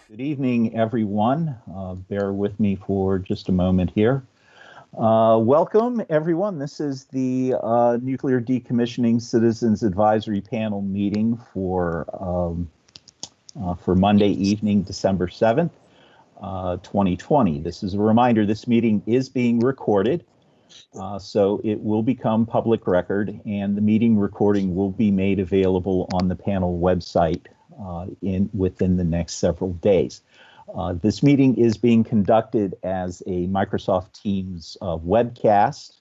Good evening, everyone. Bear with me for just a moment here. Welcome, everyone. This is the Nuclear Decommissioning Citizens Advisory Panel meeting for Monday evening, December 7th, 2020. This is a reminder, this meeting is being recorded, so it will become public record, and the meeting recording will be made available on the panel website within the next several days. This meeting is being conducted as a Microsoft Teams webcast.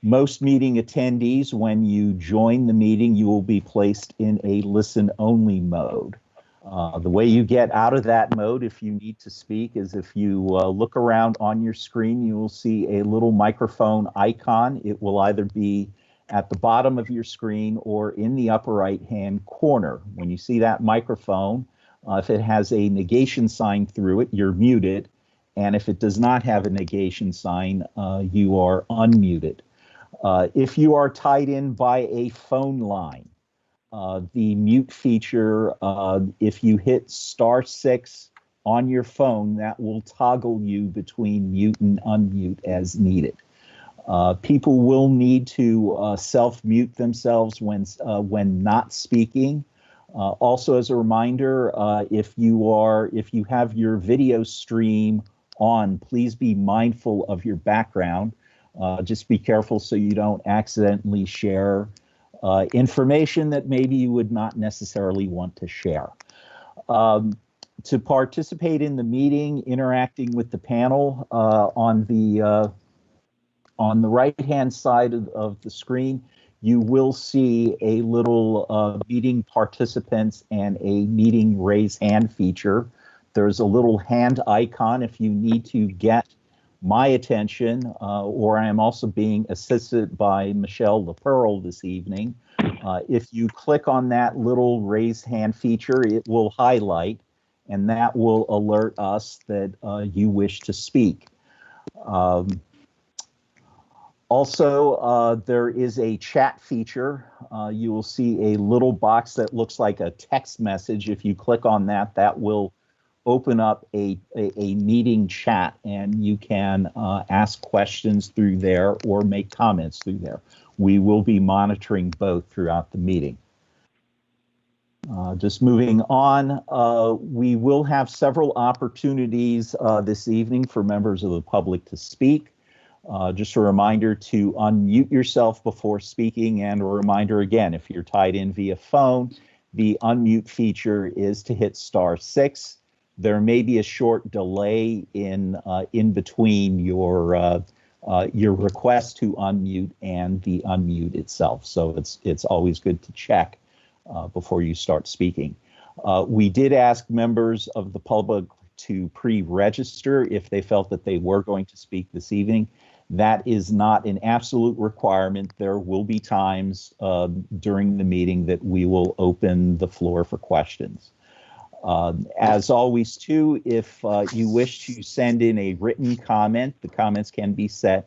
Most meeting attendees, when you join the meeting, you will be placed in a listen-only mode. The way you get out of that mode, if you need to speak, is if you look around on your screen, you will see a little microphone icon. It will either be at the bottom of your screen or in the upper right-hand corner. When you see that microphone, if it has a negation sign through it, you're muted. And if it does not have a negation sign, you are unmuted. If you are tied in by a phone line, the mute feature, if you hit *6 on your phone, that will toggle you between mute and unmute as needed. People will need to self-mute themselves when not speaking. Also, as a reminder, if you have your video stream on, please be mindful of your background. Just be careful so you don't accidentally share information that maybe you would not necessarily want to share. To participate in the meeting, interacting with the panel on the right-hand side of the screen, you will see a little meeting participants and a meeting raise hand feature. There's a little hand icon if you need to get my attention, or I am also being assisted by Michelle LaPearl this evening. If you click on that little raise hand feature, it will highlight, and that will alert us that you wish to speak. Also, there is a chat feature. You will see a little box that looks like a text message. If you click on that, that will open up a meeting chat, and you can ask questions through there or make comments through there. We will be monitoring both throughout the meeting. Just moving on, we will have several opportunities this evening for members of the public to speak. Just a reminder to unmute yourself before speaking, and a reminder again, if you're tied in via phone, the unmute feature is to hit *6. There may be a short delay in between your request to unmute and the unmute itself, so it's always good to check before you start speaking. We did ask members of the public to pre-register if they felt that they were going to speak this evening. That is not an absolute requirement. There will be times during the meeting that we will open the floor for questions. As always, too, if you wish to send in a written comment, the comments can be sent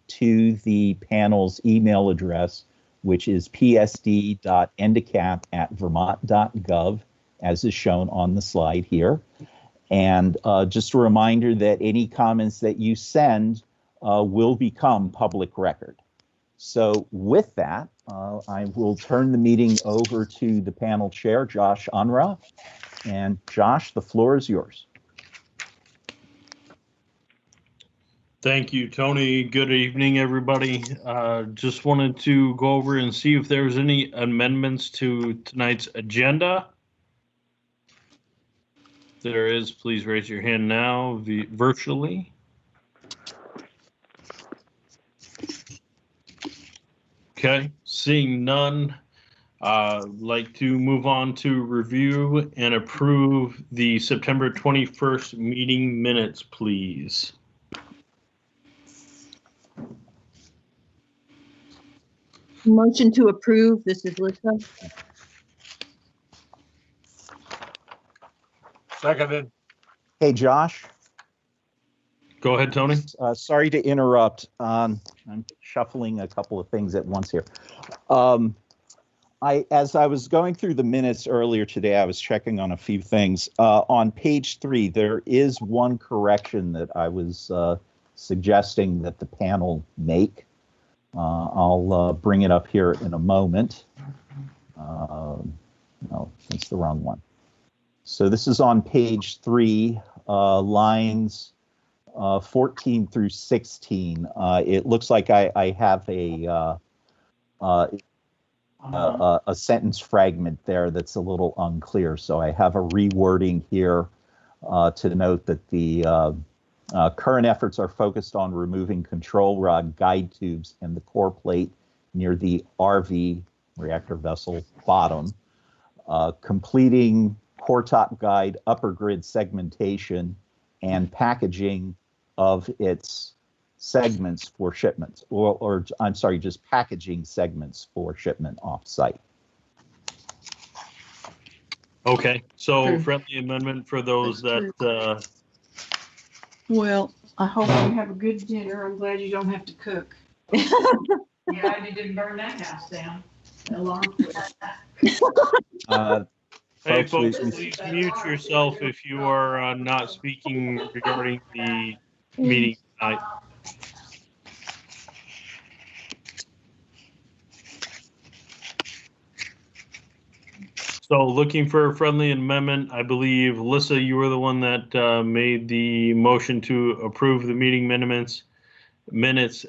to the panel's email address, which is psd.ndcap@vermont.gov, as is shown on the slide here. And just a reminder that any comments that you send will become public record. So with that, I will turn the meeting over to the panel chair, Josh Unruh. And Josh, the floor is yours. Thank you, Tony. Good evening, everybody. Just wanted to go over and see if there's any amendments to tonight's agenda. If there is, please raise your hand now virtually. Okay, seeing none, like to move on to review and approve the September 21st meeting minutes, please. Motion to approve. This is Lisa. Seconded. Hey, Josh. Go ahead, Tony. Sorry to interrupt. I'm shuffling a couple of things at once here. As I was going through the minutes earlier today, I was checking on a few things. On page 3, there is one correction that I was suggesting that the panel make. I'll bring it up here in a moment. No, that's the wrong one. So this is on page 3, lines 14 through 16. It looks like I have a sentence fragment there that's a little unclear. So I have a rewording here to note that the current efforts are focused on removing control rod, guide tubes, and the core plate near the RV, reactor vessel, bottom, completing core top guide, upper grid segmentation, and packaging of its segments for shipments, or I'm sorry, just packaging segments for shipment off-site. Okay, so friendly amendment for those that, Well, I hope you have a good dinner. I'm glad you don't have to cook. Yeah, you didn't burn that house down. hey folks, please mute yourself if you are not speaking regarding the meeting tonight. So looking for a friendly amendment, I believe, Alyssa, you were the one that made the motion to approve the meeting minutes,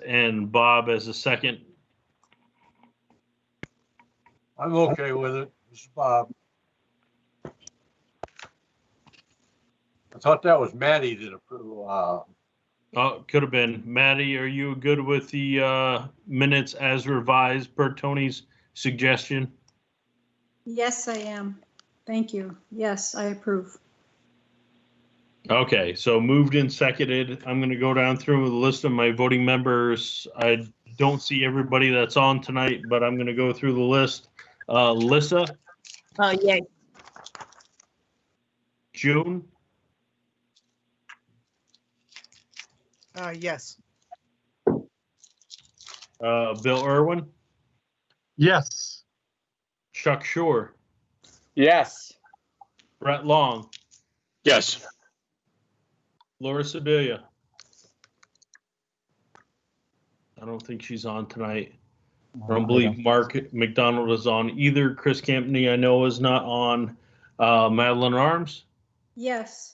and Bob as a second. I'm okay with it. This is Bob. I thought that was Maddie that approved. Oh, could have been. Maddie, are you good with the minutes as revised per Tony's suggestion? Yes, I am. Thank you. Yes, I approve. Okay, so moved and seconded. I'm going to go down through the list of my voting members. I don't see everybody that's on tonight, but I'm going to go through the list. Lissa? Yay. June? Yes. Bill Irwin? Yes. Chuck Shore? Yes. Brett Long? Yes. Laura Sibilia? I don't think she's on tonight. I don't believe Mark McDonald is on either. Chris Campney, I know, is not on. Madeline Arms? Yes.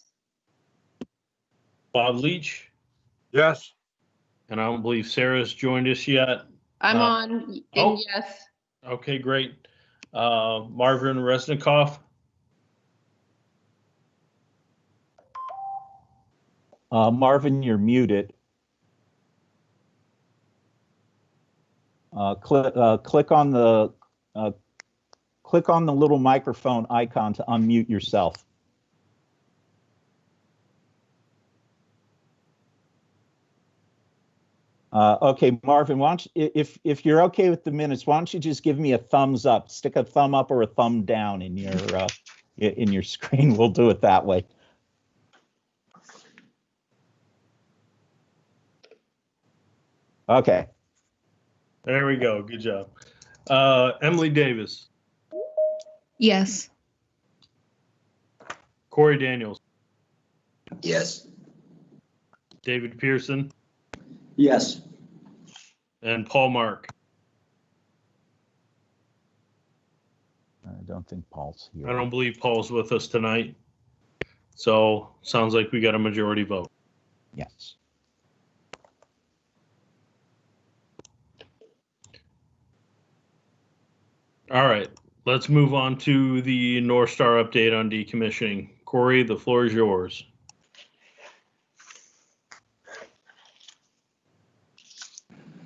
Bob Leach? Yes. And I don't believe Sarah's joined us yet. I'm on, and yes. Okay, great. Marvin Resnikoff? Marvin, you're muted. Click on the little microphone icon to unmute yourself. Okay, Marvin, why don't you, if you're okay with the minutes, why don't you just give me a thumbs up, stick a thumb up or a thumb down in your screen. We'll do it that way. Okay. There we go. Good job. Emily Davis. Yes. Corey Daniels. Yes. David Pearson. Yes. And Paul Mark. I don't think Paul's here. I don't believe Paul's with us tonight. So sounds like we got a majority vote. Yes. All right, let's move on to the NorthStar update on decommissioning. Corey, the floor is yours.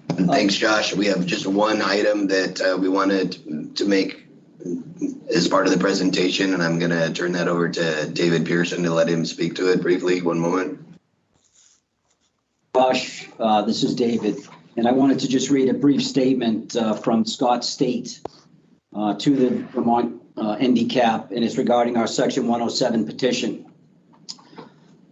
Thanks, Josh. We have just one item that we wanted to make as part of the presentation, and I'm going to turn that over to David Pearson to let him speak to it briefly. One moment. Josh, this is David, and I wanted to just read a brief statement from Scott State to the Vermont NDCAP, and it's regarding our Section 107 petition.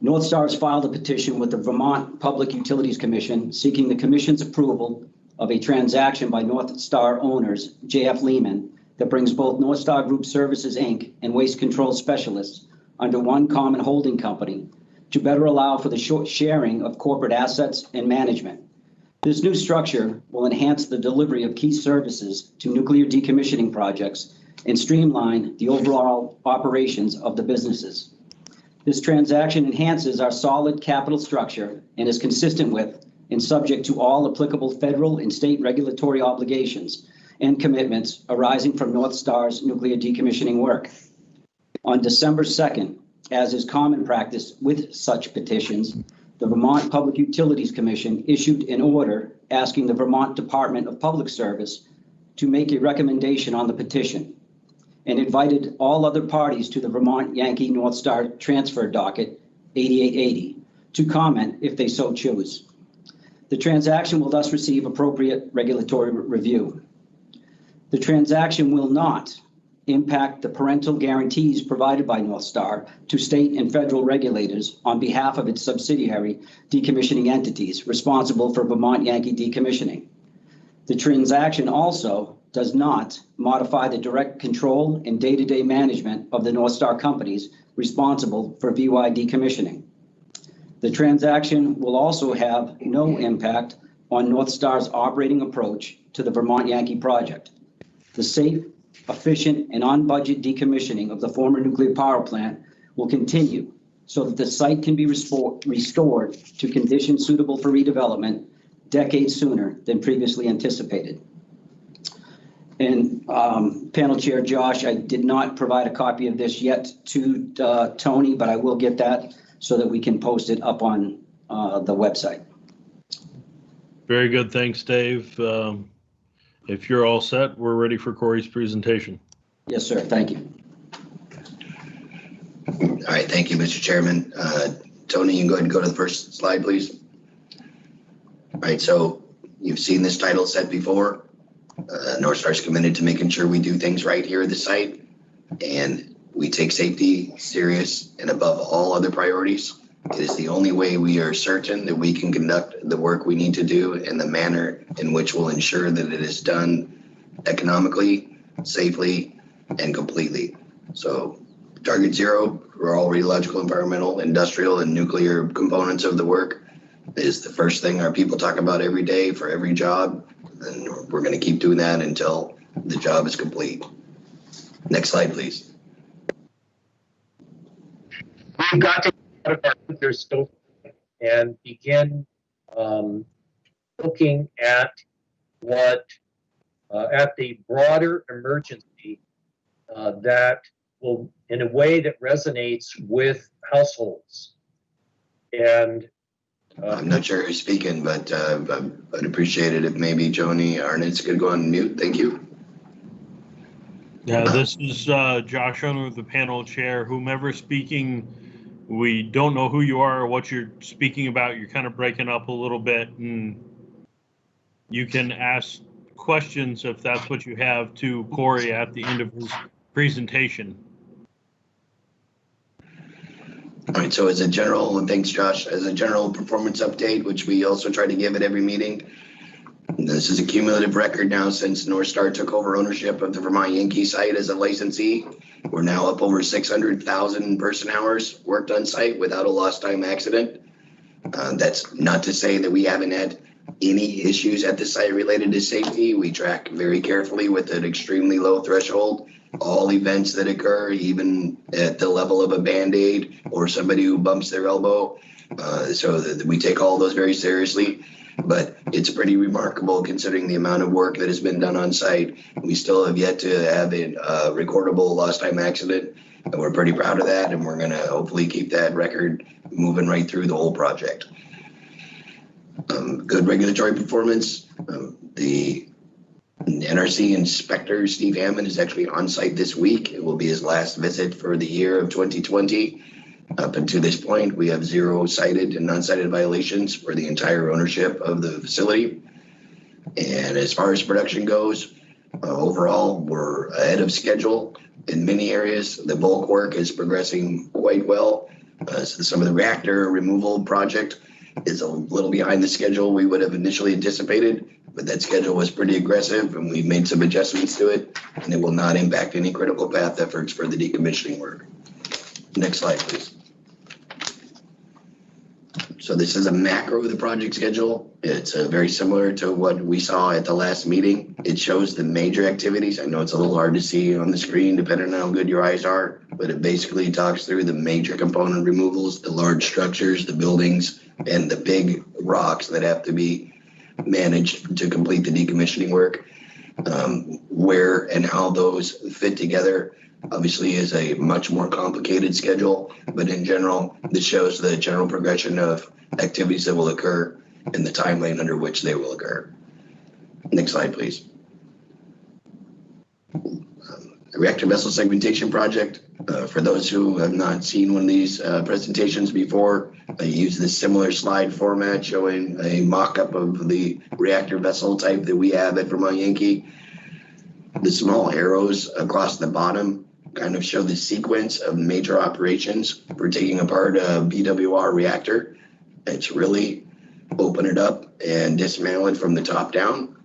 NorthStar has filed a petition with the Vermont Public Utilities Commission seeking the Commission's approval of a transaction by NorthStar owners, J.F. Lehman, that brings both NorthStar Group Services, Inc. and Waste Control Specialists under one common holding company to better allow for the sharing of corporate assets and management. This new structure will enhance the delivery of key services to nuclear decommissioning projects and streamline the overall operations of the businesses. This transaction enhances our solid capital structure and is consistent with and subject to all applicable federal and state regulatory obligations and commitments arising from NorthStar's nuclear decommissioning work. On December 2nd, as is common practice with such petitions, the Vermont Public Utilities Commission issued an order asking the Vermont Department of Public Service to make a recommendation on the petition and invited all other parties to the Vermont Yankee NorthStar transfer docket 8880 to comment if they so choose. The transaction will thus receive appropriate regulatory review. The transaction will not impact the parental guarantees provided by NorthStar to state and federal regulators on behalf of its subsidiary decommissioning entities responsible for Vermont Yankee decommissioning. The transaction also does not modify the direct control and day-to-day management of the NorthStar companies responsible for VY decommissioning. The transaction will also have no impact on NorthStar's operating approach to the Vermont Yankee project. The safe, efficient, and on-budget decommissioning of the former nuclear power plant will continue so that the site can be restored to conditions suitable for redevelopment decades sooner than previously anticipated. And panel chair Josh, I did not provide a copy of this yet to Tony, but I will get that so that we can post it up on the website. Very good. Thanks, Dave. If you're all set, we're ready for Corey's presentation. Yes, sir. Thank you. All right, thank you, Mr. Chairman. Tony, you can go ahead and go to the first slide, please. All right, so you've seen this title set before. NorthStar's committed to making sure we do things right here at the site, and we take safety serious and above all other priorities. It is the only way we are certain that we can conduct the work we need to do in the manner in which will ensure that it is done economically, safely, and completely. So target zero for all radiological, environmental, industrial, and nuclear components of the work is the first thing our people talk about every day for every job. And we're going to keep doing that until the job is complete. Next slide, please. We've got to get out of our nuclear scope and begin looking at what at the broader emergency that will, in a way that resonates with households. And I'm not sure who's speaking, but I'd appreciate it if maybe Joni Arnett's could go on mute. Thank you. Yeah, this is Josh Unruh, the panel chair. Whomever speaking, we don't know who you are or what you're speaking about. You're kind of breaking up a little bit, and you can ask questions if that's what you have to Corey at the end of his presentation. All right, so as a general, and thanks Josh, as a general performance update, which we also try to give at every meeting, this is a cumulative record now since NorthStar took over ownership of the Vermont Yankee site as a licensee. We're now up over 600,000 person hours worked on site without a lost time accident. That's not to say that we haven't had any issues at the site related to safety. We track very carefully with an extremely low threshold all events that occur, even at the level of a Band-Aid or somebody who bumps their elbow. So that we take all those very seriously, but it's pretty remarkable considering the amount of work that has been done on site. We still have yet to have a recordable lost time accident, and we're pretty proud of that, and we're going to hopefully keep that record moving right through the whole project. Good regulatory performance. The NRC inspector, Steve Hammond, is actually on site this week. It will be his last visit for the year of 2020. Up until this point, we have 0 cited and non-cited violations for the entire ownership of the facility. And as far as production goes, overall, we're ahead of schedule in many areas. The bulk work is progressing quite well. So some of the reactor removal project is a little behind the schedule we would have initially anticipated, but that schedule was pretty aggressive and we made some adjustments to it, and it will not impact any critical path efforts for the decommissioning work. Next slide, please. So this is a macro of the project schedule. It's very similar to what we saw at the last meeting. It shows the major activities. I know it's a little hard to see on the screen depending on how good your eyes are, but it basically talks through the major component removals, the large structures, the buildings, and the big rocks that have to be managed to complete the decommissioning work. Where and how those fit together obviously is a much more complicated schedule, but in general, this shows the general progression of activities that will occur and the timeline under which they will occur. Next slide, please. The reactor vessel segmentation project. For those who have not seen one of these presentations before, I use this similar slide format showing a mock-up of the reactor vessel type that we have at Vermont Yankee. The small arrows across the bottom kind of show the sequence of major operations for taking apart a BWR reactor. It's really open it up and dismantle it from the top down.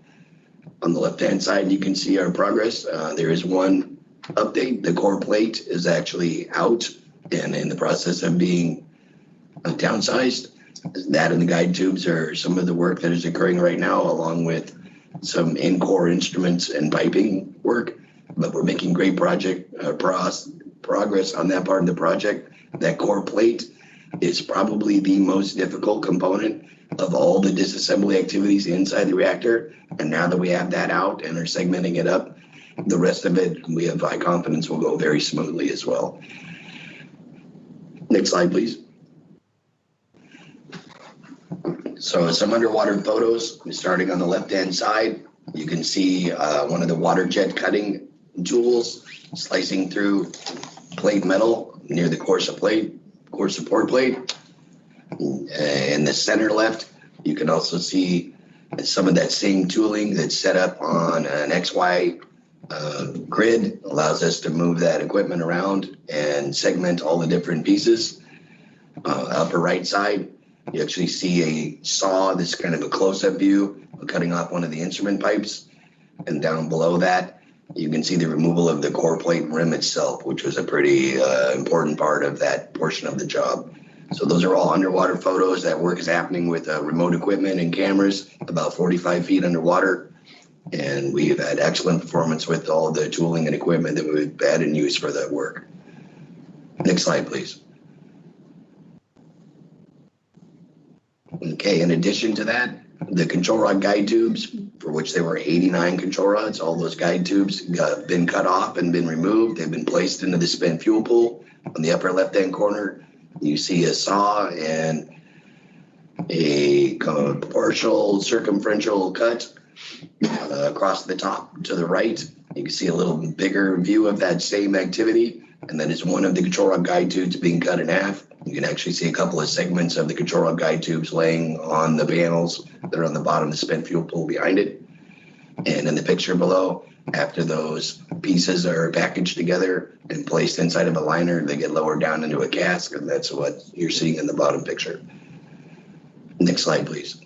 On the left-hand side, you can see our progress. There is one update. The core plate is actually out and in the process of being downsized. That and the guide tubes are some of the work that is occurring right now, along with some in-core instruments and piping work. But we're making great progress on that part of the project. That core plate is probably the most difficult component of all the disassembly activities inside the reactor. And now that we have that out and are segmenting it up, the rest of it, we have high confidence will go very smoothly as well. Next slide, please. So some underwater photos, starting on the left-hand side. You can see one of the water jet cutting tools slicing through plate metal near the core support plate. In the center left, you can also see some of that same tooling that's set up on an XY grid, allows us to move that equipment around and segment all the different pieces. Upper right side, you actually see a saw. This is kind of a close-up view of cutting off one of the instrument pipes. And down below that, you can see the removal of the core plate and rim itself, which was a pretty important part of that portion of the job. So those are all underwater photos. That work is happening with remote equipment and cameras about 45 feet underwater. And we've had excellent performance with all the tooling and equipment that we've had in use for that work. Next slide, please. Okay, in addition to that, the control rod guide tubes, for which there were 89 control rods, all those guide tubes have been cut off and been removed. They've been placed into the spent fuel pool. On the upper left-hand corner, you see a saw and a partial circumferential cut across the top to the right. You can see a little bigger view of that same activity, and that is one of the control rod guide tubes being cut in half. You can actually see a couple of segments of the control rod guide tubes laying on the panels that are on the bottom of the spent fuel pool behind it. And in the picture below, after those pieces are packaged together and placed inside of a liner, they get lowered down into a cask, and that's what you're seeing in the bottom picture. Next slide, please.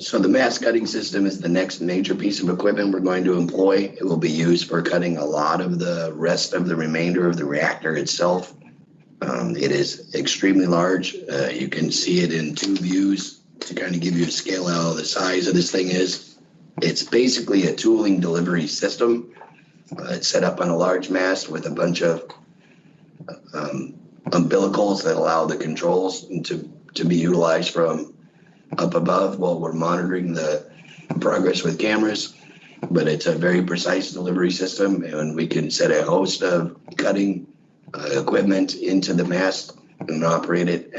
So the mass cutting system is the next major piece of equipment we're going to employ. It will be used for cutting a lot of the rest of the remainder of the reactor itself. It is extremely large. You can see it in two views to kind of give you a scale how the size of this thing is. It's basically a tooling delivery system. It's set up on a large mast with a bunch of umbilicals that allow the controls to be utilized from up above while we're monitoring the progress with cameras. But it's a very precise delivery system, and we can set a host of cutting equipment into the mast and operate it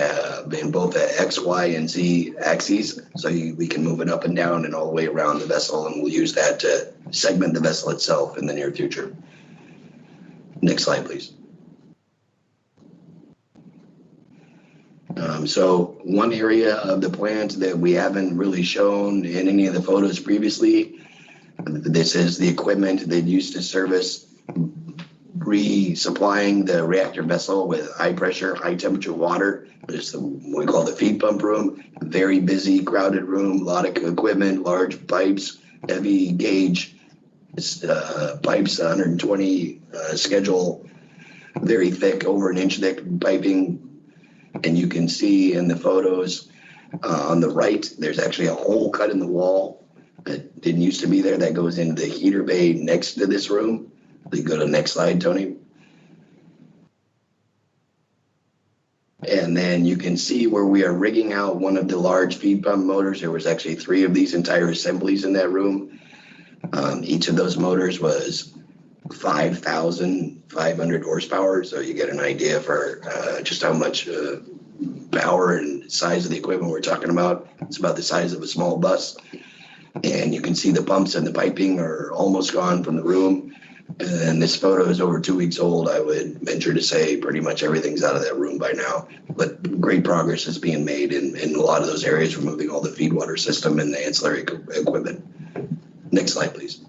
in both the X, Y, and Z axes. So we can move it up and down and all the way around the vessel, and we'll use that to segment the vessel itself in the near future. Next slide, please. So one area of the plant that we haven't really shown in any of the photos previously, this is the equipment that used to service resupplying the reactor vessel with high pressure, high temperature water. There's what we call the feed pump room. Very busy, crowded room, a lot of equipment, large pipes, heavy gauge pipes, 120 schedule, very thick, over an inch thick piping. And you can see in the photos on the right, there's actually a hole cut in the wall that didn't used to be there that goes into the heater bay next to this room. You go to the next slide, Tony. And then you can see where we are rigging out one of the large feed pump motors. There was actually 3 of these entire assemblies in that room. Each of those motors was 5,500 horsepower. So you get an idea for just how much power and size of the equipment we're talking about. It's about the size of a small bus. And you can see the pumps and the piping are almost gone from the room. And this photo is over 2 weeks old. I would venture to say pretty much everything's out of that room by now. But great progress is being made in a lot of those areas, removing all the feed water system and the ancillary equipment. Next slide, please.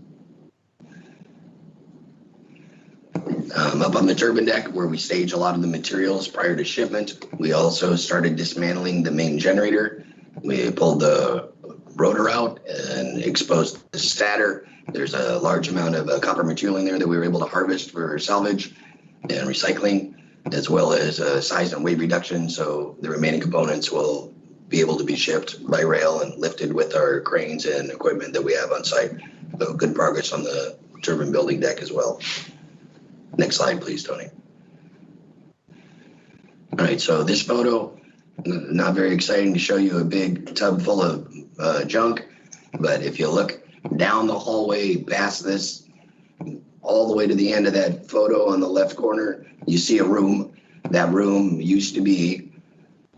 Up on the turbine deck where we stage a lot of the materials prior to shipment, we also started dismantling the main generator. We pulled the rotor out and exposed the stator. There's a large amount of copper material in there that we were able to harvest for salvage and recycling, as well as size and weight reduction. So the remaining components will be able to be shipped by rail and lifted with our cranes and equipment that we have on site. So good progress on the turbine building deck as well. Next slide, please, Tony. All right, so this photo, not very exciting to show you a big tub full of junk, but if you look down the hallway past this, all the way to the end of that photo on the left corner, you see a room. That room used to be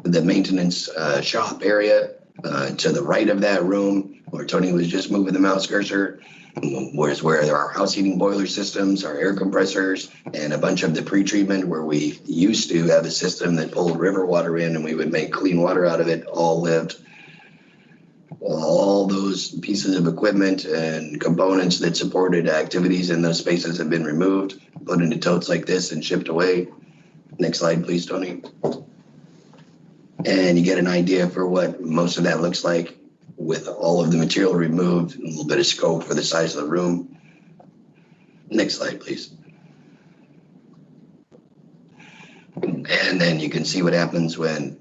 the maintenance shop area. To the right of that room, where Tony was just moving the mouse cursor, was where there are house heating boiler systems, our air compressors, and a bunch of the pretreatment where we used to have a system that pulled river water in and we would make clean water out of it, all lived. All those pieces of equipment and components that supported activities in those spaces have been removed, put into totes like this and shipped away. Next slide, please, Tony. And you get an idea for what most of that looks like with all of the material removed, a little bit of scope for the size of the room. Next slide, please. And then you can see what happens when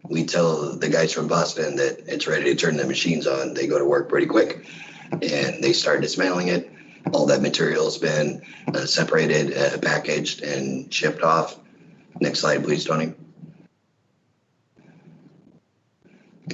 we tell the guys from Boston that it's ready to turn the machines on. They go to work pretty quick and they start dismantling it. All that material has been separated, packaged, and shipped off. Next slide, please, Tony.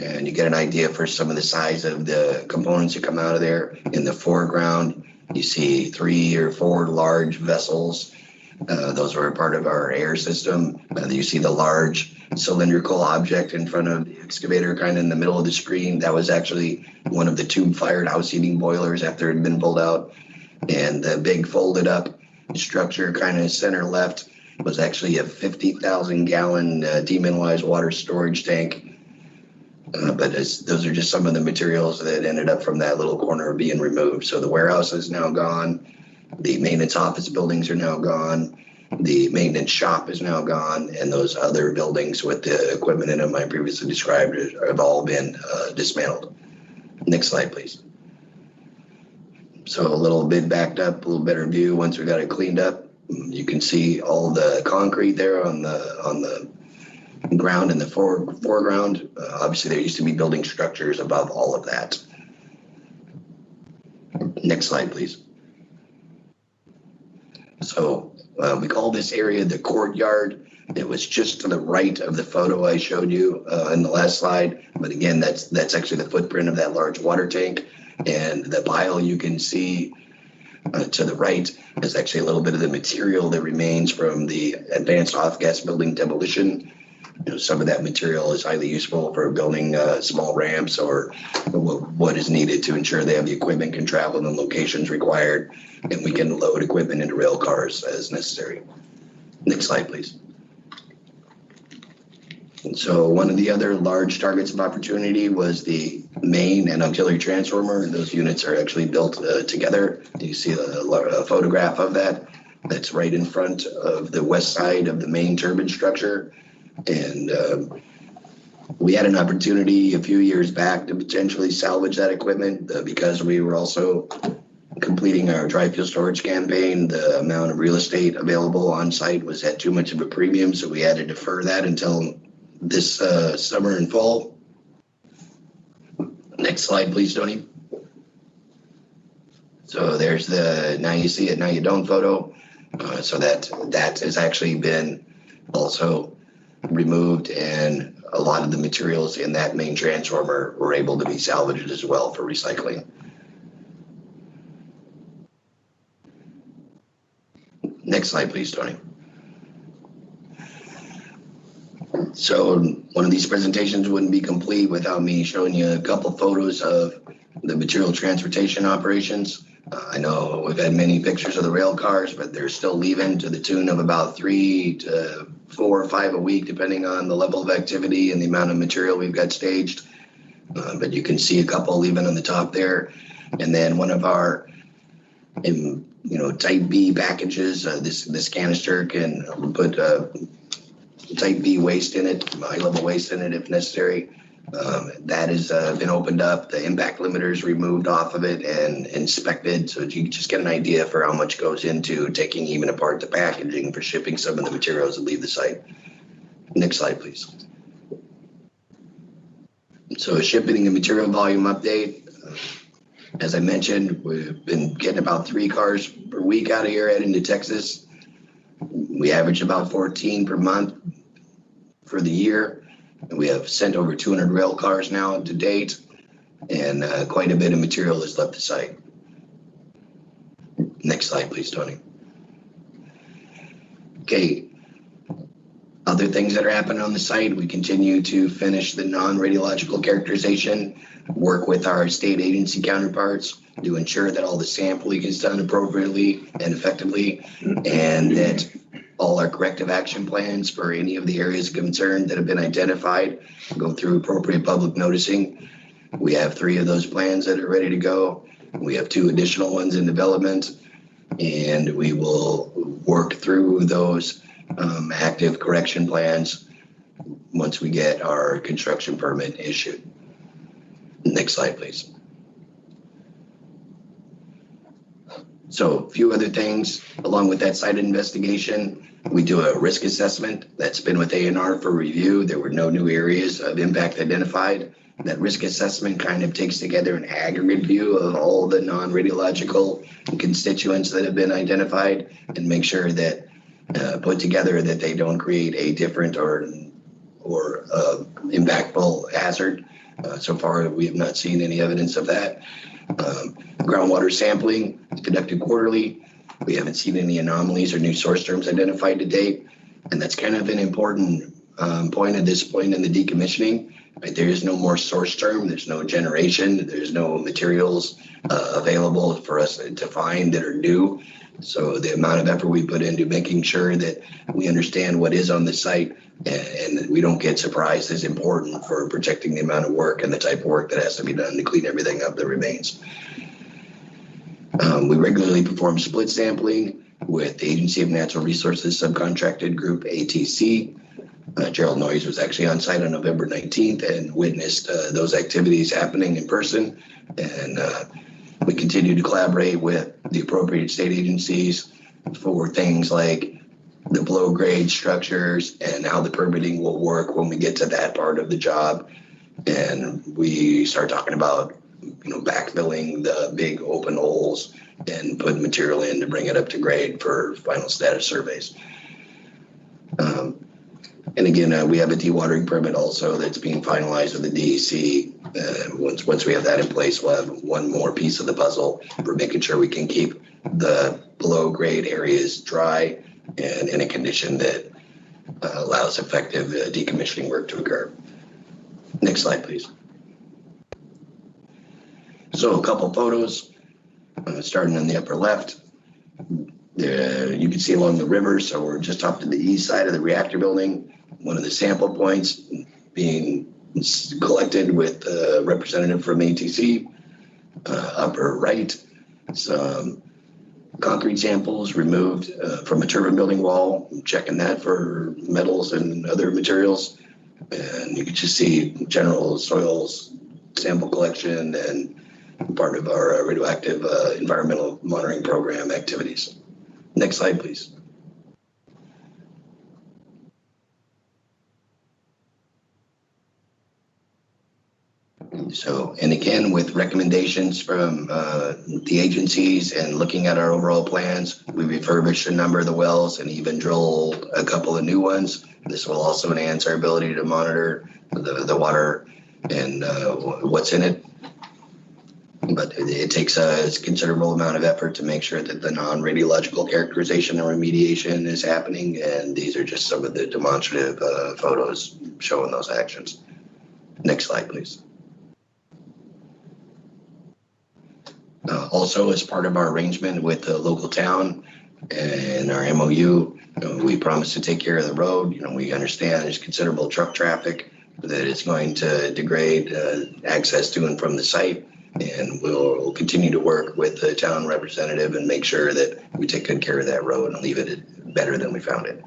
And you get an idea for some of the size of the components that come out of there. In the foreground, you see 3 or 4 large vessels. Those were part of our air system. You see the large cylindrical object in front of the excavator, kind of in the middle of the screen. That was actually one of the tube-fired house heating boilers after it had been pulled out. And the big folded up structure, kind of center left, was actually a 50,000 gallon demineralized water storage tank. But those are just some of the materials that ended up from that little corner being removed. So the warehouse is now gone. The maintenance office buildings are now gone. The maintenance shop is now gone. And those other buildings with the equipment in them I previously described have all been dismantled. Next slide, please. So a little bit backed up, a little better view. Once we got it cleaned up, you can see all the concrete there on the ground in the foreground. Obviously, there used to be building structures above all of that. Next slide, please. So we call this area the courtyard. It was just to the right of the photo I showed you in the last slide. But again, that's actually the footprint of that large water tank. And the pile you can see to the right is actually a little bit of the material that remains from the advanced off-gas building demolition. Some of that material is highly useful for building small ramps or what is needed to ensure they have the equipment can travel in the locations required, and we can load equipment into rail cars as necessary. Next slide, please. And so one of the other large targets of opportunity was the main and auxiliary transformer. Those units are actually built together. You see a photograph of that. that's right in front of the west side of the main turbine structure. And we had an opportunity a few years back to potentially salvage that equipment because we were also completing our dry fuel storage campaign. The amount of real estate available on site was at too much of a premium, so we had to defer that until this summer and fall. Next slide, please, Tony. So there's the now you see it, now you don't photo. So that has actually been also removed, and a lot of the materials in that main transformer were able to be salvaged as well for recycling. Next slide, please, Tony. So one of these presentations wouldn't be complete without me showing you a couple photos of the material transportation operations. I know we've had many pictures of the rail cars, but they're still leaving to the tune of about 3 to 4 or 5 a week, depending on the level of activity and the amount of material we've got staged. But you can see a couple leaving on the top there. And then one of our type B packages, this canister can put type B waste in it, high level waste in it if necessary. That has been opened up, the impact limiters removed off of it and inspected, so you can just get an idea for how much goes into taking even apart the packaging for shipping some of the materials that leave the site. Next slide, please. So shipping and material volume update. As I mentioned, we've been getting about 3 cars per week out of here heading to Texas. We average about 14 per month for the year. We have sent over 200 rail cars now to date, and quite a bit of material has left the site. Next slide, please, Tony. Okay, other things that are happening on the site, we continue to finish the non-radiological characterization, work with our state agency counterparts to ensure that all the sampling is done appropriately and effectively, and that all our corrective action plans for any of the areas of concern that have been identified go through appropriate public noticing. We have 3 of those plans that are ready to go. We have 2 additional ones in development, and we will work through those active correction plans once we get our construction permit issued. Next slide, please. So a few other things along with that site investigation. We do a risk assessment that's been with A&R for review. There were no new areas of impact identified. That risk assessment kind of takes together an aggregate view of all the non-radiological constituents that have been identified and make sure that put together that they don't create a different or impactful hazard. So far, we have not seen any evidence of that. Groundwater sampling is conducted quarterly. We haven't seen any anomalies or new source terms identified to date. And that's kind of an important point at this point in the decommissioning. Right? There is no more source term. There's no generation. There's no materials available for us to find that are new. So the amount of effort we put into making sure that we understand what is on the site and that we don't get surprised is important for protecting the amount of work and the type of work that has to be done to clean everything up that remains. We regularly perform split sampling with the Agency of Natural Resources subcontracted group, ATC. Gerald Noyes was actually on site on November 19th and witnessed those activities happening in person. And we continue to collaborate with the appropriate state agencies for things like the below grade structures and how the permitting will work when we get to that part of the job. And we start talking about backfilling the big open holes and putting material in to bring it up to grade for final status surveys. And again, we have a dewatering permit also that's being finalized with the DEC. Once we have that in place, we'll have one more piece of the puzzle for making sure we can keep the below grade areas dry and in a condition that allows effective decommissioning work to occur. Next slide, please. So a couple photos, starting on the upper left. You can see along the river, so we're just off to the east side of the reactor building. One of the sample points being collected with a representative from ATC. Upper right, some concrete samples removed from a turbine building wall, checking that for metals and other materials. And you can just see general soils sample collection and part of our radioactive environmental monitoring program activities. Next slide, please. So, and again, with recommendations from the agencies and looking at our overall plans, we refurbished a number of the wells and even drilled a couple of new ones. This will also enhance our ability to monitor the water and what's in it. But it takes a considerable amount of effort to make sure that the non-radiological characterization and remediation is happening. And these are just some of the demonstrative photos showing those actions. Next slide, please. Also, as part of our arrangement with the local town and our MOU, we promised to take care of the road. We understand there's considerable truck traffic that is going to degrade access to and from the site. And we'll continue to work with the town representative and make sure that we take good care of that road and leave it better than we found it.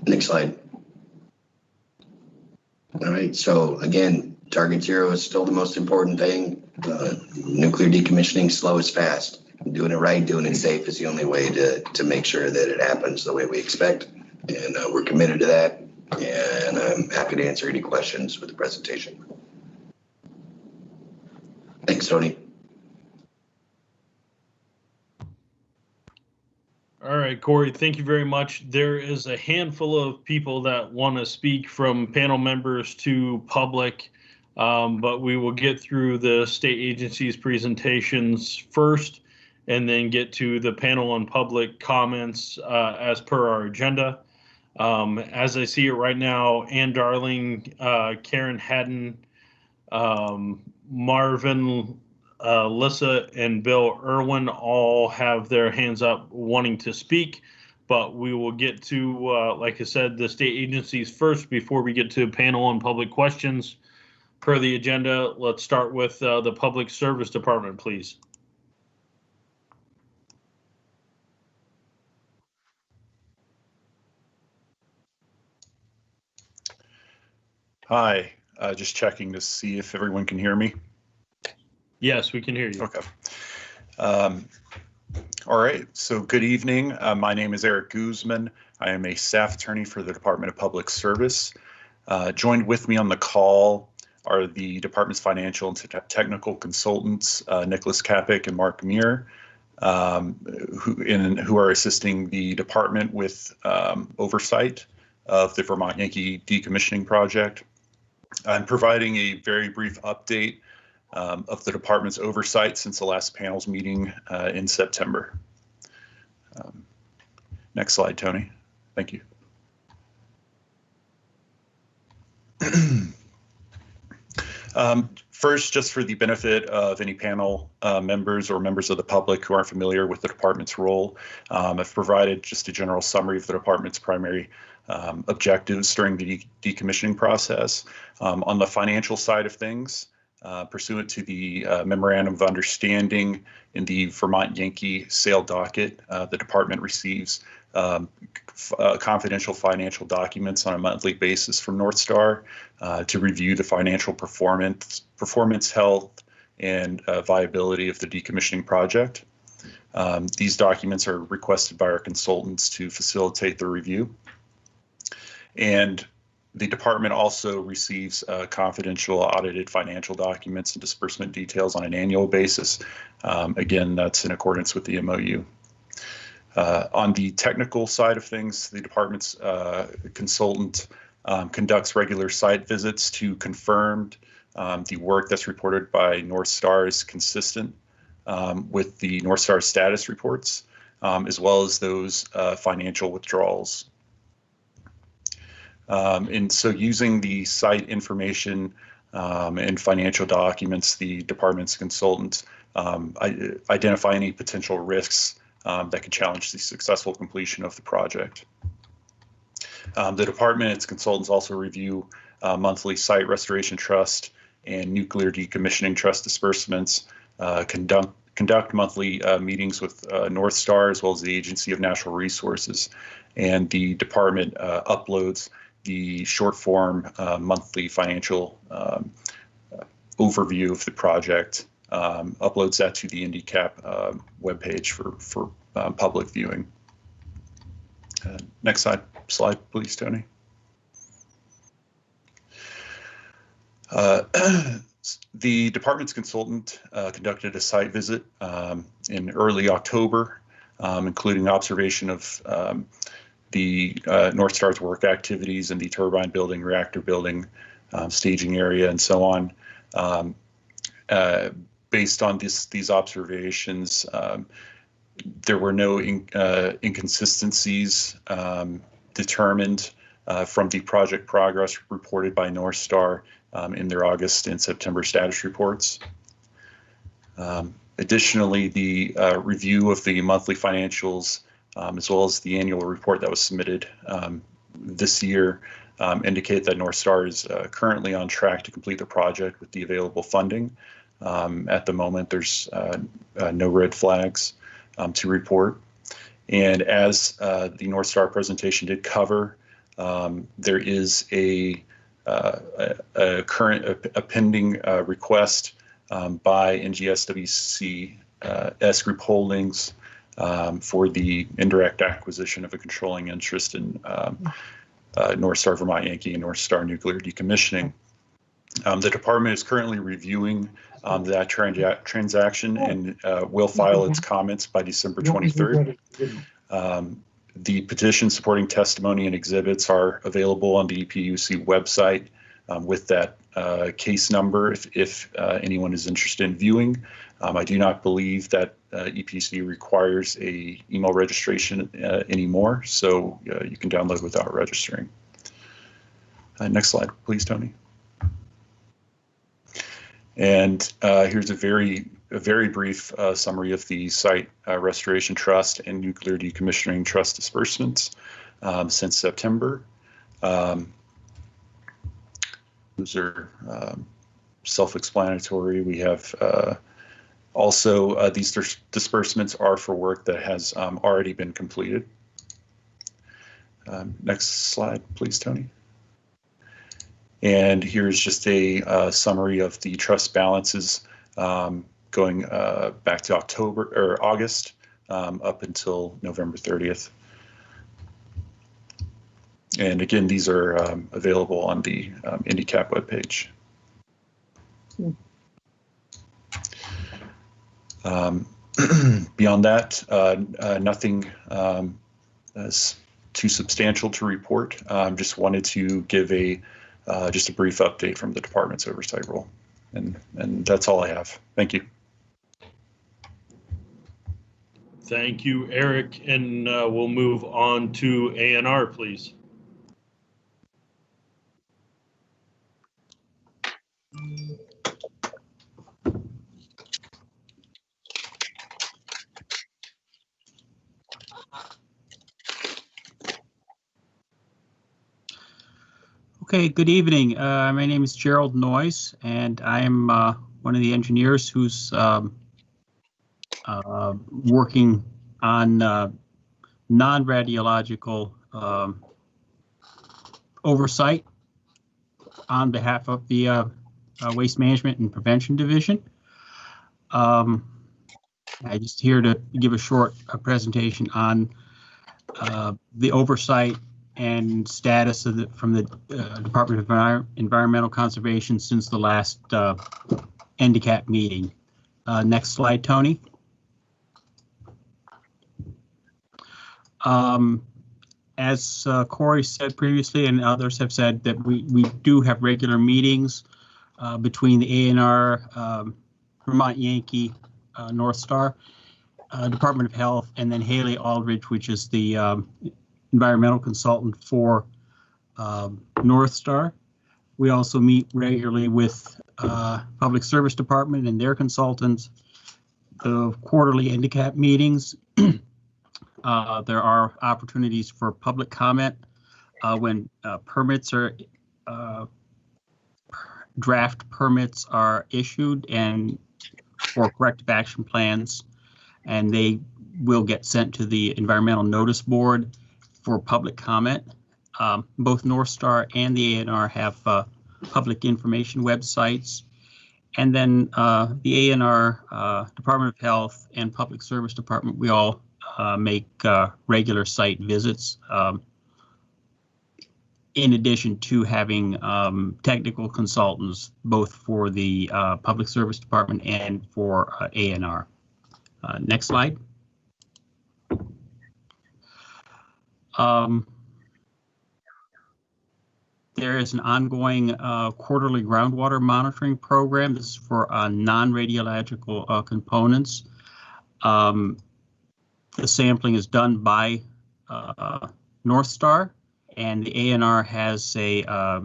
Next slide. All right, so again, target zero is still the most important thing. Nuclear decommissioning, slow is fast. Doing it right, doing it safe is the only way to make sure that it happens the way we expect. And we're committed to that. And I'm happy to answer any questions with the presentation. Thanks, Tony. All right, Corey, thank you very much. There is a handful of people that want to speak, from panel members to public, but we will get through the state agencies presentations first and then get to the panel and public comments as per our agenda. As I see it right now, Ann Darling, Karen Haddon, Marvin, Lissa, and Bill Irwin all have their hands up wanting to speak, but we will get to, like I said, the state agencies first before we get to panel and public questions. Per the agenda, let's start with the Public Service Department, please. Hi, just checking to see if everyone can hear me. Yes, we can hear you. Okay. All right, so good evening. My name is Eric Guzman. I am a staff attorney for the Department of Public Service. Joined with me on the call are the department's financial and technical consultants, Nicholas Kapik and Mark Muir, who are assisting the department with oversight of the Vermont Yankee decommissioning project. I'm providing a very brief update of the department's oversight since the last panel's meeting in September. Next slide, Tony. Thank you. First, just for the benefit of any panel members or members of the public who aren't familiar with the department's role, I've provided just a general summary of the department's primary objectives during the decommissioning process. On the financial side of things, pursuant to the Memorandum of Understanding in the Vermont Yankee sale docket, the department receives confidential financial documents on a monthly basis from NorthStar to review the financial performance, health, and viability of the decommissioning project. These documents are requested by our consultants to facilitate the review. And the department also receives confidential audited financial documents and disbursement details on an annual basis. Again, that's in accordance with the MOU. On the technical side of things, the department's consultant conducts regular site visits to confirm the work that's reported by NorthStar is consistent with the NorthStar status reports, as well as those financial withdrawals. And so using the site information and financial documents, the department's consultants identify any potential risks that could challenge the successful completion of the project. The department and its consultants also review monthly site restoration trust and nuclear decommissioning trust disbursements, conduct conduct monthly meetings with NorthStar as well as the Agency of Natural Resources, and the department uploads the short form monthly financial overview of the project, uploads that to the NDCAP webpage for public viewing. Next slide, please, Tony. The department's consultant conducted a site visit in early October, including observation of the NorthStar's work activities in the turbine building, reactor building, staging area, and so on. Based on these observations, there were no inconsistencies determined from the project progress reported by NorthStar in their August and September status reports. Additionally, the review of the monthly financials, as well as the annual report that was submitted this year, indicate that NorthStar is currently on track to complete the project with the available funding. At the moment, there's no red flags to report. And as the NorthStar presentation did cover, there is a pending request by NGSWC S Group Holdings for the indirect acquisition of a controlling interest in NorthStar Vermont Yankee and NorthStar Nuclear Decommissioning. The department is currently reviewing that transaction and will file its comments by December 23rd. The petition supporting testimony and exhibits are available on the EPUC website with that case number if anyone is interested in viewing. I do not believe that EPUC requires a email registration anymore, so you can download without registering. Next slide, please, Tony. And here's a very brief summary of the Site Restoration Trust and Nuclear Decommissioning Trust disbursements since September. Those are self-explanatory. We have also these disbursements are for work that has already been completed. Next slide, please, Tony. And here's just a summary of the trust balances going back to August up until November 30th. And again, these are available on the NDCAP webpage. Beyond that, nothing too substantial to report. Just wanted to give just a brief update from the department's oversight role. And that's all I have. Thank you. Thank you, Eric. And we'll move on to A&R, please. Okay, good evening. My name is Gerald Noyes, and I am one of the engineers who's working on non-radiological oversight on behalf of the Waste Management and Prevention Division. I'm just here to give a short presentation on the oversight and status of from the Department of Environmental Conservation since the last NDCAP meeting. Next slide, Tony. As Corey said previously, and others have said, that we do have regular meetings between the A&R, Vermont Yankee, NorthStar, Department of Health, and then Haley Aldridge, which is the environmental consultant for NorthStar. We also meet regularly with Public Service Department and their consultants. The quarterly NDCAP meetings. There are opportunities for public comment when permits are draft permits are issued and for corrective action plans, and they will get sent to the Environmental Notice Board for public comment. Both NorthStar and the ANR have public information websites. And then the ANR, Department of Health, and Public Service Department, we all make regular site visits, in addition to having technical consultants, both for the Public Service Department and for ANR. Next slide. There is an ongoing quarterly groundwater monitoring program. This is for non-radiological components. The sampling is done by NorthStar, and the ANR has a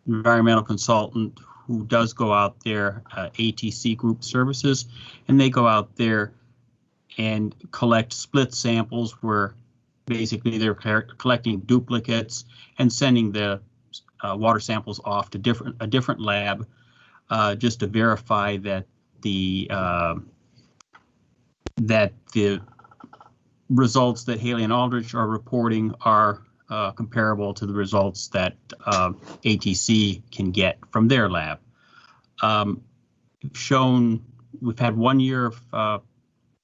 environmental consultant who does go out there, ATC Group Services, and they go out there and collect split samples where basically they're collecting duplicates and sending the water samples off to a different lab just to verify that the results that Haley and Aldrich are reporting are comparable to the results that ATC can get from their lab. We've had 1 year of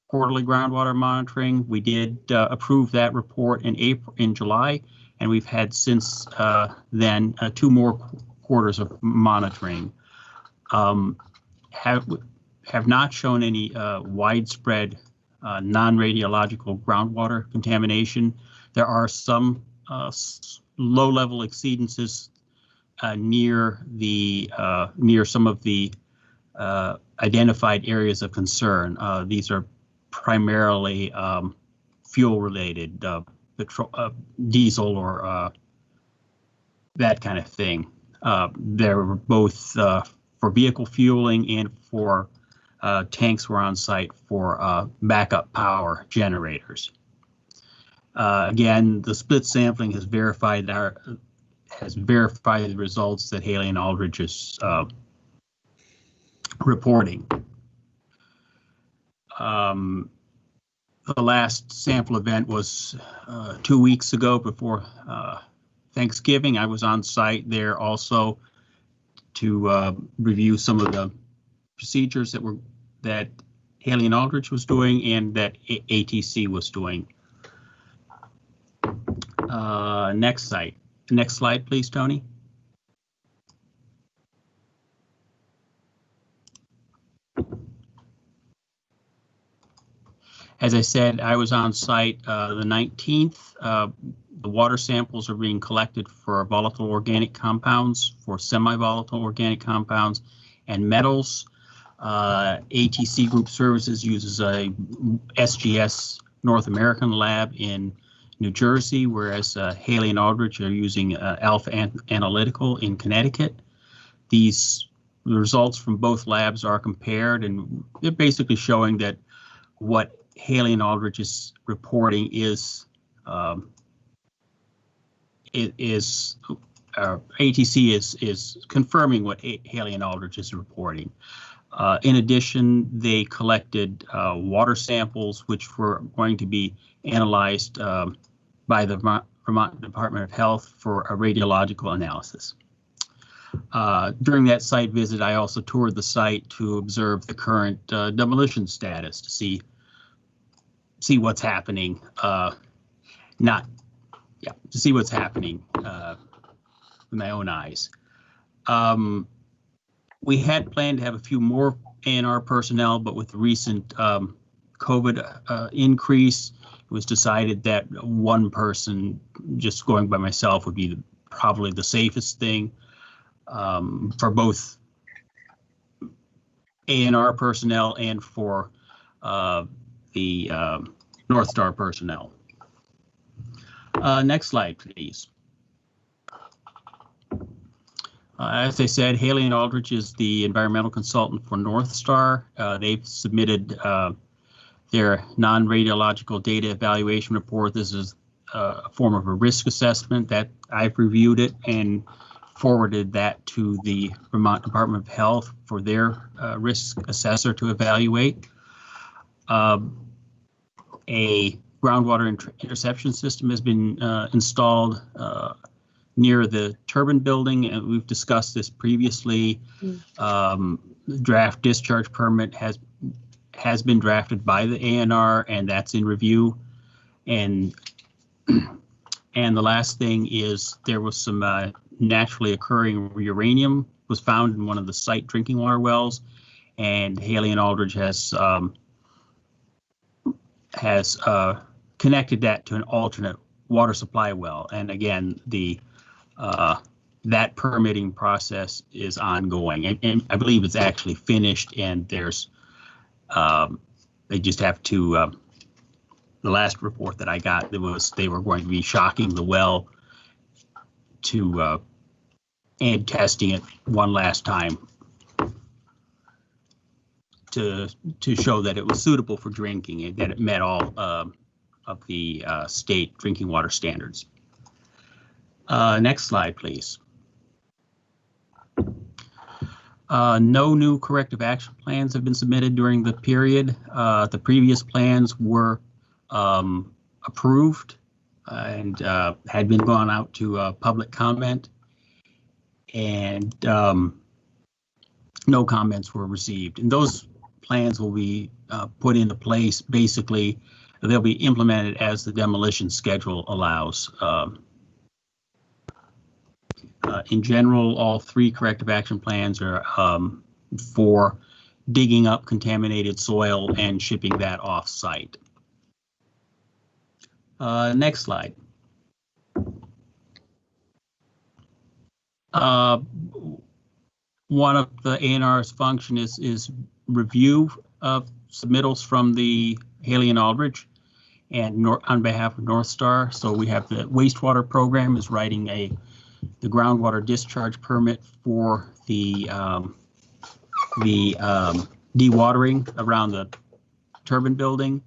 quarterly groundwater monitoring. We did approve that report in July, and we've had since then 2 more quarters of monitoring. Have not shown any widespread non-radiological groundwater contamination. There are some low-level exceedances near some of the identified areas of concern. These are primarily fuel-related, diesel or that kind of thing. They're both for vehicle fueling and for tanks were on site for backup power generators. Again, the split sampling has verified the results that Haley and Aldrich is reporting. The last sample event was 2 weeks ago before Thanksgiving. I was on site there also to review some of the procedures that Haley and Aldrich was doing and that ATC was doing. Next slide, please, Tony. As I said, I was on site the 19th. The water samples are being collected for volatile organic compounds, for semi-volatile organic compounds, and metals. ATC Group Services uses a SGS North American lab in New Jersey, whereas Haley and Aldrich are using Alpha Analytical in Connecticut. The results from both labs are compared, and they're basically showing that what Haley and Aldrich is reporting is ATC is confirming what Haley and Aldrich is reporting. In addition, they collected water samples which were going to be analyzed by the Vermont Department of Health for a radiological analysis. During that site visit, I also toured the site to observe the current demolition status to see what's happening. To see what's happening with my own eyes. We had planned to have a few more ANR personnel, but with the recent COVID increase, it was decided that one person, just going by myself, would be probably the safest thing for both ANR personnel and for the NorthStar personnel. Next slide, please. As I said, Haley and Aldrich is the environmental consultant for NorthStar. They've submitted their non-radiological data evaluation report. This is a form of a risk assessment that I've reviewed it and forwarded that to the Vermont Department of Health for their risk assessor to evaluate. A groundwater interception system has been installed near the turbine building, and we've discussed this previously. Draft discharge permit has been drafted by the ANR, and that's in review. And the last thing is there was some naturally occurring uranium was found in one of the site drinking water wells, and Haley and Aldridge has connected that to an alternate water supply well. And again, that permitting process is ongoing, and I believe it's actually finished. And there's they just have to. The last report that I got, they were going to be shocking the well to and testing it one last time to show that it was suitable for drinking and that it met all of the state drinking water standards. Next slide, please. No new corrective action plans have been submitted during the period. The previous plans were approved and had been gone out to public comment, and no comments were received. And those plans will be put into place. Basically, they'll be implemented as the demolition schedule allows. In general, all 3 corrective action plans are for digging up contaminated soil and shipping that off-site. Next slide. One of the ANR's function is review of submittals from the Haley and Aldridge and on behalf of NorthStar. So we have the wastewater program is writing the groundwater discharge permit for the dewatering around the turbine building.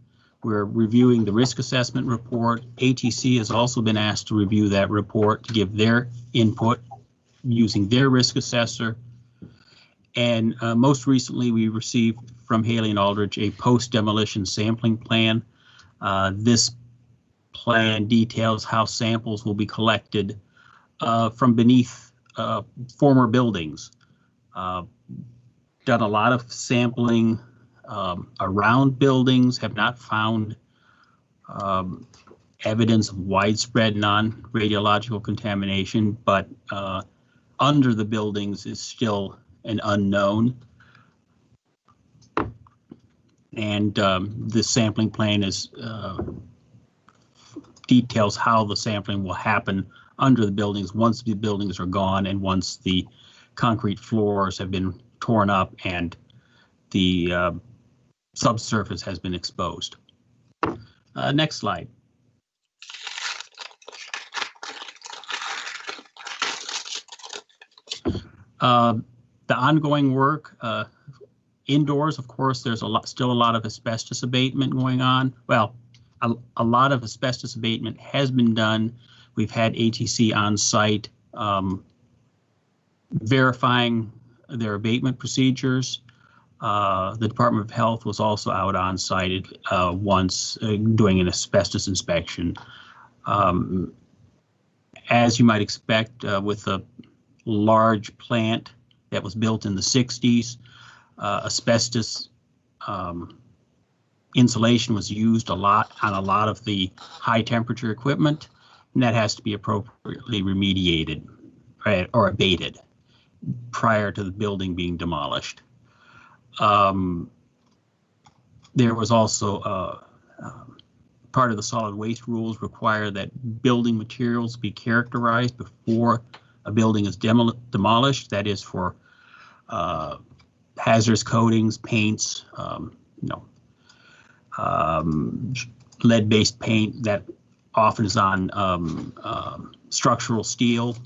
We're reviewing the risk assessment report. ATC has also been asked to review that report to give their input using their risk assessor. And most recently, we received from Haley and Aldridge a post-demolition sampling plan. This plan details how samples will be collected from beneath former buildings. Done a lot of sampling around buildings, have not found evidence of widespread non-radiological contamination, but under the buildings is still an unknown. And the sampling plan details how the sampling will happen under the buildings once the buildings are gone and once the concrete floors have been torn up and the subsurface has been exposed. Next slide. The ongoing work indoors, of course, there's still a lot of asbestos abatement going on. Well, a lot of asbestos abatement has been done. We've had ATC on site verifying their abatement procedures. The Department of Health was also out on site once doing an asbestos inspection. As you might expect with a large plant that was built in the 60s, asbestos insulation was used a lot on a lot of the high temperature equipment, and that has to be appropriately remediated, right, or abated prior to the building being demolished. There was also part of the solid waste rules require that building materials be characterized before a building is demolished. That is for hazardous coatings, paints, lead-based paint that often is on structural steel.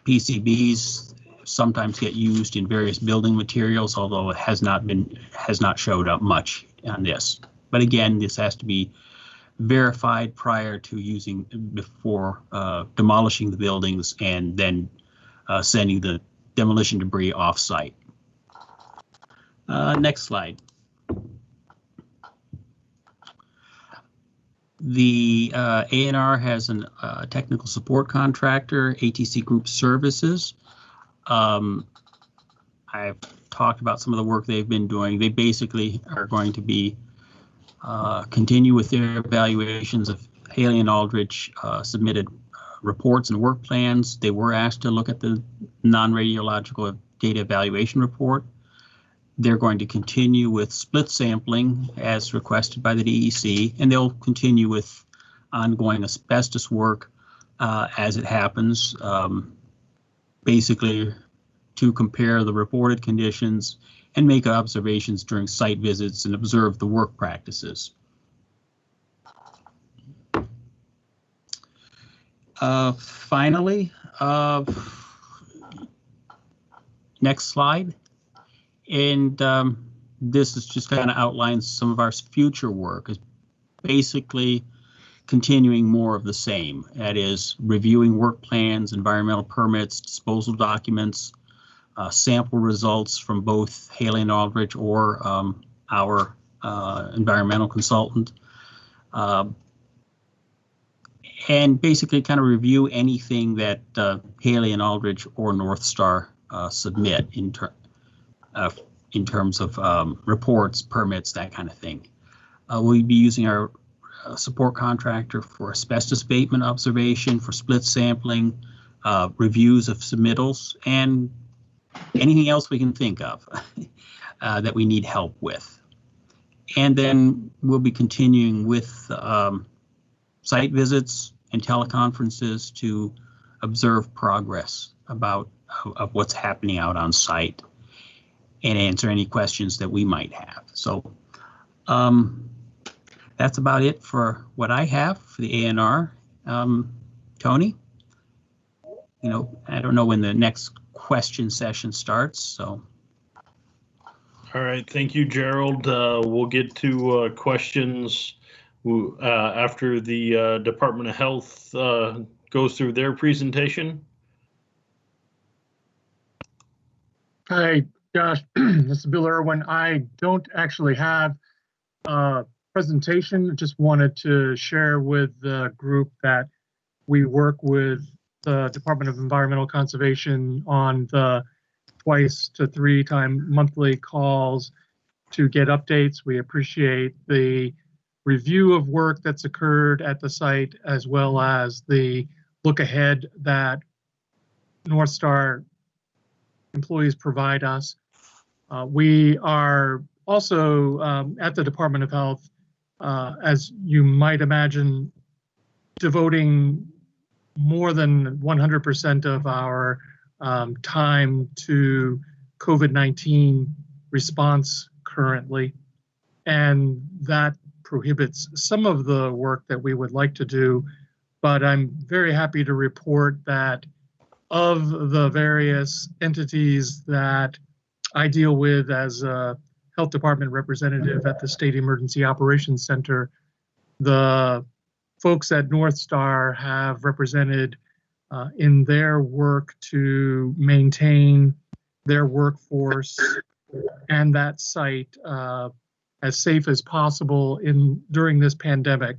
PCBs sometimes get used in various building materials, although it has not showed up much on this. But again, this has to be verified prior to before demolishing the buildings and then sending the demolition debris off-site. Next slide. The A&R has a technical support contractor, ATC Group Services. I've talked about some of the work they've been doing. They basically are going to be continue with their evaluations of Haley and Aldrich submitted reports and work plans. They were asked to look at the non-radiological data evaluation report. They're going to continue with split sampling as requested by the DEC, and they'll continue with ongoing asbestos work as it happens, basically to compare the reported conditions and make observations during site visits and observe the work practices. Finally, next slide. And this is just kind of outlines some of our future work. Is basically continuing more of the same. That is reviewing work plans, environmental permits, disposal documents, sample results from both Haley and Aldrich or our environmental consultant. And basically kind of review anything that Haley and Aldrich or NorthStar submit in terms of reports, permits, that kind of thing. We'll be using our support contractor for asbestos abatement observation, for split sampling, reviews of submittals, and anything else we can think of that we need help with. And then we'll be continuing with site visits and teleconferences to observe progress of what's happening out on site and answer any questions that we might have. So that's about it for what I have for the A&R. Tony, I don't know when the next question session starts, so. All right, thank you, Gerald. We'll get to questions after the Department of Health goes through their presentation. Hi, Josh. This is Bill Irwin. I don't actually have a presentation. Just wanted to share with the group that we work with the Department of Environmental Conservation on the 2 to 3 times monthly calls to get updates. We appreciate the review of work that's occurred at the site, as well as the look ahead that NorthStar employees provide us. We are also at the Department of Health, as you might imagine, devoting more than 100% of our time to COVID-19 response currently, and that prohibits some of the work that we would like to do. But I'm very happy to report that of the various entities that I deal with as a health department representative at the State Emergency Operations Center, the folks at NorthStar have represented in their work to maintain their workforce and that site as safe as possible during this pandemic,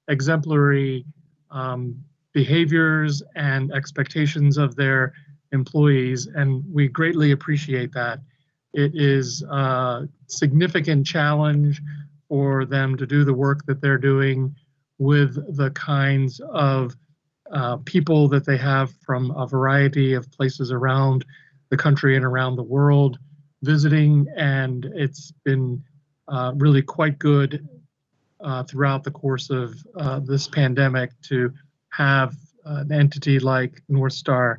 exemplary behaviors and expectations of their employees, and we greatly appreciate that. It is a significant challenge for them to do the work that they're doing with the kinds of people that they have from a variety of places around the country and around the world visiting, and it's been really quite good throughout the course of this pandemic to have an entity like NorthStar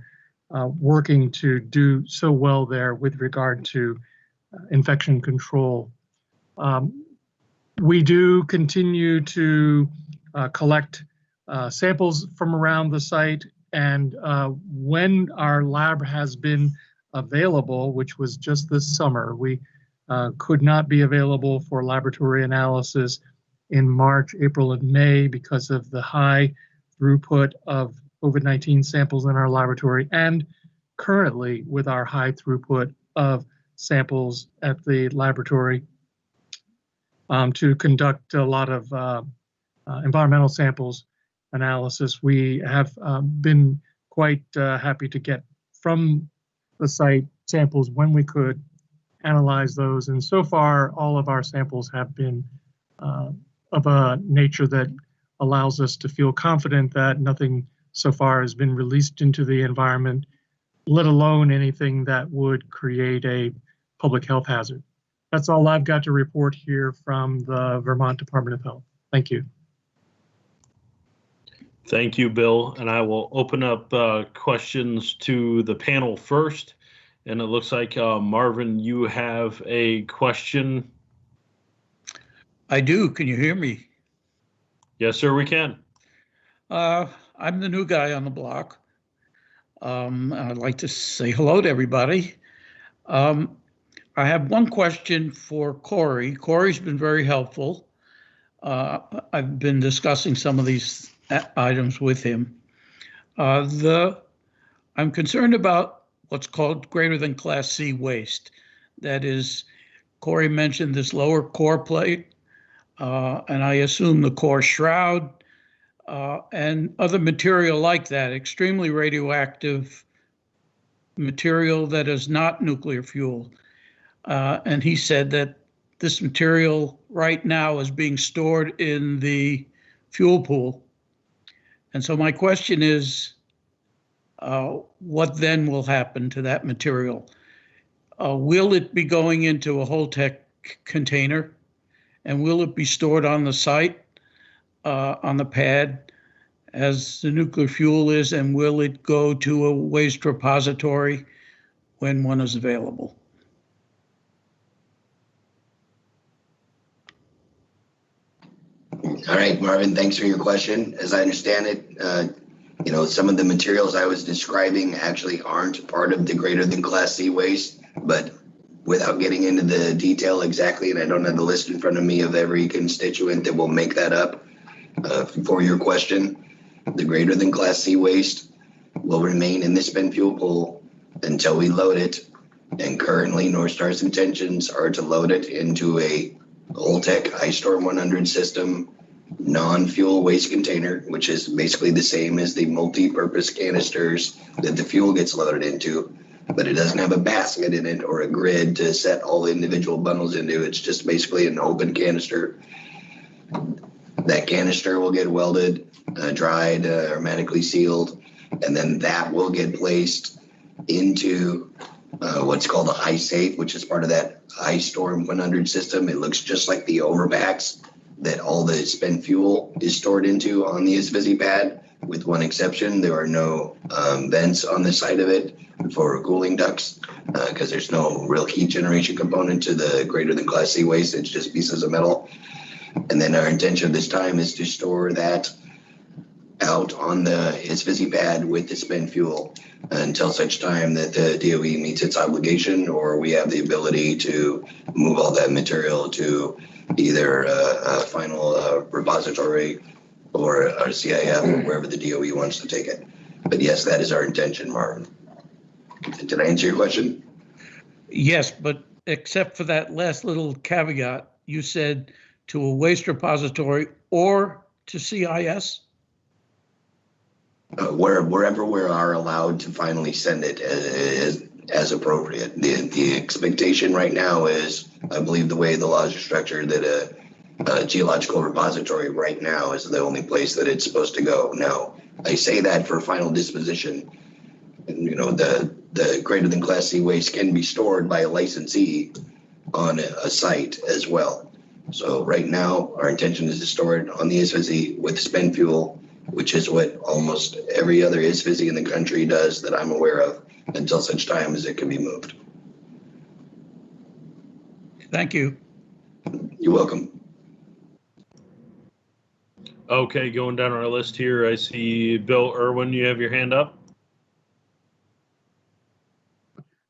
working to do so well there with regard to infection control. We do continue to collect samples from around the site, and when our lab has been available, which was just this summer, we could not be available for laboratory analysis in March, April, and May because of the high throughput of COVID-19 samples in our laboratory, and currently with our high throughput of samples at the laboratory to conduct a lot of environmental samples analysis. We have been quite happy to get from the site samples when we could, analyze those, and so far all of our samples have been of a nature that allows us to feel confident that nothing so far has been released into the environment, let alone anything that would create a public health hazard. That's all I've got to report here from the Vermont Department of Health. Thank you. Thank you, Bill. And I will open up questions to the panel first. And it looks like, Marvin, you have a question. I do. Can you hear me? Yes, sir, we can. I'm the new guy on the block. I'd like to say hello to everybody. I have one question for Corey. Corey's been very helpful. I've been discussing some of these items with him. I'm concerned about what's called greater than Class C waste. That is, Corey mentioned this lower core plate, and I assume the core shroud, and other material like that, extremely radioactive material that is not nuclear fuel. And he said that this material right now is being stored in the fuel pool. And so my question is, what then will happen to that material? Will it be going into a Holtec container? And will it be stored on the site, on the pad, as the nuclear fuel is? And will it go to a waste repository when one is available? All right, Marvin, thanks for your question. As I understand it, some of the materials I was describing actually aren't part of the greater than Class C waste, but without getting into the detail exactly, and I don't have the list in front of me of every constituent that will make that up, for your question, the greater than Class C waste will remain in the spent fuel pool until we load it. And currently NorthStar's intentions are to load it into a Holtec iStorm 100 system non-fuel waste container, which is basically the same as the multi-purpose canisters that the fuel gets loaded into, but it doesn't have a basket in it or a grid to set all the individual bundles into. It's just basically an open canister. That canister will get welded, dried, hermetically sealed, and then that will get placed into what's called a iSafe, which is part of that iStorm 100 system. It looks just like the overpacks that all the spent fuel is stored into on the ISVISI pad, with one exception. There are no vents on the side of it for cooling ducts because there's no real heat generation component to the greater than Class C waste. It's just pieces of metal. And then our intention this time is to store that out on the ISVISI pad with the spent fuel until such time that the DOE meets its obligation, or we have the ability to move all that material to either a final repository or a CIF or wherever the DOE wants to take it. But yes, that is our intention, Marvin. Did I answer your question? Yes, but except for that last little caveat, you said to a waste repository or to CIS? Wherever we are allowed to finally send it as appropriate. The expectation right now is, I believe the way the laws are structured, that a geological repository right now is the only place that it's supposed to go. Now, I say that for final disposition. The greater than Class C waste can be stored by a licensee on a site as well. So right now, our intention is to store it on the ISVISI with spent fuel, which is what almost every other ISVISI in the country does that I'm aware of, until such time as it can be moved. Thank you. You're welcome. Okay, going down our list here, I see Bill Irwin, you have your hand up.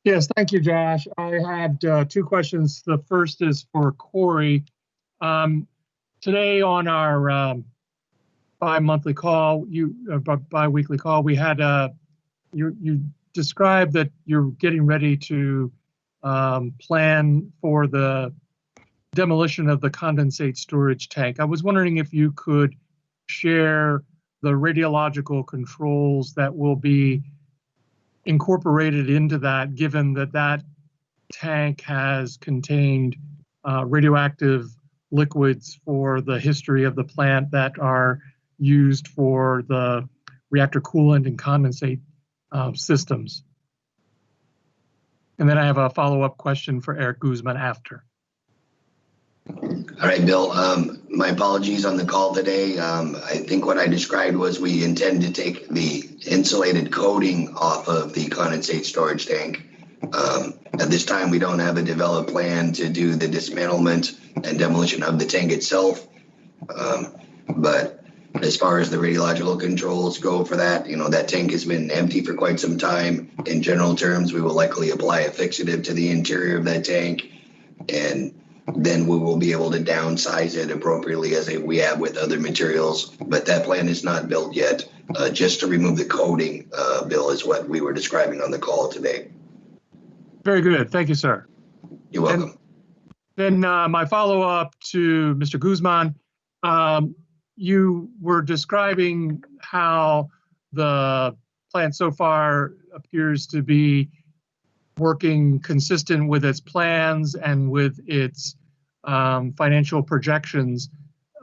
Yes, thank you, Josh. I had two questions. The first is for Corey. today on our bi-weekly call, we had you described that you're getting ready to plan for the demolition of the condensate storage tank. I was wondering if you could share the radiological controls that will be incorporated into that, given that that tank has contained radioactive liquids for the history of the plant that are used for the reactor coolant and condensate systems. And then I have a follow-up question for Eric Guzman after. All right, Bill, my apologies on the call today. I think what I described was we intend to take the insulated coating off of the condensate storage tank. At this time, we don't have a developed plan to do the dismantlement and demolition of the tank itself. But as far as the radiological controls go for that, you know, that tank has been empty for quite some time. In general terms, we will likely apply a fixative to the interior of that tank, and then we will be able to downsize it appropriately as we have with other materials. But that plan is not built yet. Just to remove the coating, Bill, is what we were describing on the call today. Very good. Thank you, sir. You're welcome. And then my follow-up to Mr. Guzman, you were describing how the plant so far appears to be working consistent with its plans and with its financial projections.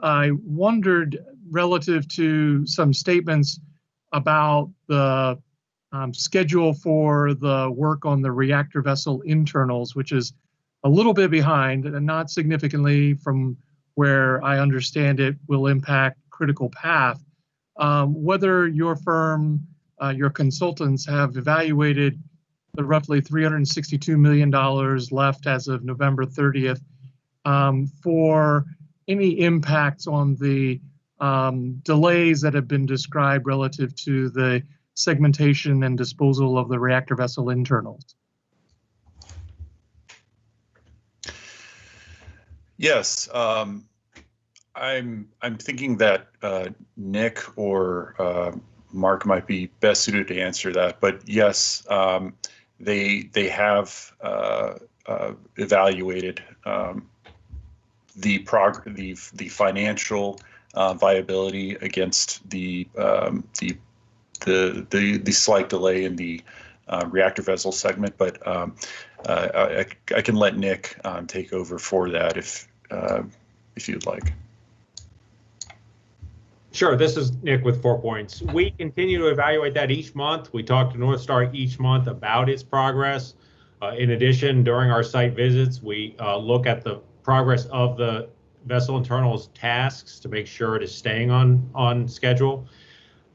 I wondered, relative to some statements about the schedule for the work on the reactor vessel internals, which is a little bit behind and not significantly from where I understand it will impact critical path, whether your firm, your consultants have evaluated the roughly $362 million left as of November 30th for any impacts on the delays that have been described relative to the segmentation and disposal of the reactor vessel internals. Yes, I'm thinking that Nick or Mark might be best suited to answer that. But yes, they have evaluated the financial viability against the slight delay in the reactor vessel segment. But I can let Nick take over for that if you'd like. Sure, this is Nick with 4 Points. We continue to evaluate that each month. We talk to NorthStar each month about its progress. In addition, during our site visits, we look at the progress of the vessel internals tasks to make sure it is staying on schedule.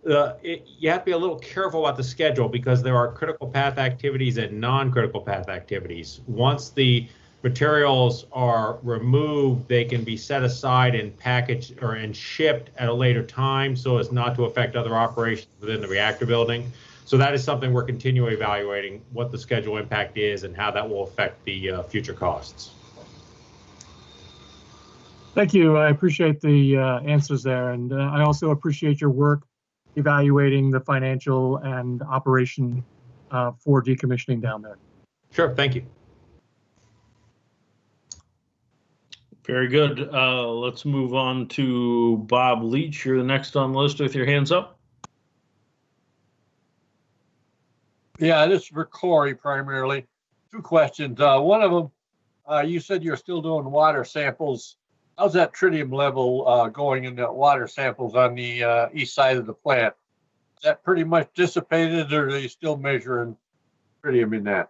You have to be a little careful about the schedule because there are critical path activities and non-critical path activities. Once the materials are removed, they can be set aside and packaged and shipped at a later time so as not to affect other operations within the reactor building. So that is something we're continually evaluating, what the schedule impact is and how that will affect the future costs. Thank you. I appreciate the answers there. And I also appreciate your work evaluating the financial and operation for decommissioning down there. Sure, thank you. Very good. Let's move on to Bob Leach. You're the next on the list with your hands up. Yeah, this is for Corey primarily. Two questions. One of them, you said you're still doing water samples. How's that tritium level going in the water samples on the east side of the plant? Is that pretty much dissipated, or are you still measuring tritium in that?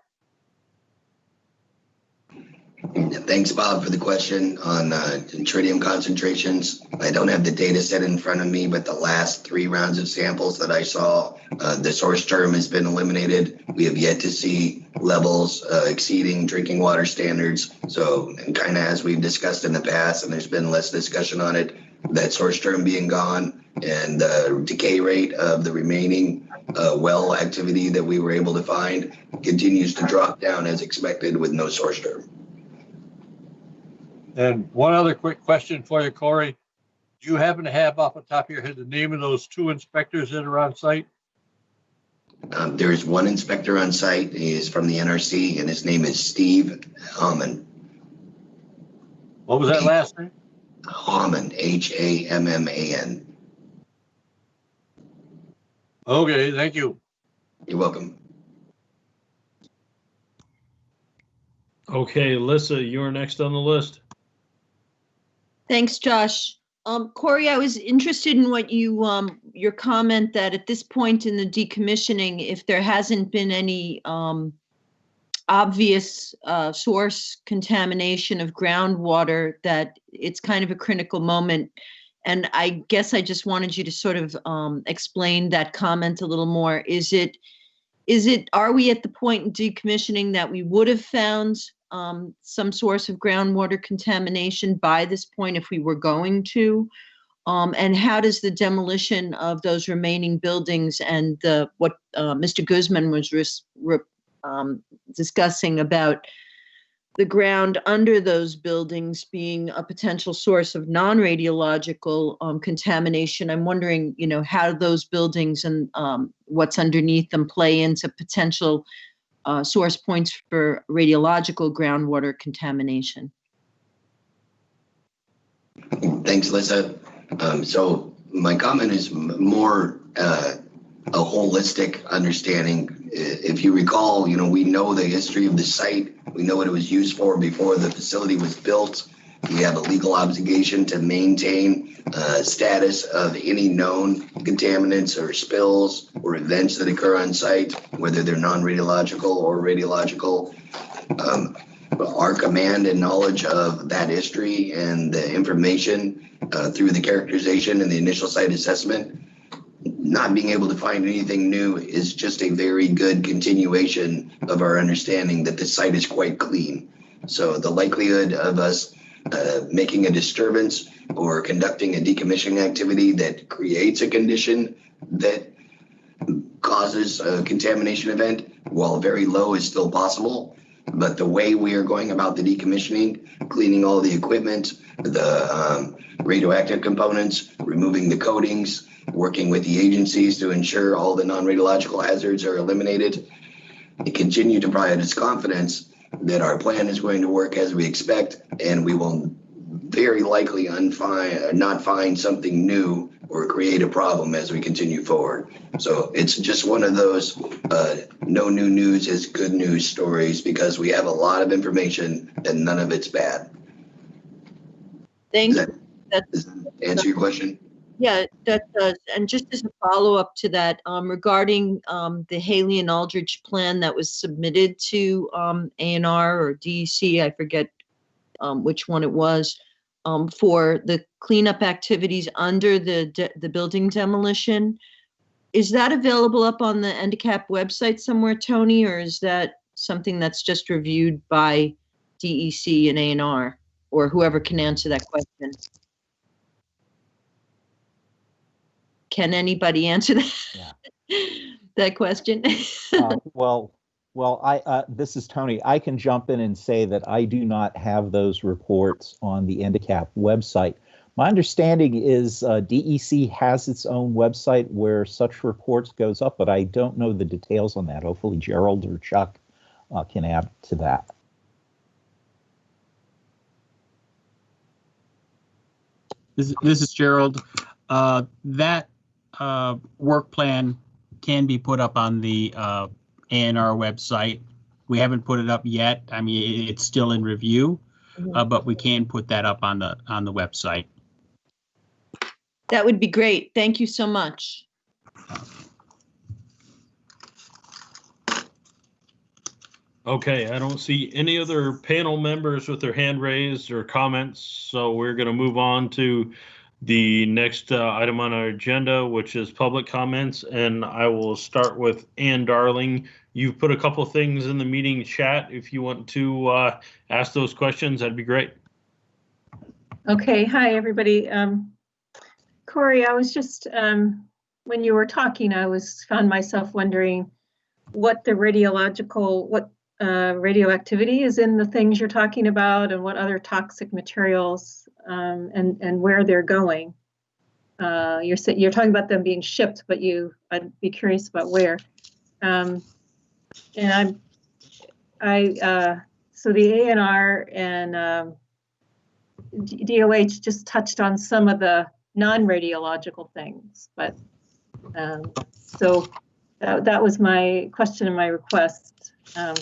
Thanks, Bob, for the question on tritium concentrations. I don't have the data set in front of me, but the last 3 rounds of samples that I saw, the source term has been eliminated. We have yet to see levels exceeding drinking water standards. So, kind of as we've discussed in the past, and there's been less discussion on it, that source term being gone and the decay rate of the remaining well activity that we were able to find continues to drop down as expected with no source term. And one other quick question for you, Corey. Do you happen to have off the top of your head the name of those 2 inspectors that are on site? There's one inspector on site. He is from the NRC, and his name is Steve Hammond. What was that last name? Hammond, Hamman. Okay, thank you. You're welcome. Okay, Alyssa, you're next on the list. Thanks, Josh. Corey, I was interested in what you, your comment that at this point in the decommissioning, if there hasn't been any obvious source contamination of groundwater, that it's kind of a critical moment. And I guess I just wanted you to sort of explain that comment a little more. Are we at the point in decommissioning that we would have found some source of groundwater contamination by this point if we were going to? And how does the demolition of those remaining buildings and what Mr. Guzman was discussing about the ground under those buildings being a potential source of non-radiological contamination? I'm wondering, how those buildings and what's underneath them play into potential source points for radiological groundwater contamination. Thanks, Lisa. So my comment is more a holistic understanding. If you recall, we know the history of the site. We know what it was used for before the facility was built. We have a legal obligation to maintain status of any known contaminants or spills or events that occur on site, whether they're non-radiological or radiological. Our command and knowledge of that history and the information through the characterization and the initial site assessment, not being able to find anything new is just a very good continuation of our understanding that the site is quite clean. So the likelihood of us making a disturbance or conducting a decommissioning activity that creates a condition that causes a contamination event, while very low, is still possible. But the way we are going about the decommissioning, cleaning all the equipment, the radioactive components, removing the coatings, working with the agencies to ensure all the non-radiological hazards are eliminated, and continue to provide us confidence that our plan is going to work as we expect, and we will very likely not find something new or create a problem as we continue forward. So it's just one of those no new news is good news stories, because we have a lot of information and none of it's bad. Thanks. Does that answer your question? Yeah, that does. And just as a follow-up to that, regarding the Haley and Aldridge plan that was submitted to A&R or DEC, I forget which one it was, for the cleanup activities under the building demolition. Is that available up on the NDCAP website somewhere, Tony, or is that something that's just reviewed by DEC and A&R, or whoever can answer that question? Can anybody answer that? Yeah. That question? Well, this is Tony. I can jump in and say that I do not have those reports on the NDCAP website. My understanding is DEC has its own website where such reports goes up, but I don't know the details on that. Hopefully Gerald or Chuck can add to that. This is Gerald. That work plan can be put up on the A&R website. We haven't put it up yet. I mean, it's still in review, but we can put that up on the website. That would be great. Thank you so much. Okay, I don't see any other panel members with their hand raised or comments, so we're going to move on to the next item on our agenda, which is public comments, and I will start with Ann Darling. You've put a couple things in the meeting chat. If you want to ask those questions, that'd be great. Okay, hi everybody. Corey, I was just, when you were talking, found myself wondering what the radioactivity is in the things you're talking about, and what other toxic materials and where they're going. you're talking about them being shipped, but I'd be curious about where. And so the ANR and DOH just touched on some of the non-radiological things, but so that was my question and my request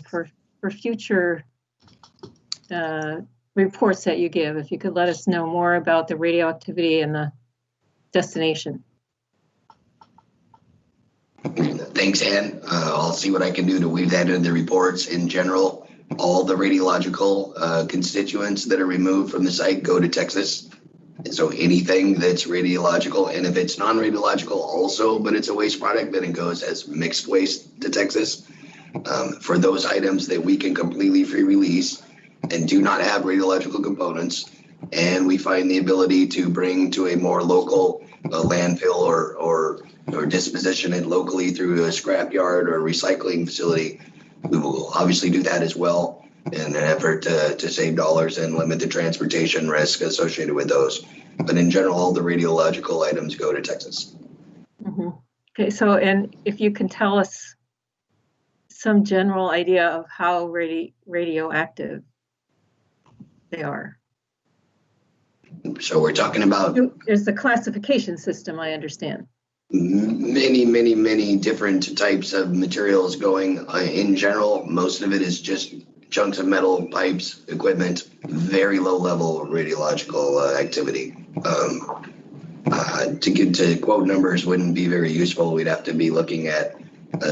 for future reports that you give. If you could let us know more about the radioactivity and the destination. Thanks, Ann. I'll see what I can do to weave that into the reports. In general, all the radiological constituents that are removed from the site go to Texas. And so anything that's radiological, and if it's non-radiological also, but it's a waste product, then it goes as mixed waste to Texas. For those items that we can completely free release and do not have radiological components, and we find the ability to bring to a more local landfill or disposition it locally through a scrapyard or recycling facility, we will obviously do that as well in an effort to save dollars and limit the transportation risk associated with those. But in general, all the radiological items go to Texas. Mm-hmm. Okay, so, and if you can tell us some general idea of how radioactive they are. So we're talking about... There's the classification system, I understand. Many different types of materials going. In general, most of it is just chunks of metal, pipes, equipment, very low level radiological activity. To quote numbers wouldn't be very useful. We'd have to be looking at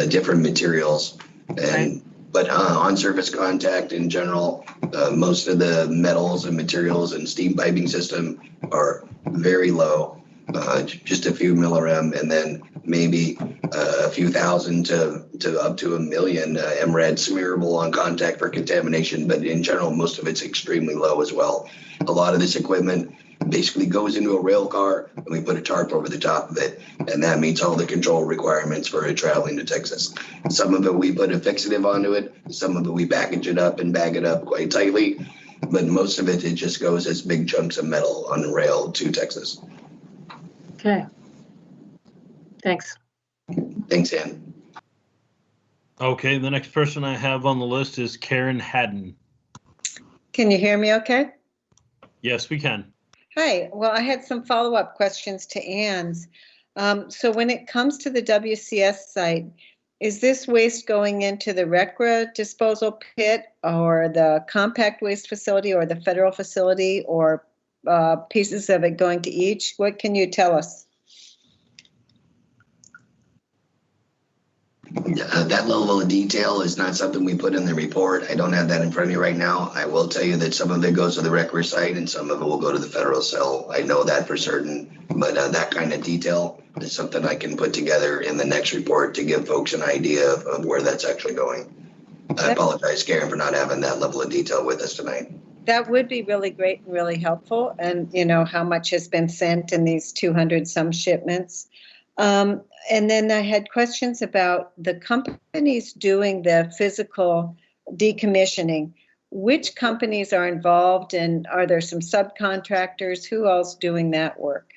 different materials. But on surface contact in general, most of the metals and materials and steam piping system are very low. Just a few millirem, and then maybe a few thousand to up to 1 million MRAD smearable on contact for contamination. But in general, most of it's extremely low as well. A lot of this equipment basically goes into a rail car, and we put a tarp over the top of it, and that meets all the control requirements for it traveling to Texas. Some of it we put a fixative onto it, some of it we package it up and bag it up quite tightly, but most of it just goes as big chunks of metal on the rail to Texas. Okay. Thanks. Thanks, Ann. Okay, the next person I have on the list is Karen Haddon. Can you hear me okay? Yes, we can. Hi. Well, I had some follow-up questions to Ann's. So when it comes to the WCS site, is this waste going into the RECRA disposal pit or the compact waste facility or the federal facility, or pieces of it going to each? What can you tell us? That level of detail is not something we put in the report. I don't have that in front of me right now. I will tell you that some of it goes to the RECRA site and some of it will go to the federal cell. I know that for certain, but that kind of detail is something I can put together in the next report to give folks an idea of where that's actually going. I apologize, Karen, for not having that level of detail with us tonight. That would be really great and really helpful. And you know how much has been sent in these 200 some shipments. And then I had questions about the companies doing the physical decommissioning. Which companies are involved, and are there some subcontractors? Who else doing that work?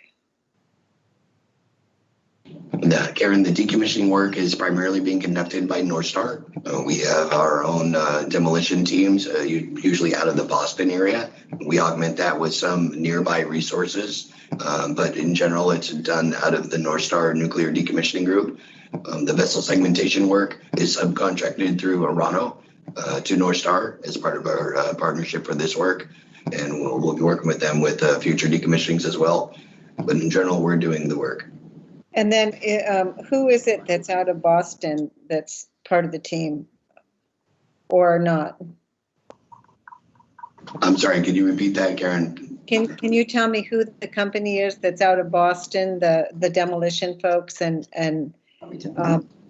Karen, the decommissioning work is primarily being conducted by NorthStar. We have our own demolition teams, usually out of the Boston area. We augment that with some nearby resources, but in general, it's done out of the NorthStar Nuclear Decommissioning Group. The vessel segmentation work is subcontracted through Arano to NorthStar as part of our partnership for this work, and we'll be working with them with future decommissionings as well. But in general, we're doing the work. And then who is it that's out of Boston that's part of the team or not? I'm sorry, could you repeat that, Karen? Can you tell me who the company is that's out of Boston, the demolition folks and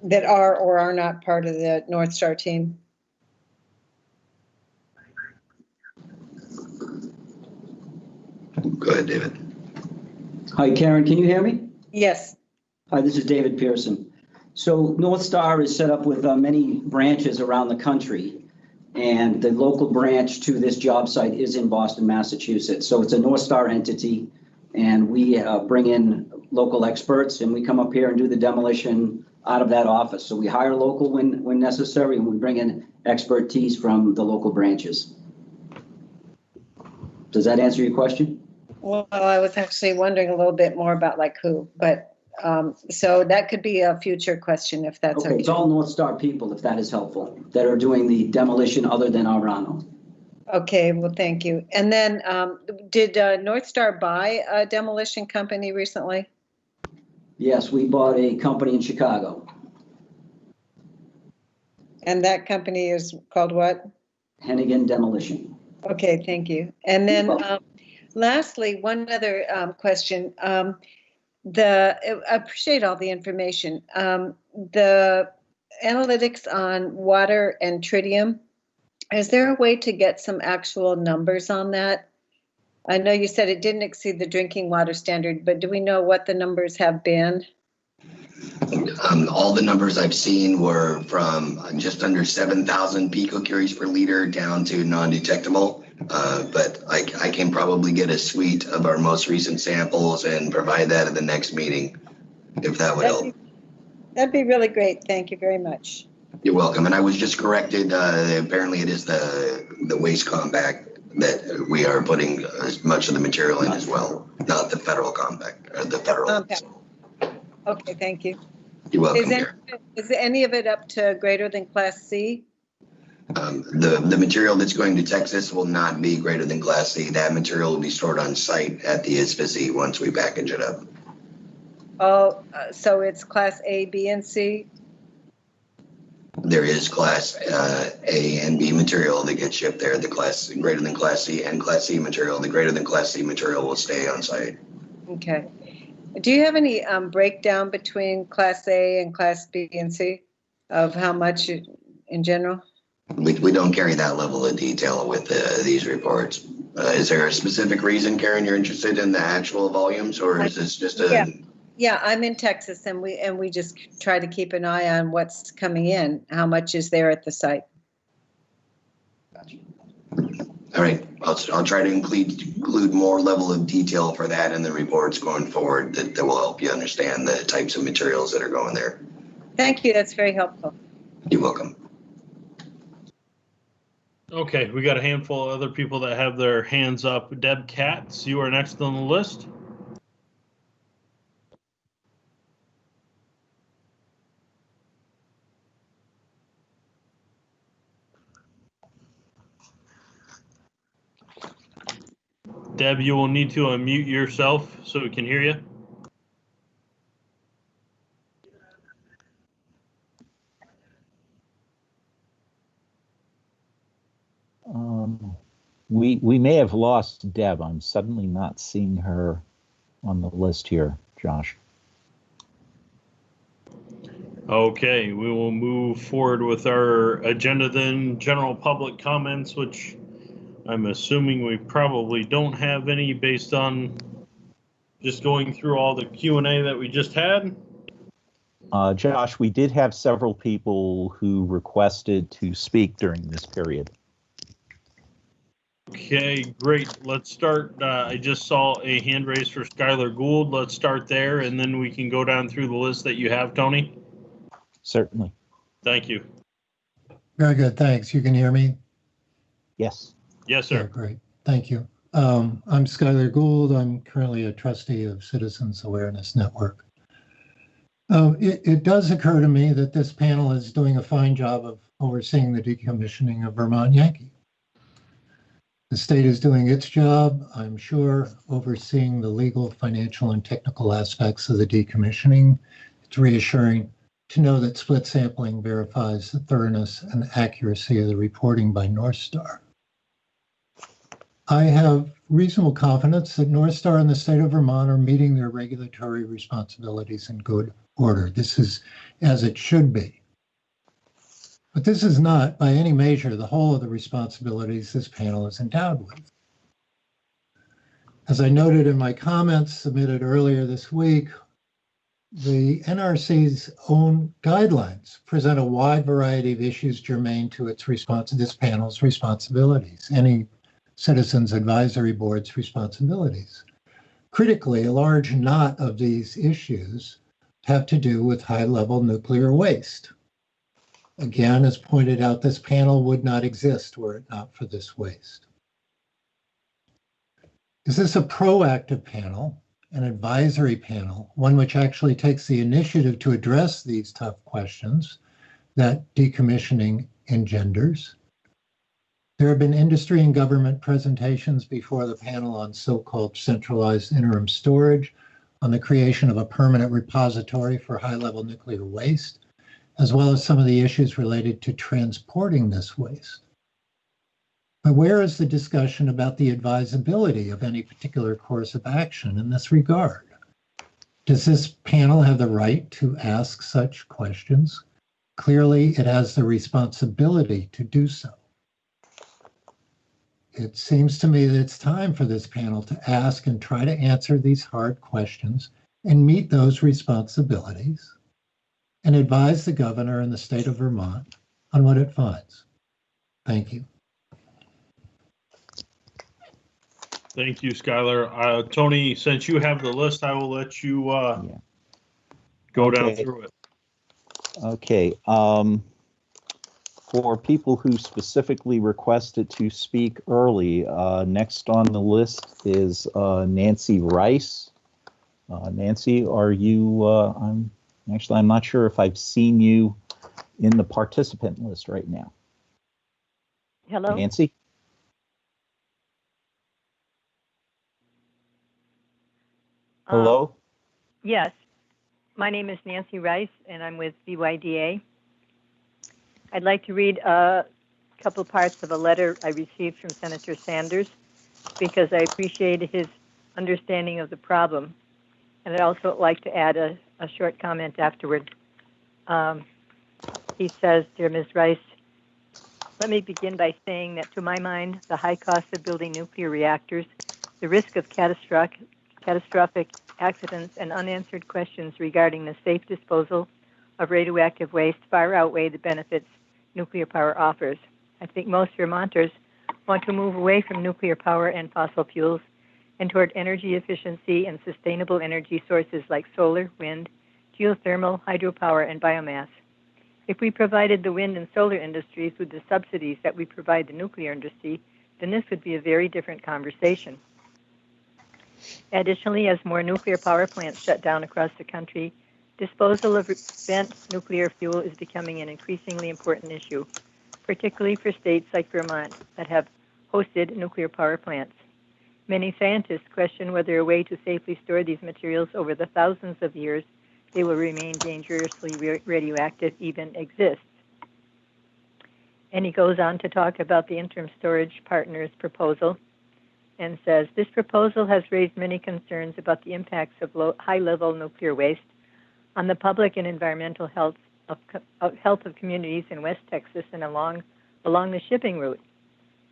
that are or are not part of the NorthStar team? Go ahead, David. Hi, Karen, can you hear me? Yes. Hi, this is David Pearson. So NorthStar is set up with many branches around the country, and the local branch to this job site is in Boston, Massachusetts. So it's a NorthStar entity, and we bring in local experts, and we come up here and do the demolition out of that office. So we hire local when necessary, and we bring in expertise from the local branches. Does that answer your question? Well, I was actually wondering a little bit more about like who, but so that could be a future question if that's okay. It's all NorthStar people, if that is helpful, that are doing the demolition other than Arano. Okay, well, thank you. And then did NorthStar buy a demolition company recently? Yes, we bought a company in Chicago. And that company is called what? Hennigan Demolition. Okay, thank you. And then lastly, one other question. I appreciate all the information. The analytics on water and tritium, is there a way to get some actual numbers on that? I know you said it didn't exceed the drinking water standard, but do we know what the numbers have been? All the numbers I've seen were from just under 7,000 picocuries per liter down to non-detectable. But I can probably get a suite of our most recent samples and provide that at the next meeting, if that would help. That'd be really great. Thank you very much. You're welcome. And I was just corrected. Apparently it is the waste compact that we are putting as much of the material in as well, not the federal compact, or the federal. Compact. Okay, thank you. You're welcome. Is any of it up to greater than Class C? The material that's going to Texas will not be greater than Class C. That material will be stored on site at the ISFC once we package it up. Oh, so it's Class A, B, and C? There is Class A and B material that gets shipped there. The class greater than Class C and Class C material. The greater than Class C material will stay on site. Okay. Do you have any breakdown between Class A and Class B and C of how much in general? We don't carry that level of detail with these reports. Is there a specific reason, Karen, you're interested in the actual volumes, or is this just a? Yeah, I'm in Texas, and we just try to keep an eye on what's coming in. How much is there at the site? All right, I'll try to include more level of detail for that in the reports going forward that will help you understand the types of materials that are going there. Thank you. That's very helpful. You're welcome. Okay, we got a handful of other people that have their hands up. Deb Katz, you are next on the list. Deb, you will need to unmute yourself so we can hear you. We may have lost Deb. I'm suddenly not seeing her on the list here, Josh. Okay, we will move forward with our agenda then. General public comments, which I'm assuming we probably don't have any based on just going through all the Q&A that we just had. Josh, we did have several people who requested to speak during this period. Okay, great. Let's start. I just saw a hand raised for Skylar Gould. Let's start there, and then we can go down through the list that you have, Tony. Certainly. Thank you. Very good. Thanks. You can hear me? Yes. Yes, sir. Yeah, great. Thank you. I'm Skylar Gould. I'm currently a trustee of Citizens Awareness Network. It does occur to me that this panel is doing a fine job of overseeing the decommissioning of Vermont Yankee. The state is doing its job, I'm sure, overseeing the legal, financial, and technical aspects of the decommissioning. It's reassuring to know that split sampling verifies the thoroughness and accuracy of the reporting by NorthStar. I have reasonable confidence that NorthStar and the state of Vermont are meeting their regulatory responsibilities in good order. This is as it should be. But this is not, by any measure, the whole of the responsibilities this panel is endowed with. As I noted in my comments submitted earlier this week, the NRC's own guidelines present a wide variety of issues germane to this panel's responsibilities, any Citizens Advisory Board's responsibilities. Critically, a large knot of these issues have to do with high-level nuclear waste. Again, as pointed out, this panel would not exist were it not for this waste. Is this a proactive panel, an advisory panel, one which actually takes the initiative to address these tough questions that decommissioning engenders? There have been industry and government presentations before the panel on so-called centralized interim storage, on the creation of a permanent repository for high-level nuclear waste, as well as some of the issues related to transporting this waste. But where is the discussion about the advisability of any particular course of action in this regard? Does this panel have the right to ask such questions? Clearly, it has the responsibility to do so. It seems to me that it's time for this panel to ask and try to answer these hard questions and meet those responsibilities and advise the governor and the state of Vermont on what it finds. Thank you. Thank you, Skylar. Tony, since you have the list, I will let you go down through it. Okay. For people who specifically requested to speak early, next on the list is Nancy Rice. Nancy, are you, I'm not sure if I've seen you in the participant list right now. Hello? Nancy? Hello? Yes. My name is Nancy Rice, and I'm with BYDA. I'd like to read a couple parts of a letter I received from Senator Sanders because I appreciated his understanding of the problem. And I'd also like to add a short comment afterward. He says, "Dear Ms. Rice, let me begin by saying that to my mind, the high cost of building nuclear reactors, the risk of catastrophic accidents, and unanswered questions regarding the safe disposal of radioactive waste far outweigh the benefits nuclear power offers. I think most Vermonters want to move away from nuclear power and fossil fuels and toward energy efficiency and sustainable energy sources like solar, wind, geothermal, hydropower, and biomass. If we provided the wind and solar industries with the subsidies that we provide the nuclear industry, then this would be a very different conversation. Additionally, as more nuclear power plants shut down across the country, disposal of spent nuclear fuel is becoming an increasingly important issue, particularly for states like Vermont that have hosted nuclear power plants. Many scientists question whether a way to safely store these materials over the thousands of years they will remain dangerously radioactive even exists." And he goes on to talk about the interim storage partner's proposal and says, "This proposal has raised many concerns about the impacts of high-level nuclear waste on the public and environmental health of communities in West Texas and along the shipping route.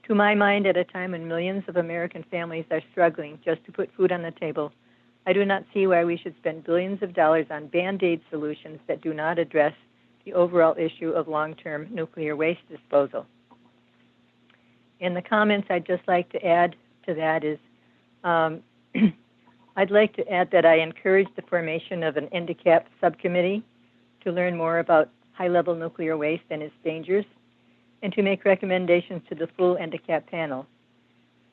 To my mind, at a time when millions of American families are struggling just to put food on the table, I do not see why we should spend billions of dollars on Band-Aid solutions that do not address the overall issue of long-term nuclear waste disposal." In the comments, I'd just like to add to that is, I'd like to add that I encourage the formation of an NDCAP subcommittee to learn more about high-level nuclear waste and its dangers, and to make recommendations to the full NDCAP panel.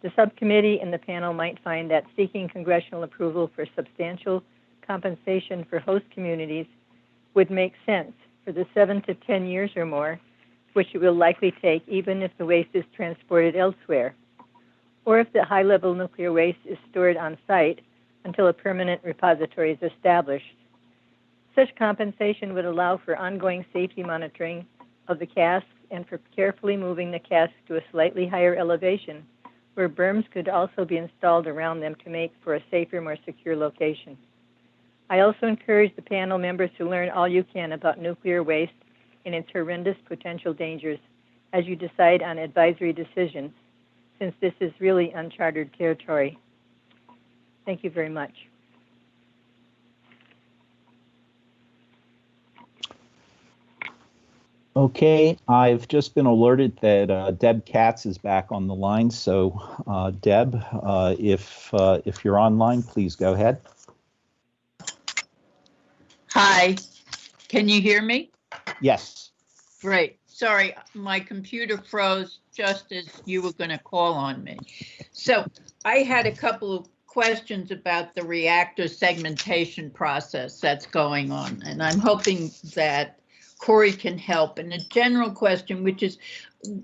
The subcommittee and the panel might find that seeking congressional approval for substantial compensation for host communities would make sense for the 7 to 10 years or more, which it will likely take even if the waste is transported elsewhere, or if the high-level nuclear waste is stored on site until a permanent repository is established. Such compensation would allow for ongoing safety monitoring of the casks and for carefully moving the casks to a slightly higher elevation, where berms could also be installed around them to make for a safer, more secure location. I also encourage the panel members to learn all you can about nuclear waste and its horrendous potential dangers as you decide on advisory decisions, since this is really uncharted territory. Thank you very much. Okay, I've just been alerted that Deb Katz is back on the line. So, Deb, if you're online, please go ahead. Hi, can you hear me? Yes. Great. Sorry, my computer froze just as you were going to call on me. So I had a couple of questions about the reactor segmentation process that's going on, and I'm hoping that Corey can help. And a general question, which is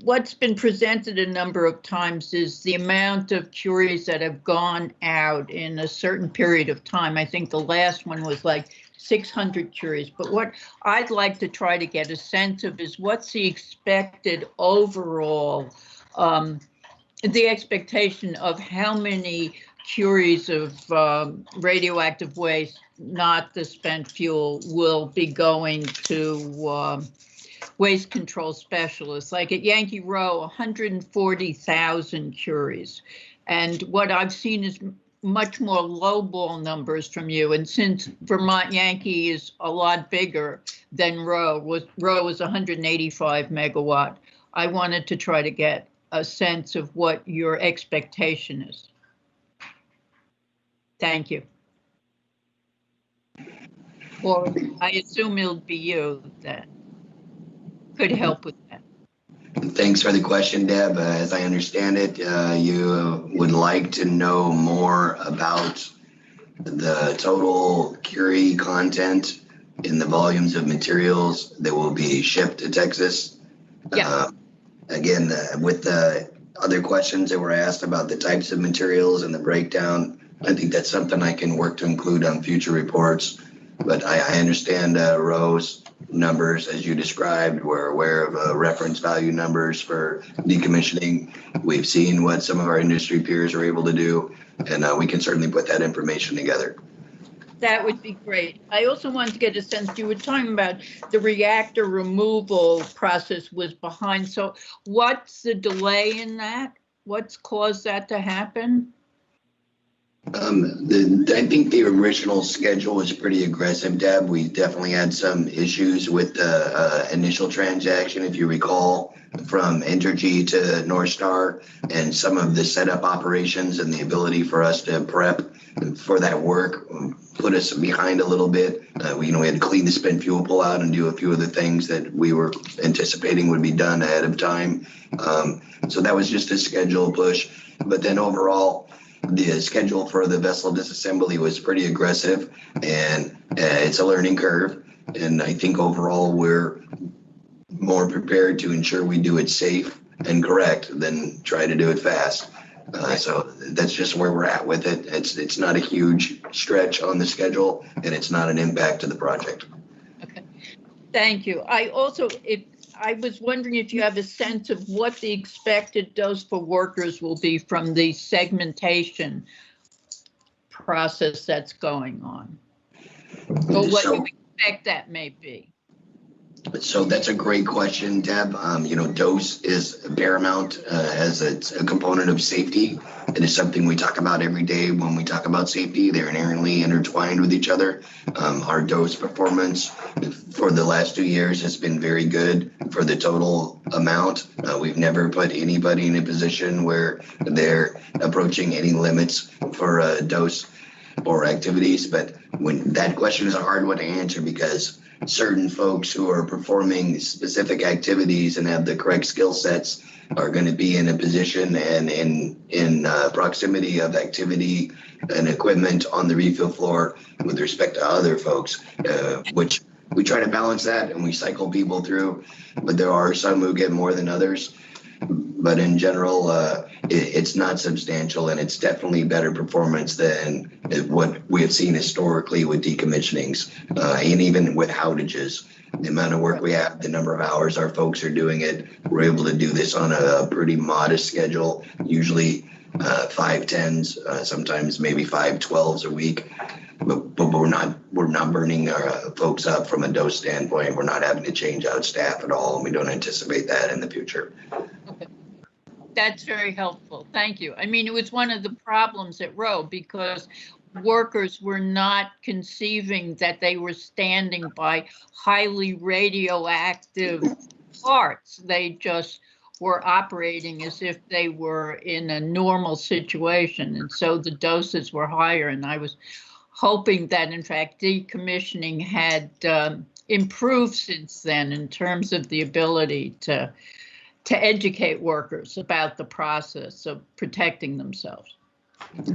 what's been presented a number of times, is the amount of curies that have gone out in a certain period of time. I think the last one was like 600 curies, but what I'd like to try to get a sense of is what's the expected overall, the expectation of how many curies of radioactive waste, not the spent fuel, will be going to waste control specialists. Like at Yankee Row, 140,000 curies. And what I've seen is much more lowball numbers from you. And since Vermont Yankee is a lot bigger than Row was 185 megawatt, I wanted to try to get a sense of what your expectation is. Thank you. Or I assume it'll be you that could help with that. Thanks for the question, Deb. As I understand it, you would like to know more about the total curie content in the volumes of materials that will be shipped to Texas. Yeah. Again, with the other questions that were asked about the types of materials and the breakdown, I think that's something I can work to include on future reports. But I understand Rose numbers as you described. We're aware of reference value numbers for decommissioning. We've seen what some of our industry peers are able to do, and we can certainly put that information together. That would be great. I also wanted to get a sense, you were talking about the reactor removal process was behind. So what's the delay in that? What's caused that to happen? I think the original schedule was pretty aggressive, Deb. We definitely had some issues with the initial transaction, if you recall, from Entergy to NorthStar, and some of the setup operations and the ability for us to prep for that work put us behind a little bit. We had to clean the spent fuel pull out and do a few of the things that we were anticipating would be done ahead of time. So that was just a schedule push. But then overall, the schedule for the vessel disassembly was pretty aggressive, and it's a learning curve. And I think overall we're more prepared to ensure we do it safe and correct than try to do it fast. So that's just where we're at with it. It's not a huge stretch on the schedule, and it's not an impact to the project. Okay, thank you. I was wondering if you have a sense of what the expected dose for workers will be from the segmentation process that's going on, or what you expect that may be. So that's a great question, Deb. Dose is paramount as it's a component of safety. It is something we talk about every day when we talk about safety. They're inherently intertwined with each other. Our dose performance for the last 2 years has been very good for the total amount. We've never put anybody in a position where they're approaching any limits for dose or activities. But when that question is a hard one to answer, because certain folks who are performing specific activities and have the correct skill sets are going to be in a position and in proximity of activity and equipment on the refill floor with respect to other folks, which we try to balance that and we cycle people through, but there are some who get more than others. But in general, it's not substantial, and it's definitely better performance than what we have seen historically with decommissionings, and even with outages. The amount of work we have, the number of hours our folks are doing it, we're able to do this on a pretty modest schedule, usually 5 10s, sometimes maybe 5 12s a week. But we're not burning our folks up from a dose standpoint. We're not having to change out staff at all, and we don't anticipate that in the future. Okay. That's very helpful. Thank you. I mean, it was one of the problems at Row because workers were not conceiving that they were standing by highly radioactive parts. They just were operating as if they were in a normal situation. And so the doses were higher. And I was hoping that, in fact, decommissioning had improved since then in terms of the ability to educate workers about the process of protecting themselves.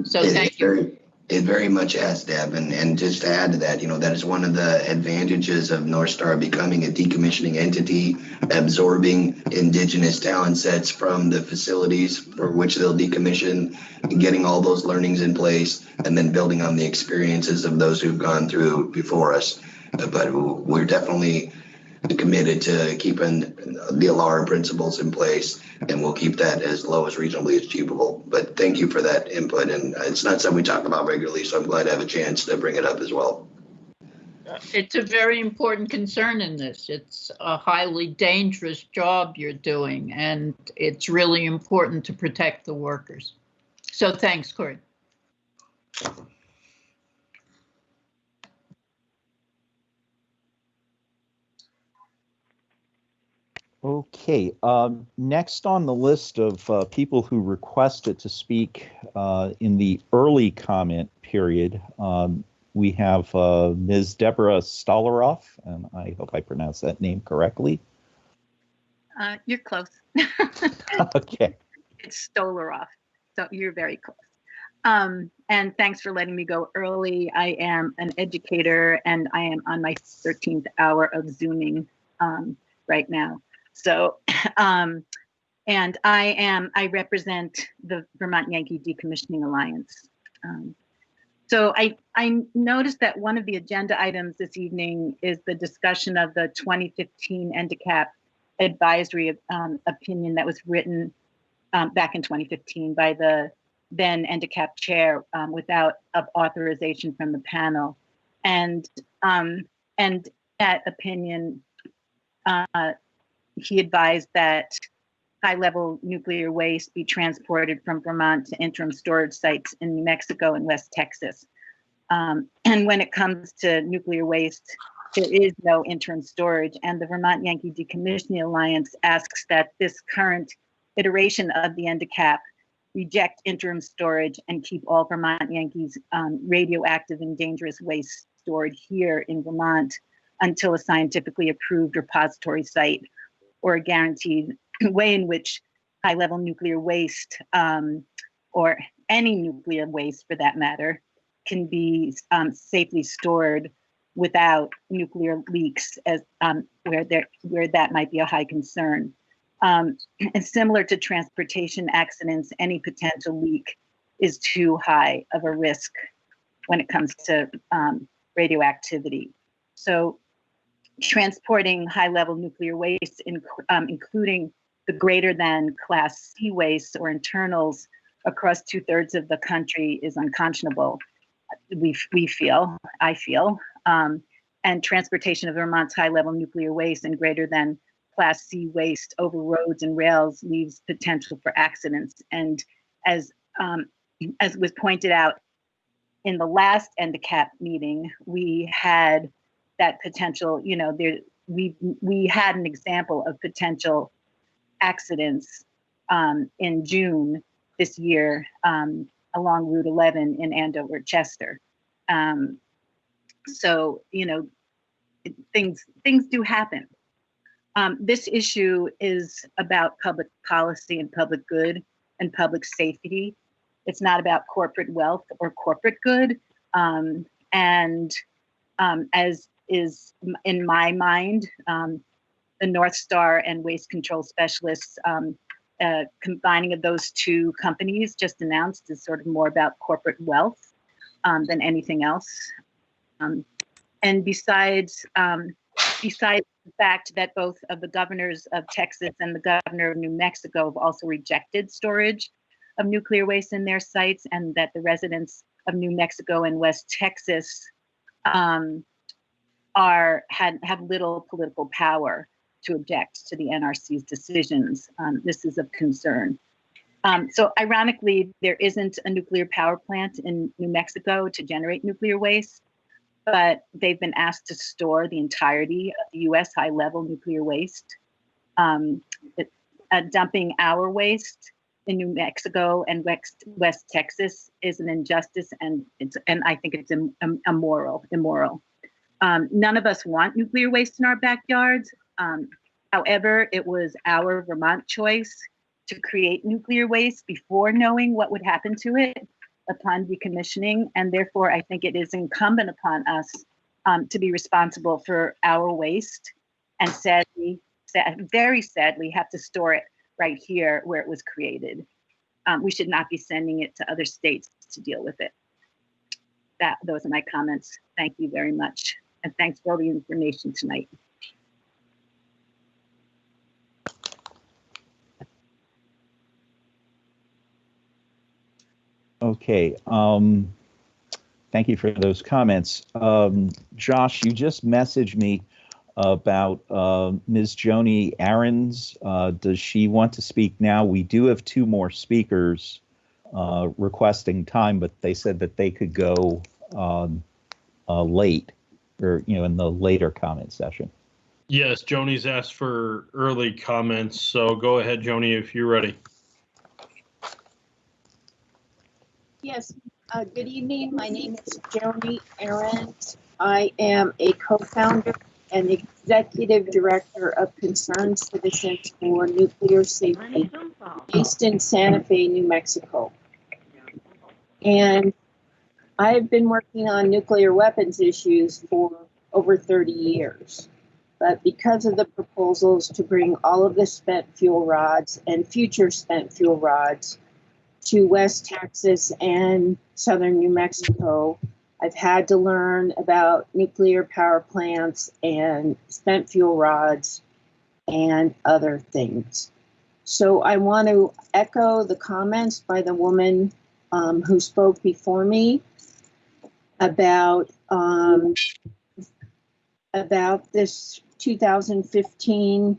So thank you. It very much has, Deb, and just to add to that, that is one of the advantages of NorthStar becoming a decommissioning entity, absorbing indigenous talent sets from the facilities for which they'll decommission, getting all those learnings in place, and then building on the experiences of those who've gone through before us. But we're definitely committed to keeping the ALARA principles in place, and we'll keep that as low as reasonably achievable. But thank you for that input, and it's not something we talk about regularly, so I'm glad to have a chance to bring it up as well. It's a very important concern in this. It's a highly dangerous job you're doing, and it's really important to protect the workers. So thanks, Corey. Okay, next on the list of people who requested to speak in the early comment period, we have Ms. Deborah Stolaroff, and I hope I pronounced that name correctly. You're close. Okay. It's Stolaroff, so you're very close. And thanks for letting me go early. I am an educator, and I am on my 13th hour of Zooming right now. So, and I represent the Vermont Yankee Decommissioning Alliance. So I noticed that one of the agenda items this evening is the discussion of the 2015 NDCAP advisory opinion that was written back in 2015 by the then NDCAP chair without authorization from the panel. And that opinion, he advised that high-level nuclear waste be transported from Vermont to interim storage sites in New Mexico and West Texas. And when it comes to nuclear waste, there is no interim storage, and the Vermont Yankee Decommissioning Alliance asks that this current iteration of the NDCAP reject interim storage and keep all Vermont Yankees radioactive and dangerous waste stored here in Vermont until a scientifically approved repository site or a guaranteed way in which high-level nuclear waste, or any nuclear waste for that matter, can be safely stored without nuclear leaks, as where that might be a high concern. And similar to transportation accidents, any potential leak is too high of a risk when it comes to radioactivity. So transporting high-level nuclear waste, including the greater than Class C waste or internals across 2/3 of the country, is unconscionable. I feel, and transportation of Vermont's high-level nuclear waste and greater than Class C waste over roads and rails leaves potential for accidents. And as was pointed out in the last NDCAP meeting, we had that potential, we had an example of potential accidents in June this year along Route 11 in Andover, Chester. So, things do happen. This issue is about public policy and public good and public safety. It's not about corporate wealth or corporate good. And as is in my mind, the NorthStar and waste control specialists, combining of those two companies just announced is sort of more about corporate wealth than anything else. And besides the fact that both of the governors of Texas and the governor of New Mexico have also rejected storage of nuclear waste in their sites, and that the residents of New Mexico and West Texas have little political power to object to the NRC's decisions. This is of concern. So ironically, there isn't a nuclear power plant in New Mexico to generate nuclear waste, but they've been asked to store the entirety of the US high-level nuclear waste. dumping our waste in New Mexico and West Texas is an injustice, and I think it's immoral. None of us want nuclear waste in our backyards. However, it was our Vermont choice to create nuclear waste before knowing what would happen to it upon decommissioning, and therefore I think it is incumbent upon us to be responsible for our waste, and very sadly, have to store it right here where it was created. We should not be sending it to other states to deal with it. Those are my comments. Thank you very much, and thanks for all the information tonight. Okay. Thank you for those comments. Josh, you just messaged me about Ms. Joni Aarons. Does she want to speak now? We do have 2 more speakers requesting time, but they said that they could go late, or in the later comment session. Yes, Joni's asked for early comments, so go ahead, Joni, if you're ready. Yes, good evening. My name is Joni Aarons. I am a co-founder and executive director of Concerned Citizens for Nuclear Safety based in Santa Fe, New Mexico. And I've been working on nuclear weapons issues for over 30 years. But because of the proposals to bring all of the spent fuel rods and future spent fuel rods to West Texas and southern New Mexico, I've had to learn about nuclear power plants and spent fuel rods and other things. So I want to echo the comments by the woman who spoke before me about this 2015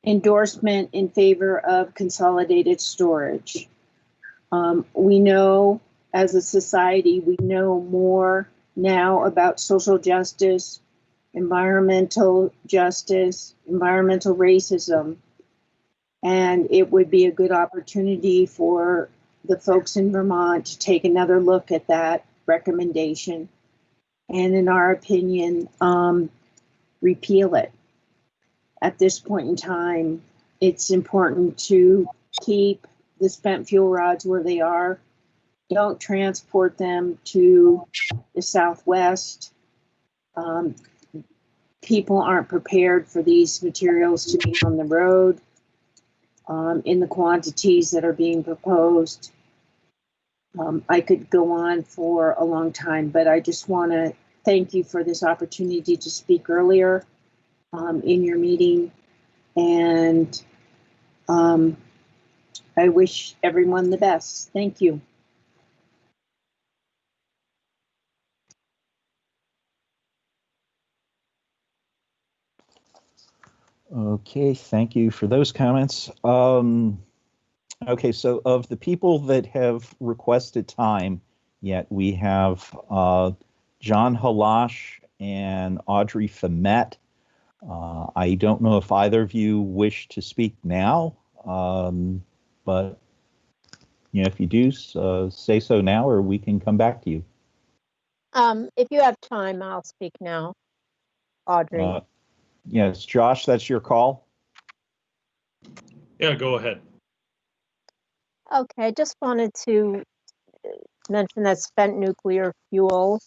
endorsement in favor of consolidated storage. We know, as a society, we know more now about social justice, environmental justice, environmental racism, and it would be a good opportunity for the folks in Vermont to take another look at that recommendation, and in our opinion, repeal it. At this point in time, it's important to keep the spent fuel rods where they are. Don't transport them to the Southwest. People aren't prepared for these materials to be on the road in the quantities that are being proposed. I could go on for a long time, but I just want to thank you for this opportunity to speak earlier in your meeting, and I wish everyone the best. Thank you. Okay, thank you for those comments. Okay, so of the people that have requested time yet, we have John Halash and Audrey Famet. I don't know if either of you wish to speak now, but if you do, say so now, or we can come back to you. If you have time, I'll speak now, Audrey. Yes, Josh, that's your call. Yeah, go ahead. Okay, just wanted to mention that spent nuclear fuel,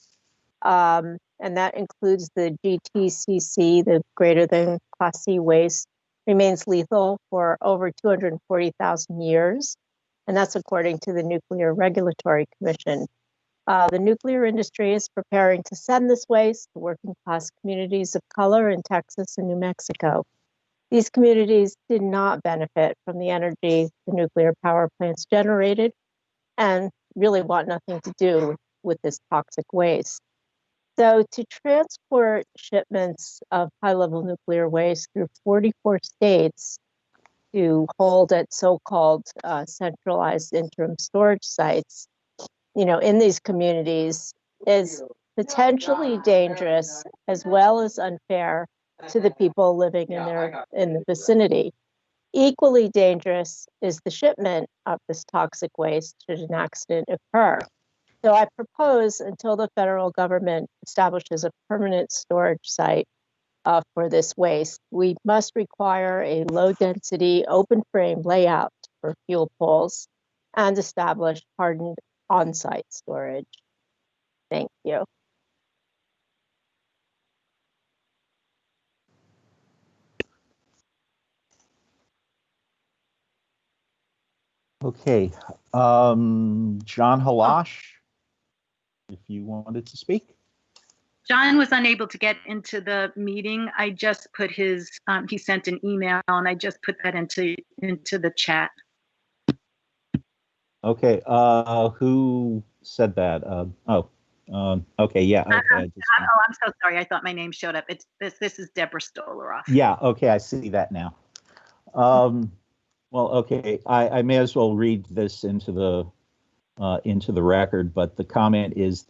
and that includes the GTCC, the greater than Class C waste, remains lethal for over 240,000 years, and that's according to the Nuclear Regulatory Commission. The nuclear industry is preparing to send this waste to working class communities of color in Texas and New Mexico. These communities did not benefit from the energy the nuclear power plants generated and really want nothing to do with this toxic waste. So to transport shipments of high-level nuclear waste through 44 states to hold at so-called centralized interim storage sites, in these communities is potentially dangerous as well as unfair to the people living in the vicinity. Equally dangerous is the shipment of this toxic waste should an accident occur. So I propose, until the federal government establishes a permanent storage site for this waste, we must require a low-density open frame layout for fuel poles and establish hardened on-site storage. Thank you. Okay, John Halash, if you wanted to speak. John was unable to get into the meeting. I just put his, he sent an email and I just put that into the chat. Okay, who said that? Okay, yeah. Okay, I'm so sorry. I thought my name showed up. It's this is Deborah Stolaroff. yeah, okay, I see that now. Well, okay, I may as well read this into the record, but the comment is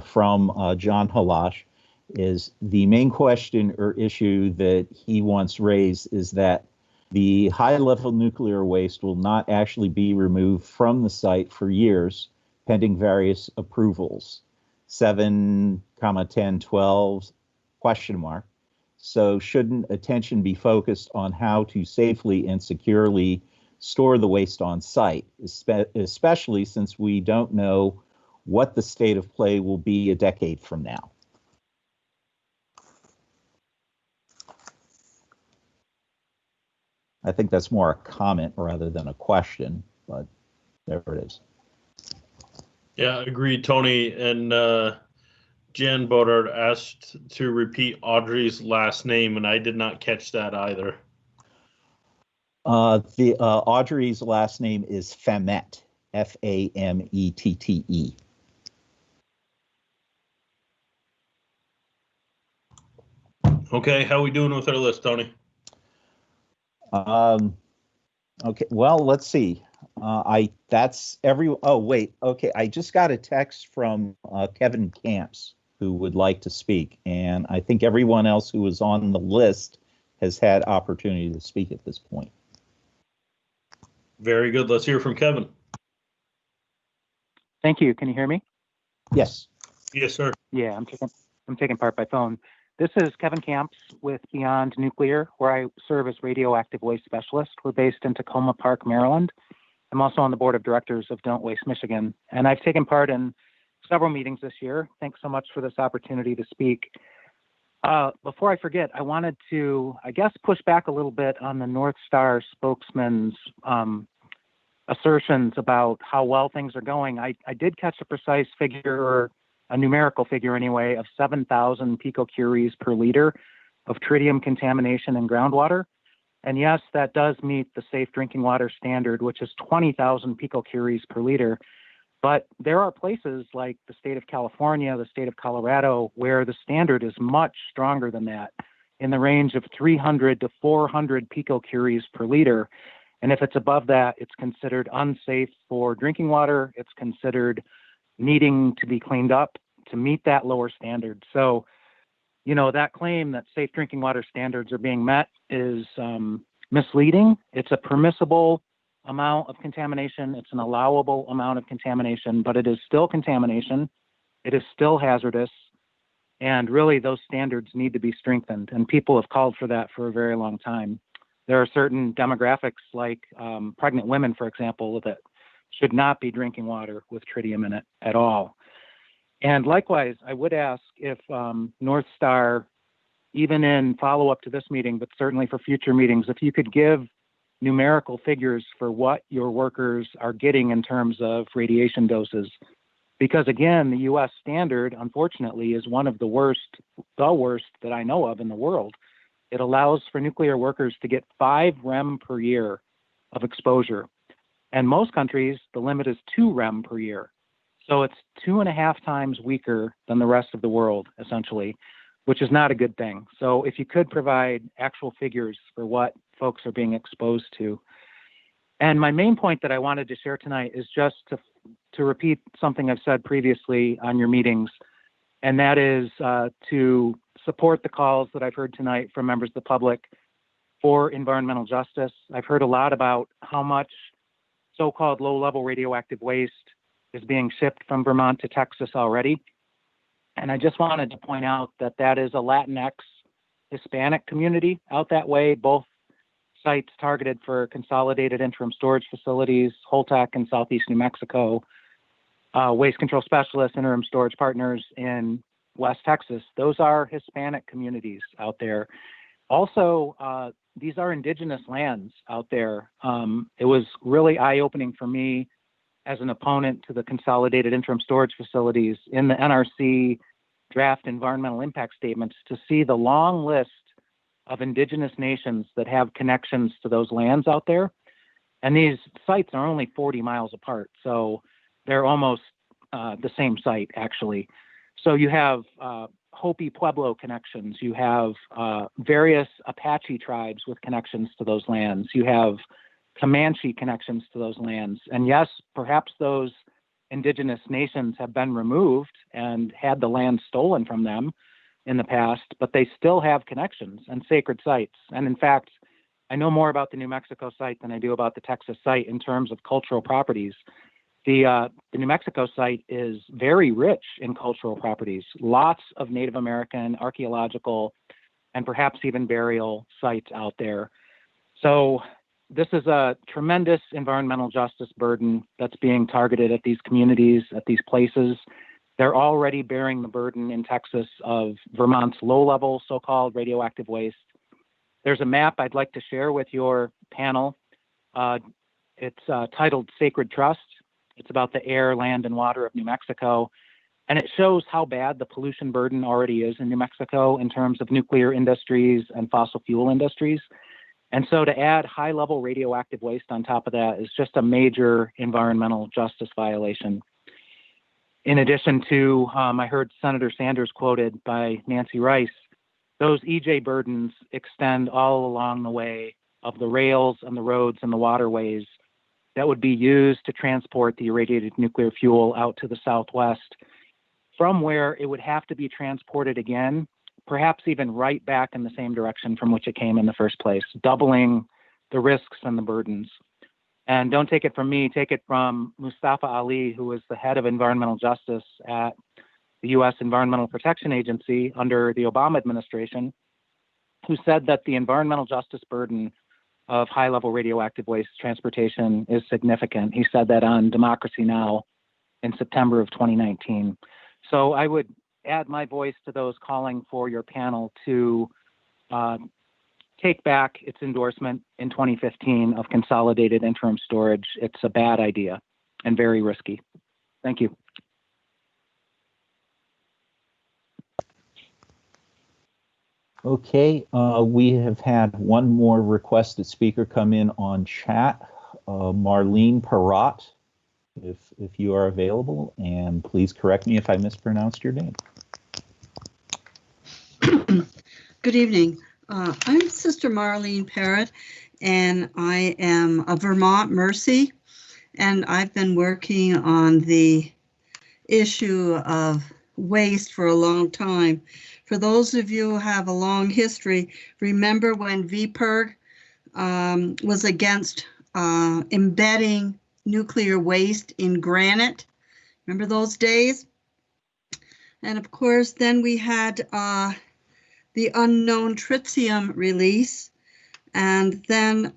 from John Halash is the main question or issue that he wants raised is that the high-level nuclear waste will not actually be removed from the site for years, pending various approvals. 7, 10, 12, question mark. So shouldn't attention be focused on how to safely and securely store the waste on site, especially since we don't know what the state of play will be a decade from now? I think that's more a comment rather than a question, but there it is. Yeah, agreed, Tony. And Jan Bodard asked to repeat Audrey's last name, and I did not catch that either. Audrey's last name is Famette, F-A-M-E-T-T-E. Okay, how are we doing with our list, Tony? Okay, well, let's see. Oh, wait, okay, I just got a text from Kevin Camps, who would like to speak, and I think everyone else who was on the list has had opportunity to speak at this point. Very good. Let's hear from Kevin. Thank you. Can you hear me? Yes. Yes, sir. Yeah, I'm taking part by phone. This is Kevin Camps with Beyond Nuclear, where I serve as radioactive waste specialist. We're based in Tacoma Park, Maryland. I'm also on the board of directors of Don't Waste Michigan, and I've taken part in several meetings this year. Thanks so much for this opportunity to speak. Before I forget, I wanted to, I guess, push back a little bit on the NorthStar spokesman's assertions about how well things are going. I did catch a precise figure, or a numerical figure anyway, of 7,000 picocuries per liter of tritium contamination in groundwater. And yes, that does meet the safe drinking water standard, which is 20,000 picocuries per liter. But there are places like the state of California, the state of Colorado, where the standard is much stronger than that, in the range of 300 to 400 picocuries per liter. And if it's above that, it's considered unsafe for drinking water. It's considered needing to be cleaned up to meet that lower standard. So, you know, that claim that safe drinking water standards are being met is misleading. It's a permissible amount of contamination. It's an allowable amount of contamination, but it is still contamination. It is still hazardous. And really, those standards need to be strengthened. And people have called for that for a very long time. There are certain demographics like pregnant women, for example, that should not be drinking water with tritium in it at all. And likewise, I would ask if NorthStar, even in follow-up to this meeting, but certainly for future meetings, if you could give numerical figures for what your workers are getting in terms of radiation doses. Because again, the US standard, unfortunately, is one of the worst that I know of in the world. It allows for nuclear workers to get 5 rem per year of exposure. And most countries, the limit is 2 rem per year. So it's 2.5 times weaker than the rest of the world, essentially, which is not a good thing. So if you could provide actual figures for what folks are being exposed to. And my main point that I wanted to share tonight is just to repeat something I've said previously on your meetings, and that is to support the calls that I've heard tonight from members of the public for environmental justice. I've heard a lot about how much so-called low-level radioactive waste is being shipped from Vermont to Texas already. And I just wanted to point out that that is a Latinx Hispanic community out that way, both sites targeted for consolidated interim storage facilities, Holtec in Southeast New Mexico, waste control specialists, interim storage partners in West Texas. Those are Hispanic communities out there. Also, these are indigenous lands out there. It was really eye-opening for me as an opponent to the consolidated interim storage facilities in the NRC draft environmental impact statements to see the long list of indigenous nations that have connections to those lands out there. And these sites are only 40 miles apart, so they're almost the same site, actually. So you have Hopi Pueblo connections, you have various Apache tribes with connections to those lands, you have Comanche connections to those lands. And yes, perhaps those indigenous nations have been removed and had the land stolen from them in the past, but they still have connections and sacred sites. And in fact, I know more about the New Mexico site than I do about the Texas site in terms of cultural properties. The New Mexico site is very rich in cultural properties, lots of Native American archaeological and perhaps even burial sites out there. So this is a tremendous environmental justice burden that's being targeted at these communities, at these places. They're already bearing the burden in Texas of Vermont's low-level so-called radioactive waste. There's a map I'd like to share with your panel. It's titled Sacred Trust. It's about the air, land, and water of New Mexico. And it shows how bad the pollution burden already is in New Mexico in terms of nuclear industries and fossil fuel industries. And so to add high-level radioactive waste on top of that is just a major environmental justice violation. In addition to, I heard Senator Sanders quoted by Nancy Rice, those EJ burdens extend all along the way of the rails and the roads and the waterways that would be used to transport the irradiated nuclear fuel out to the Southwest, from where it would have to be transported again, perhaps even right back in the same direction from which it came in the first place, doubling the risks and the burdens. And don't take it from me, take it from Mustafa Ali, who was the head of environmental justice at the U.S. Environmental Protection Agency under the Obama administration, who said that the environmental justice burden of high-level radioactive waste transportation is significant. He said that on Democracy Now! In September of 2019. So I would add my voice to those calling for your panel to take back its endorsement in 2015 of consolidated interim storage. It's a bad idea and very risky. Thank you. Okay, we have had one more requested speaker come in on chat. Marlene Perrott, if you are available, and please correct me if I mispronounced your name. Good evening. I'm Sister Marlene Parrott, and I am a Vermont Mercy, and I've been working on the issue of waste for a long time. For those of you who have a long history, remember when VPIRG was against embedding nuclear waste in granite? Remember those days? And of course, then we had the unknown tritium release. And then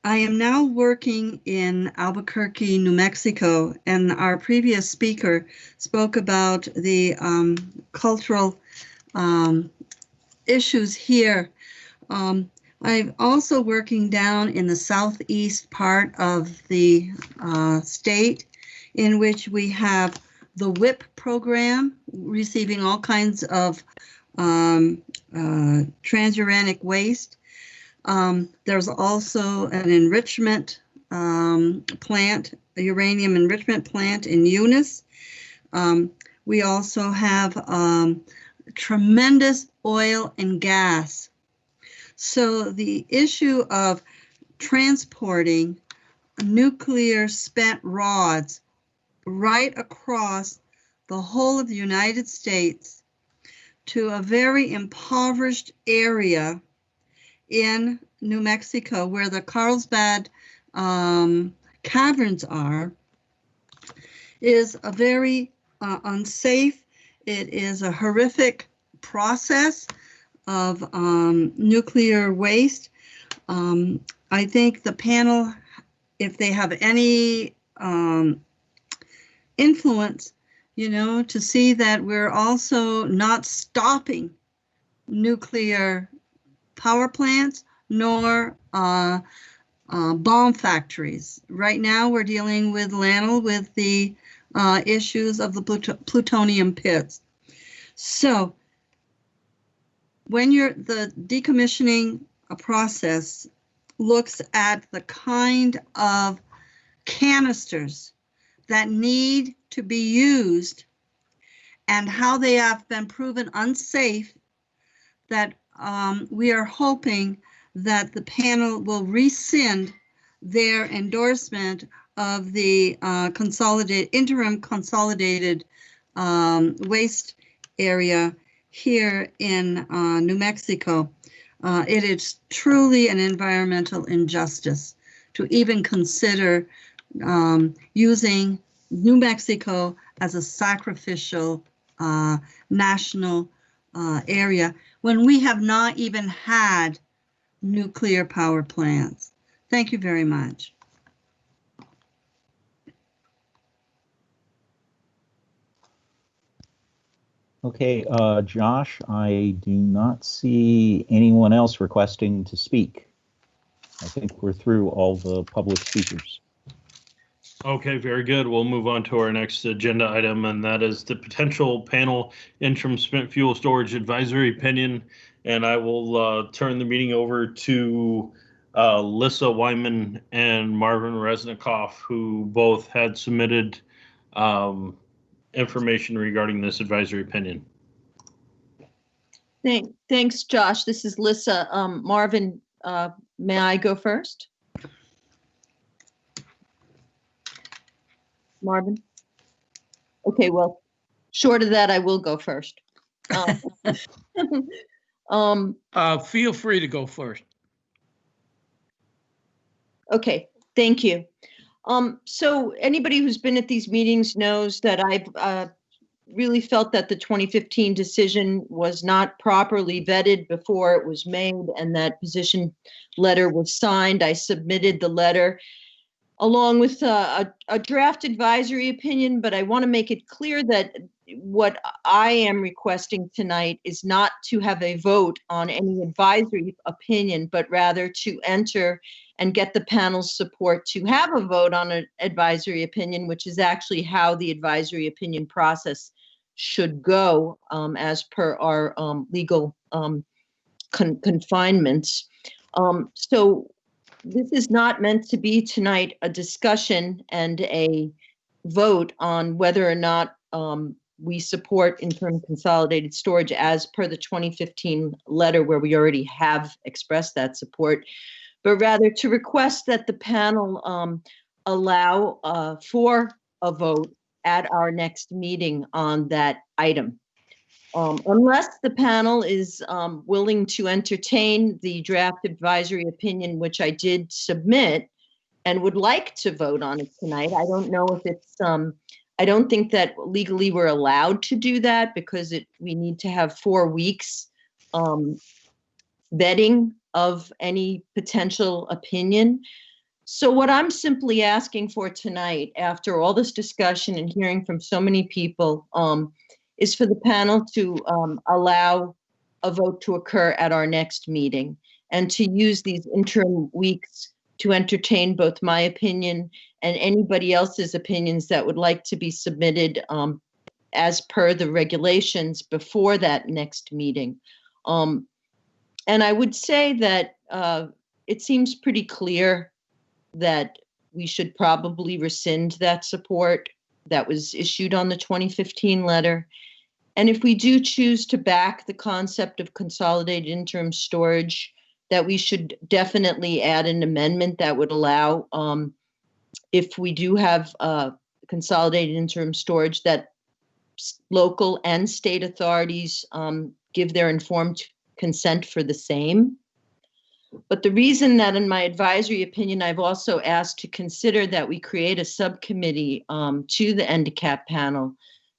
I am now working in Albuquerque, New Mexico, and our previous speaker spoke about the cultural issues here. I'm also working down in the southeast part of the state, in which we have the WIP program, receiving all kinds of transuranic waste. There's also an enrichment plant, a uranium enrichment plant in Eunice. We also have tremendous oil and gas. So the issue of transporting nuclear spent rods right across the whole of the United States to a very impoverished area in New Mexico where the Carlsbad caverns are, is a very unsafe. It is a horrific process of nuclear waste. I think the panel, if they have any influence, to see that we're also not stopping nuclear power plants nor bomb factories. Right now, we're dealing with LANL with the issues of the plutonium pits. So when the decommissioning process looks at the kind of canisters that need to be used and how they have been proven unsafe, that we are hoping that the panel will rescind their endorsement of the interim consolidated waste area here in New Mexico. It is truly an environmental injustice to even consider using New Mexico as a sacrificial national area when we have not even had nuclear power plants. Thank you very much. Okay, Josh, I do not see anyone else requesting to speak. I think we're through all the public speakers. Okay, very good. We'll move on to our next agenda item, and that is the potential panel interim spent fuel storage advisory opinion. And I will turn the meeting over to Lissa Wyman and Marvin Resnikoff, who both had submitted information regarding this advisory opinion. Thanks, Josh. This is Lissa. Marvin, may I go first? Marvin? Okay, well, short of that, I will go first. Feel free to go first. Okay, thank you. So anybody who's been at these meetings knows that I've really felt that the 2015 decision was not properly vetted before it was made, and that position letter was signed. I submitted the letter along with a draft advisory opinion, but I want to make it clear that what I am requesting tonight is not to have a vote on any advisory opinion, but rather to enter and get the panel's support to have a vote on an advisory opinion, which is actually how the advisory opinion process should go as per our legal confinements. So this is not meant to be tonight a discussion and a vote on whether or not we support interim consolidated storage as per the 2015 letter, where we already have expressed that support, but rather to request that the panel allow for a vote at our next meeting on that item. Unless the panel is willing to entertain the draft advisory opinion, which I did submit, and would like to vote on it tonight. I don't know if it's, I don't think that legally we're allowed to do that, because we need to have 4 weeks vetting of any potential opinion. So what I'm simply asking for tonight, after all this discussion and hearing from so many people, is for the panel to allow a vote to occur at our next meeting, and to use these interim weeks to entertain both my opinion and anybody else's opinions that would like to be submitted as per the regulations before that next meeting. And I would say that it seems pretty clear that we should probably rescind that support that was issued on the 2015 letter. And if we do choose to back the concept of consolidated interim storage, that we should definitely add an amendment that would allow, if we do have consolidated interim storage, that local and state authorities give their informed consent for the same. But the reason that in my advisory opinion, I've also asked to consider that we create a subcommittee to the NDCAP panel,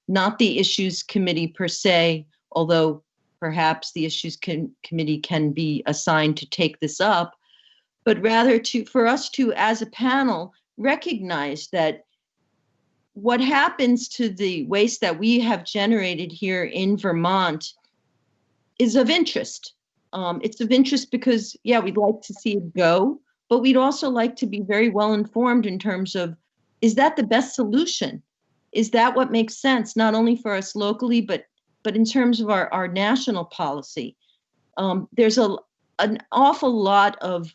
not the issues committee per se, although perhaps the issues committee can be assigned to take this up, but rather for us to, as a panel, recognize that what happens to the waste that we have generated here in Vermont is of interest. It's of interest because, yeah, we'd like to see it go, but we'd also like to be very well informed in terms of, is that the best solution? Is that what makes sense, not only for us locally, but in terms of our national policy? There's an awful lot of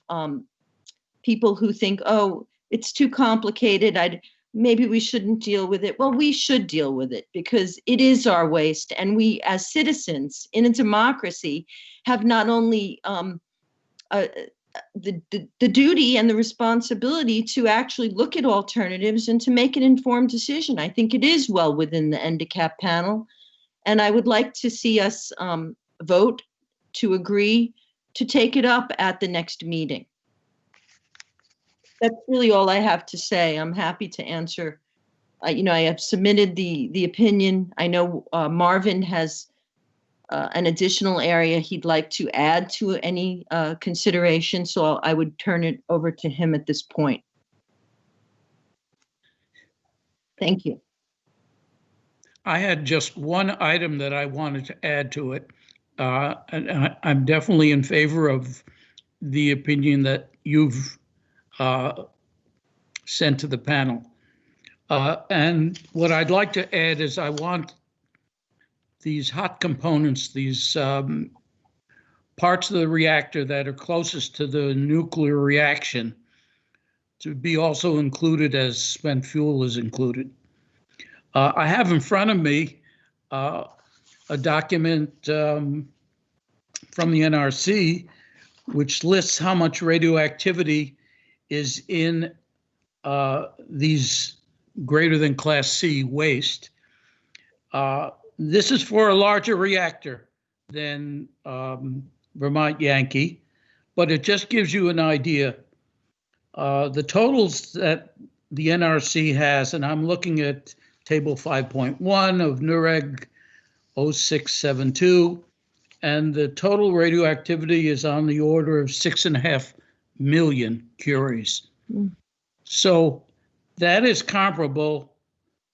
people who think, oh, it's too complicated. Maybe we shouldn't deal with it. Well, we should deal with it because it is our waste. And we, as citizens in a democracy, have not only the duty and the responsibility to actually look at alternatives and to make an informed decision. I think it is well within the NDCAP panel. And I would like to see us vote to agree to take it up at the next meeting. That's really all I have to say. I'm happy to answer. I have submitted the opinion. I know Marvin has an additional area he'd like to add to any consideration, so I would turn it over to him at this point. Thank you. I had just one item that I wanted to add to it. And I'm definitely in favor of the opinion that you've sent to the panel. And what I'd like to add is I want these hot components, these parts of the reactor that are closest to the nuclear reaction to be also included as spent fuel is included. I have in front of me a document from the NRC which lists how much radioactivity is in these greater than Class C waste. This is for a larger reactor than Vermont Yankee, but it just gives you an idea. The totals that the NRC has, and I'm looking at Table 5.1 of NUREG 0672, and the total radioactivity is on the order of 6.5 million curies. Mm. So that is comparable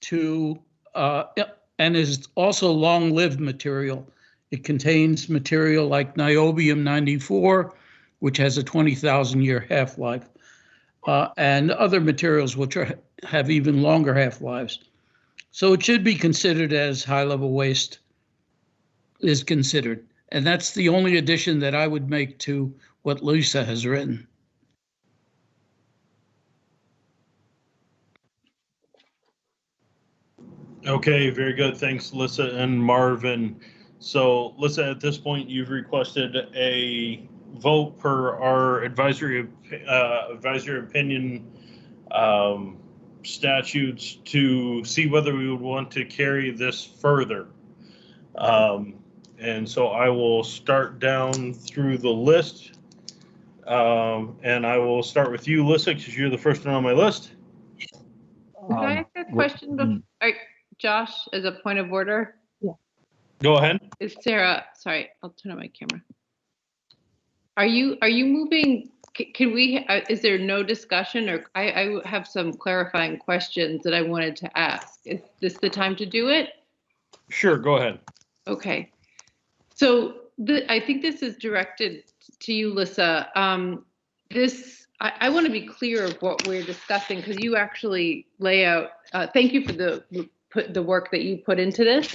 to, and is also long-lived material. It contains material like niobium-94, which has a 20,000-year half-life, and other materials which have even longer half-lives. So it should be considered as high-level waste is considered. And that's the only addition that I would make to what Lisa has written. Okay, very good. Thanks, Lisa and Marvin. So, Lisa, at this point, you've requested a vote per our advisory opinion statutes to see whether we would want to carry this further. And so I will start down through the list. And I will start with you, Lisa, because you're the first one on my list. Can I ask a question before, Josh, as a point of order? Yeah. Go ahead. Is Sarah, sorry, I'll turn on my camera. Are you moving, can we, is there no discussion, or I have some clarifying questions that I wanted to ask. Is this the time to do it? Sure, go ahead. Okay. So I think this is directed to you, Lisa. I want to be clear of what we're discussing, because you actually lay out, thank you for the work that you put into this.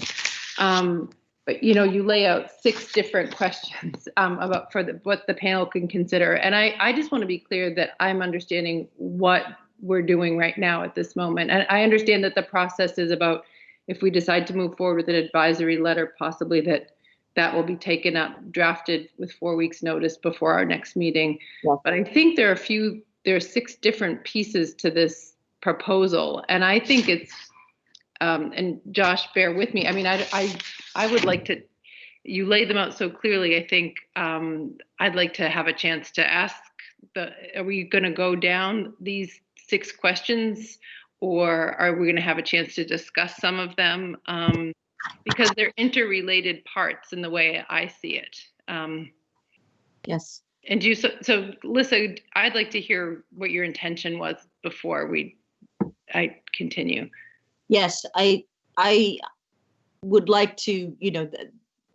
But you lay out 6 different questions about what the panel can consider. And I just want to be clear that I'm understanding what we're doing right now at this moment. And I understand that the process is about, if we decide to move forward with an advisory letter, possibly that will be taken up, drafted with 4 weeks notice before our next meeting. Yeah. But I think there are 6 different pieces to this proposal. And I think and Josh, bear with me. I mean, I would like to, you laid them out so clearly. I think I'd like to have a chance to ask are we going to go down these 6 questions, or are we going to have a chance to discuss some of them? Because they're interrelated parts in the way I see it. Yes. And so Lissa, I'd like to hear what your intention was before I continue. Yes, I would like to,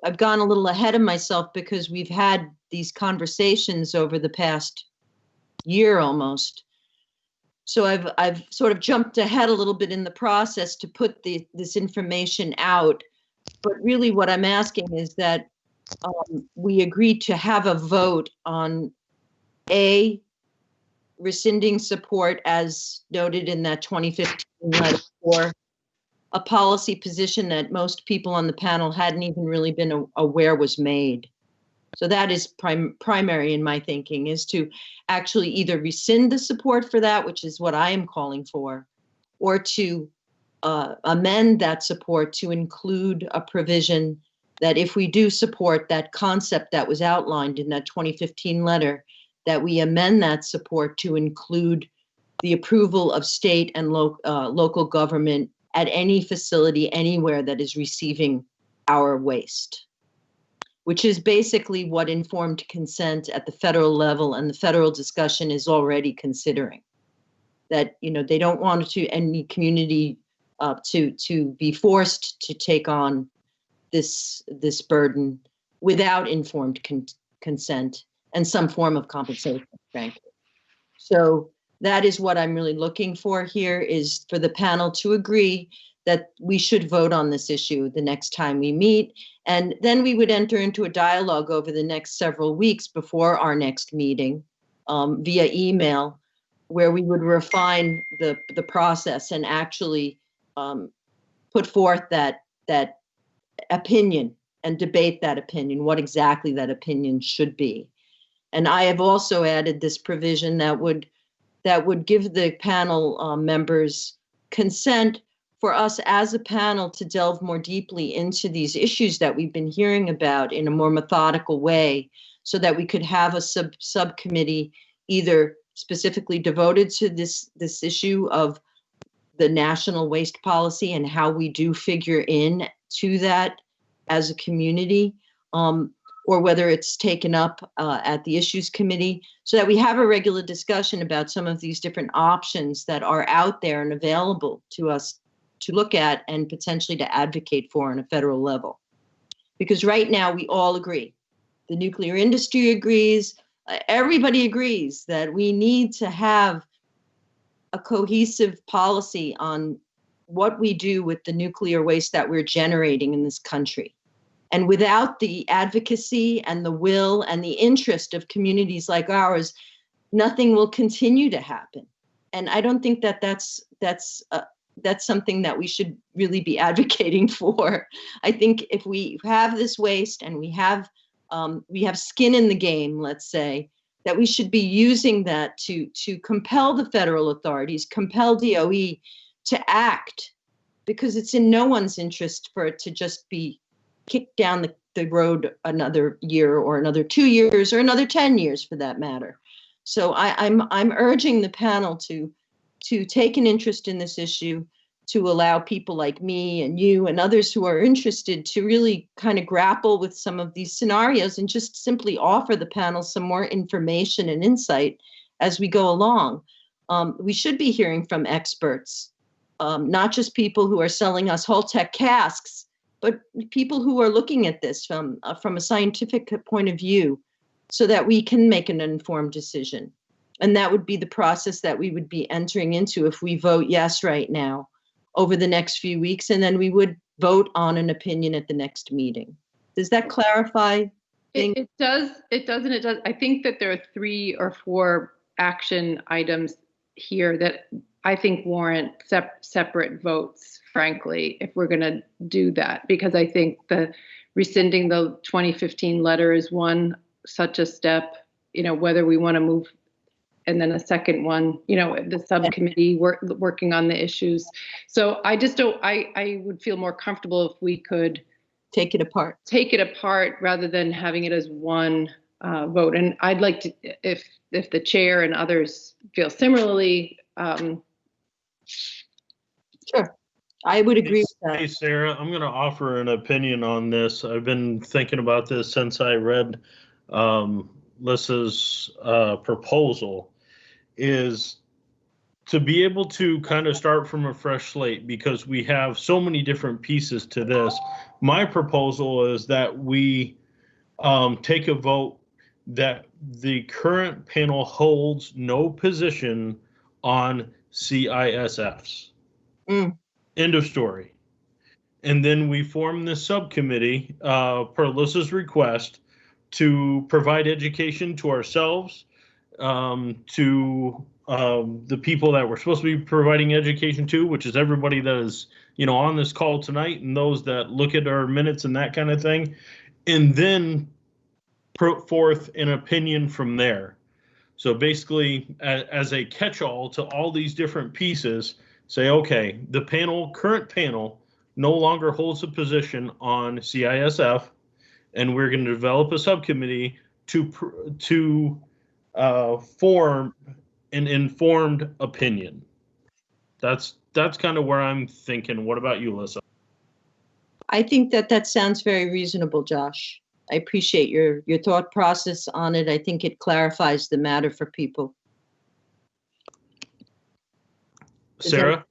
I've gone a little ahead of myself because we've had these conversations over the past year almost. So I've sort of jumped ahead a little bit in the process to put this information out. But really what I'm asking is that we agreed to have a vote on A, rescinding support as noted in that 2015 letter, for a policy position that most people on the panel hadn't even really been aware was made. So that is primary in my thinking, is to actually either rescind the support for that, which is what I am calling for, or to amend that support to include a provision that if we do support that concept that was outlined in that 2015 letter, that we amend that support to include the approval of state and local government at any facility anywhere that is receiving our waste, which is basically what informed consent at the federal level and the federal discussion is already considering. That, they don't want any community to be forced to take on this burden without informed consent and some form of compensation, frankly. So that is what I'm really looking for here, is for the panel to agree that we should vote on this issue the next time we meet. And then we would enter into a dialogue over the next several weeks before our next meeting via email, where we would refine the process and actually put forth that opinion and debate that opinion, what exactly that opinion should be. And I have also added this provision that would give the panel members consent for us as a panel to delve more deeply into these issues that we've been hearing about in a more methodical way, so that we could have a subcommittee either specifically devoted to this issue of the national waste policy and how we do figure in to that as a community, or whether it's taken up at the issues committee, so that we have a regular discussion about some of these different options that are out there and available to us to look at and potentially to advocate for on a federal level. Because right now we all agree, the nuclear industry agrees, everybody agrees that we need to have a cohesive policy on what we do with the nuclear waste that we're generating in this country. And without the advocacy and the will and the interest of communities like ours, nothing will continue to happen. And I don't think that that's something that we should really be advocating for. I think if we have this waste and we have skin in the game, let's say, that we should be using that to compel the federal authorities, compel DOE to act, because it's in no one's interest for it to just be kicked down the road another year or another 2 years or another 10 years for that matter. So I'm urging the panel to take an interest in this issue, to allow people like me and you and others who are interested to really kind of grapple with some of these scenarios and just simply offer the panel some more information and insight as we go along. We should be hearing from experts, not just people who are selling us Holtec casks, but people who are looking at this from a scientific point of view, so that we can make an informed decision. And that would be the process that we would be entering into if we vote yes right now over the next few weeks, and then we would vote on an opinion at the next meeting. Does that clarify things? It does. It does, and it does. I think that there are 3 or 4 action items here that I think warrant separate votes, frankly, if we're going to do that, because I think the rescinding the 2015 letter is one such a step, whether we want to move and then a second one, the subcommittee working on the issues. So I just don't, I would feel more comfortable if we could take it apart rather than having it as one vote. And I'd like to, if the chair and others feel similarly. Sure, I would agree with that. Hey, Sarah, I'm going to offer an opinion on this. I've been thinking about this since I read Lissa's proposal, is to be able to kind of start from a fresh slate, because we have so many different pieces to this. My proposal is that we take a vote that the current panel holds no position on CISFs. End of story. And then we form this subcommittee per Lissa's request to provide education to ourselves, to the people that we're supposed to be providing education to, which is everybody that is, on this call tonight, and those that look at our minutes and that kind of thing, and then put forth an opinion from there. So basically, as a catch-all to all these different pieces, say, okay, the current panel no longer holds a position on CISF, and we're going to develop a subcommittee to form an informed opinion. That's kind of where I'm thinking. What about you, Lissa? I think that sounds very reasonable, Josh. I appreciate your thought process on it. I think it clarifies the matter for people. Sarah?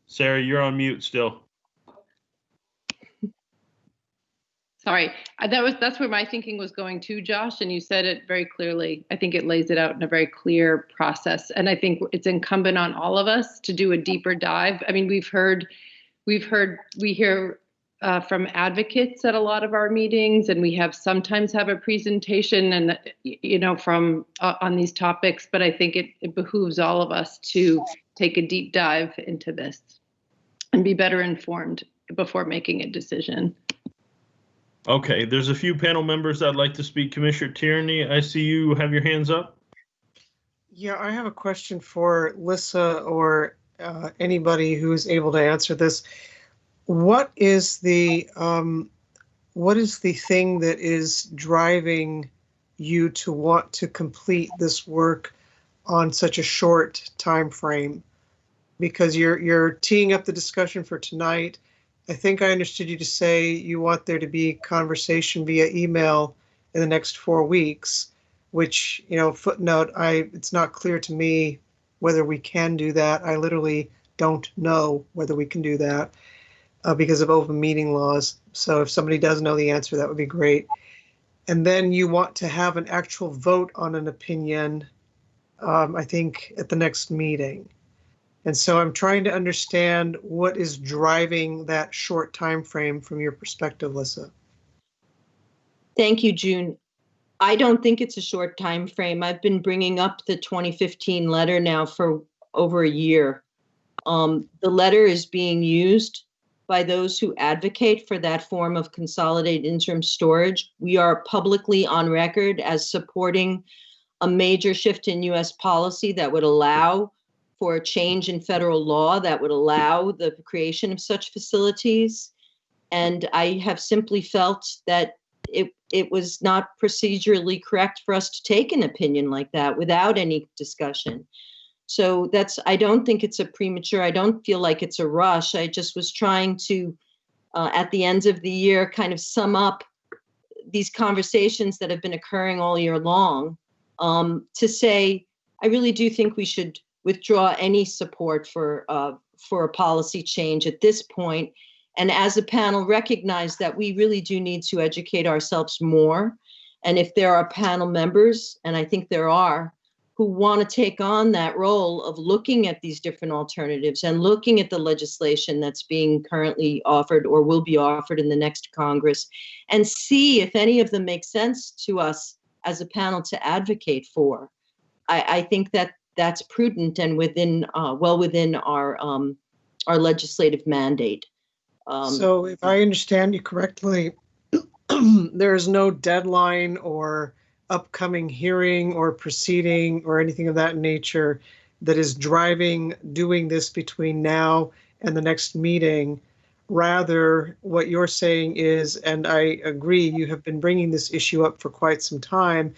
Sarah, you're on mute still. Sorry, that's where my thinking was going to, Josh, and you said it very clearly. I think it lays it out in a very clear process, and I think it's incumbent on all of us to do a deeper dive. I mean, we hear from advocates at a lot of our meetings, and we sometimes have a presentation, and from on these topics. But I think it behooves all of us to take a deep dive into this and be better informed before making a decision. Okay, there's a few panel members that'd like to speak. Commissioner Tierney, I see you have your hands up. Yeah, I have a question for Lissa or anybody who is able to answer this. What is the thing that is driving you to want to complete this work on such a short time frame? Because you're teeing up the discussion for tonight. I think I understood you to say you want there to be conversation via email in the next 4 weeks, which, footnote, it's not clear to me whether we can do that. I literally don't know whether we can do that because of open meeting laws. So if somebody does know the answer, that would be great. And then you want to have an actual vote on an opinion, I think, at the next meeting. And so I'm trying to understand what is driving that short time frame from your perspective, Lissa. Thank you, June. I don't think it's a short time frame. I've been bringing up the 2015 letter now for over a year. The letter is being used by those who advocate for that form of consolidated interim storage. We are publicly on record as supporting a major shift in U.S. policy that would allow for a change in federal law that would allow the creation of such facilities. And I have simply felt that it was not procedurally correct for us to take an opinion like that without any discussion. So I don't think it's a premature, I don't feel like it's a rush. I just was trying to, at the end of the year, kind of sum up these conversations that have been occurring all year long, to say, I really do think we should withdraw any support for a policy change at this point, and as a panel recognize that we really do need to educate ourselves more. And if there are panel members, and I think there are, who want to take on that role of looking at these different alternatives and looking at the legislation that's being currently offered or will be offered in the next Congress, and see if any of them make sense to us as a panel to advocate for, I think that's prudent and within well within our legislative mandate. So if I understand you correctly, there is no deadline or upcoming hearing or proceeding or anything of that nature that is driving doing this between now and the next meeting. Rather, what you're saying is, and I agree, you have been bringing this issue up for quite some time,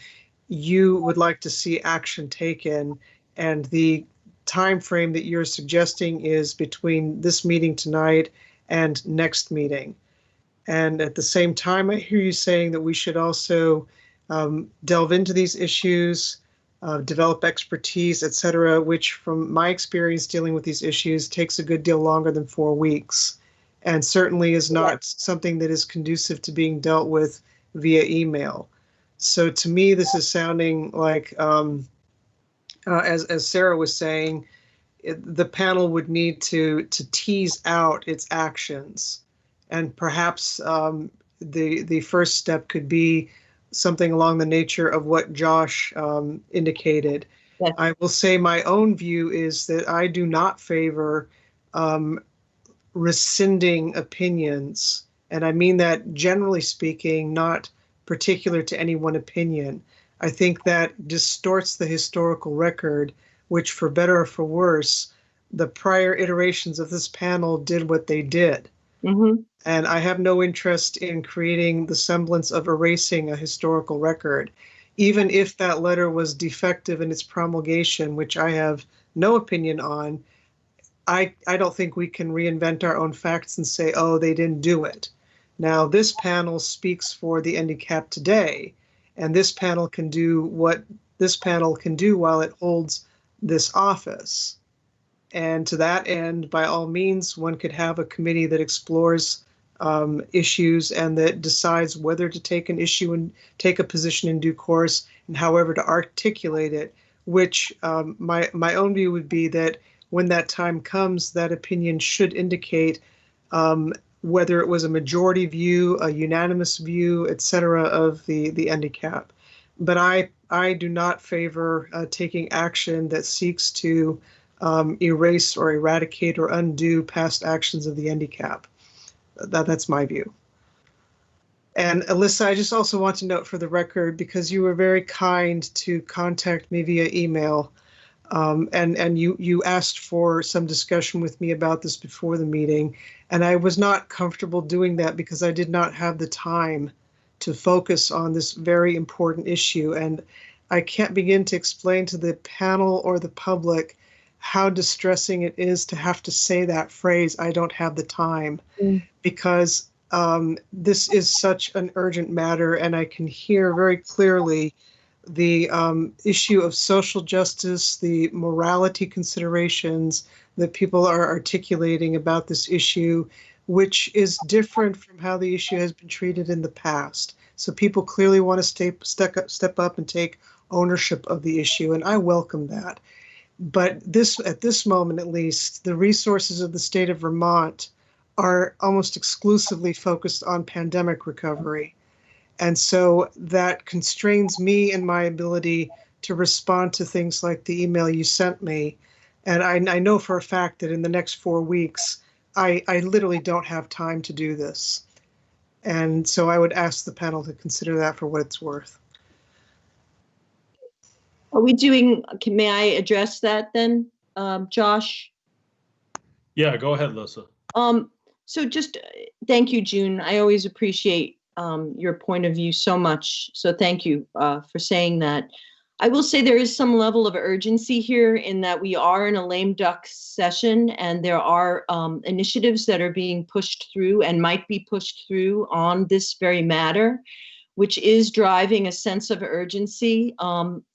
you would like to see action taken, and the time frame that you're suggesting is between this meeting tonight and next meeting. And at the same time, I hear you saying that we should also delve into these issues, develop expertise, et cetera, which from my experience dealing with these issues takes a good deal longer than 4 weeks, and certainly is not something that is conducive to being dealt with via email. So to me, this is sounding like, as Sarah was saying, the panel would need to tease out its actions. And perhaps the first step could be something along the nature of what Josh indicated. Yes. I will say my own view is that I do not favor rescinding opinions. And I mean that generally speaking, not particular to any one opinion. I think that distorts the historical record, which for better or for worse, the prior iterations of this panel did what they did. Mm-hmm. And I have no interest in creating the semblance of erasing a historical record. Even if that letter was defective in its promulgation, which I have no opinion on, I don't think we can reinvent our own facts and say, oh, they didn't do it. Now, this panel speaks for the NDCAP today, and this panel can do what this panel can do while it holds this office. And to that end, by all means, one could have a committee that explores issues and that decides whether to take an issue and take a position in due course and however to articulate it, which my own view would be that when that time comes, that opinion should indicate whether it was a majority view, a unanimous view, et cetera, of the NDCAP. But I do not favor taking action that seeks to erase or eradicate or undo past actions of the NDCAP. That's my view. And Alyssa, I just also want to note for the record, because you were very kind to contact me via email, and you asked for some discussion with me about this before the meeting, and I was not comfortable doing that because I did not have the time to focus on this very important issue. And I can't begin to explain to the panel or the public how distressing it is to have to say that phrase, I don't have the time, because this is such an urgent matter, and I can hear very clearly the issue of social justice, the morality considerations that people are articulating about this issue, which is different from how the issue has been treated in the past. So people clearly want to step up and take ownership of the issue, and I welcome that. But at this moment, at least, the resources of the state of Vermont are almost exclusively focused on pandemic recovery. And so that constrains me in my ability to respond to things like the email you sent me. And I know for a fact that in the next 4 weeks, I literally don't have time to do this. And so I would ask the panel to consider that for what it's worth. Are we doing, may I address that then, Josh? Yeah, go ahead, Lissa. So just thank you, June. I always appreciate your point of view so much. So thank you for saying that. I will say there is some level of urgency here in that we are in a lame duck session, and there are initiatives that are being pushed through and might be pushed through on this very matter, which is driving a sense of urgency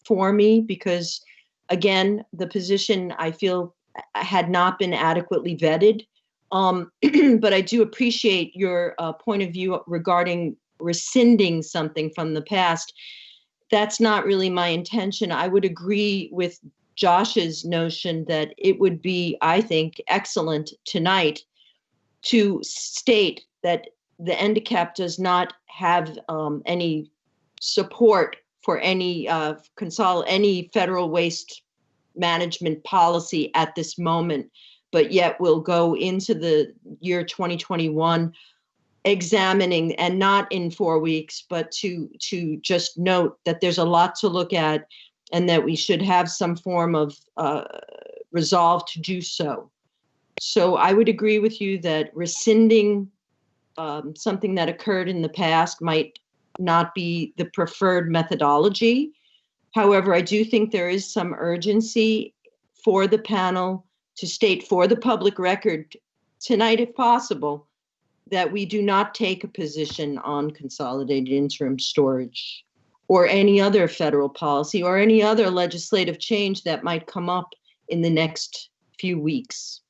for me, because again, the position I feel had not been adequately vetted. But I do appreciate your point of view regarding rescinding something from the past. That's not really my intention. I would agree with Josh's notion that it would be, I think, excellent tonight to state that the NDCAP does not have any support for any any federal waste management policy at this moment, but yet will go into the year 2021 examining, and not in 4 weeks, but to just note that there's a lot to look at and that we should have some form of resolve to do so. So I would agree with you that rescinding something that occurred in the past might not be the preferred methodology. However, I do think there is some urgency for the panel to state for the public record tonight, if possible, that we do not take a position on consolidated interim storage or any other federal policy or any other legislative change that might come up in the next few weeks.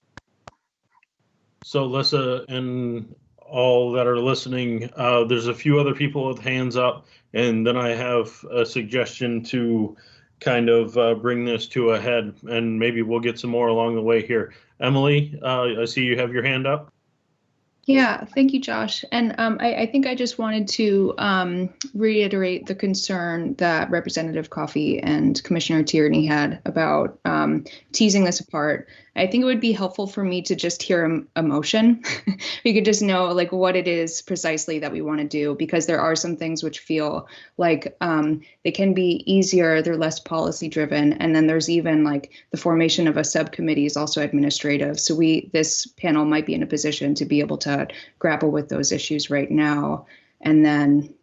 So Lissa and all that are listening, there's a few other people with hands up, and then I have a suggestion to kind of bring this to a head, and maybe we'll get some more along the way here. Emily, I see you have your hand up. Yeah, thank you, Josh. And I think I just wanted to reiterate the concern that Representative Coffey and Commissioner Tierney had about teasing this apart. I think it would be helpful for me to just hear a motion. We could just know like what it is precisely that we want to do, because there are some things which feel like they can be easier, they're less policy driven. And then there's even like the formation of a subcommittee is also administrative. So this panel might be in a position to be able to grapple with those issues right now, and then,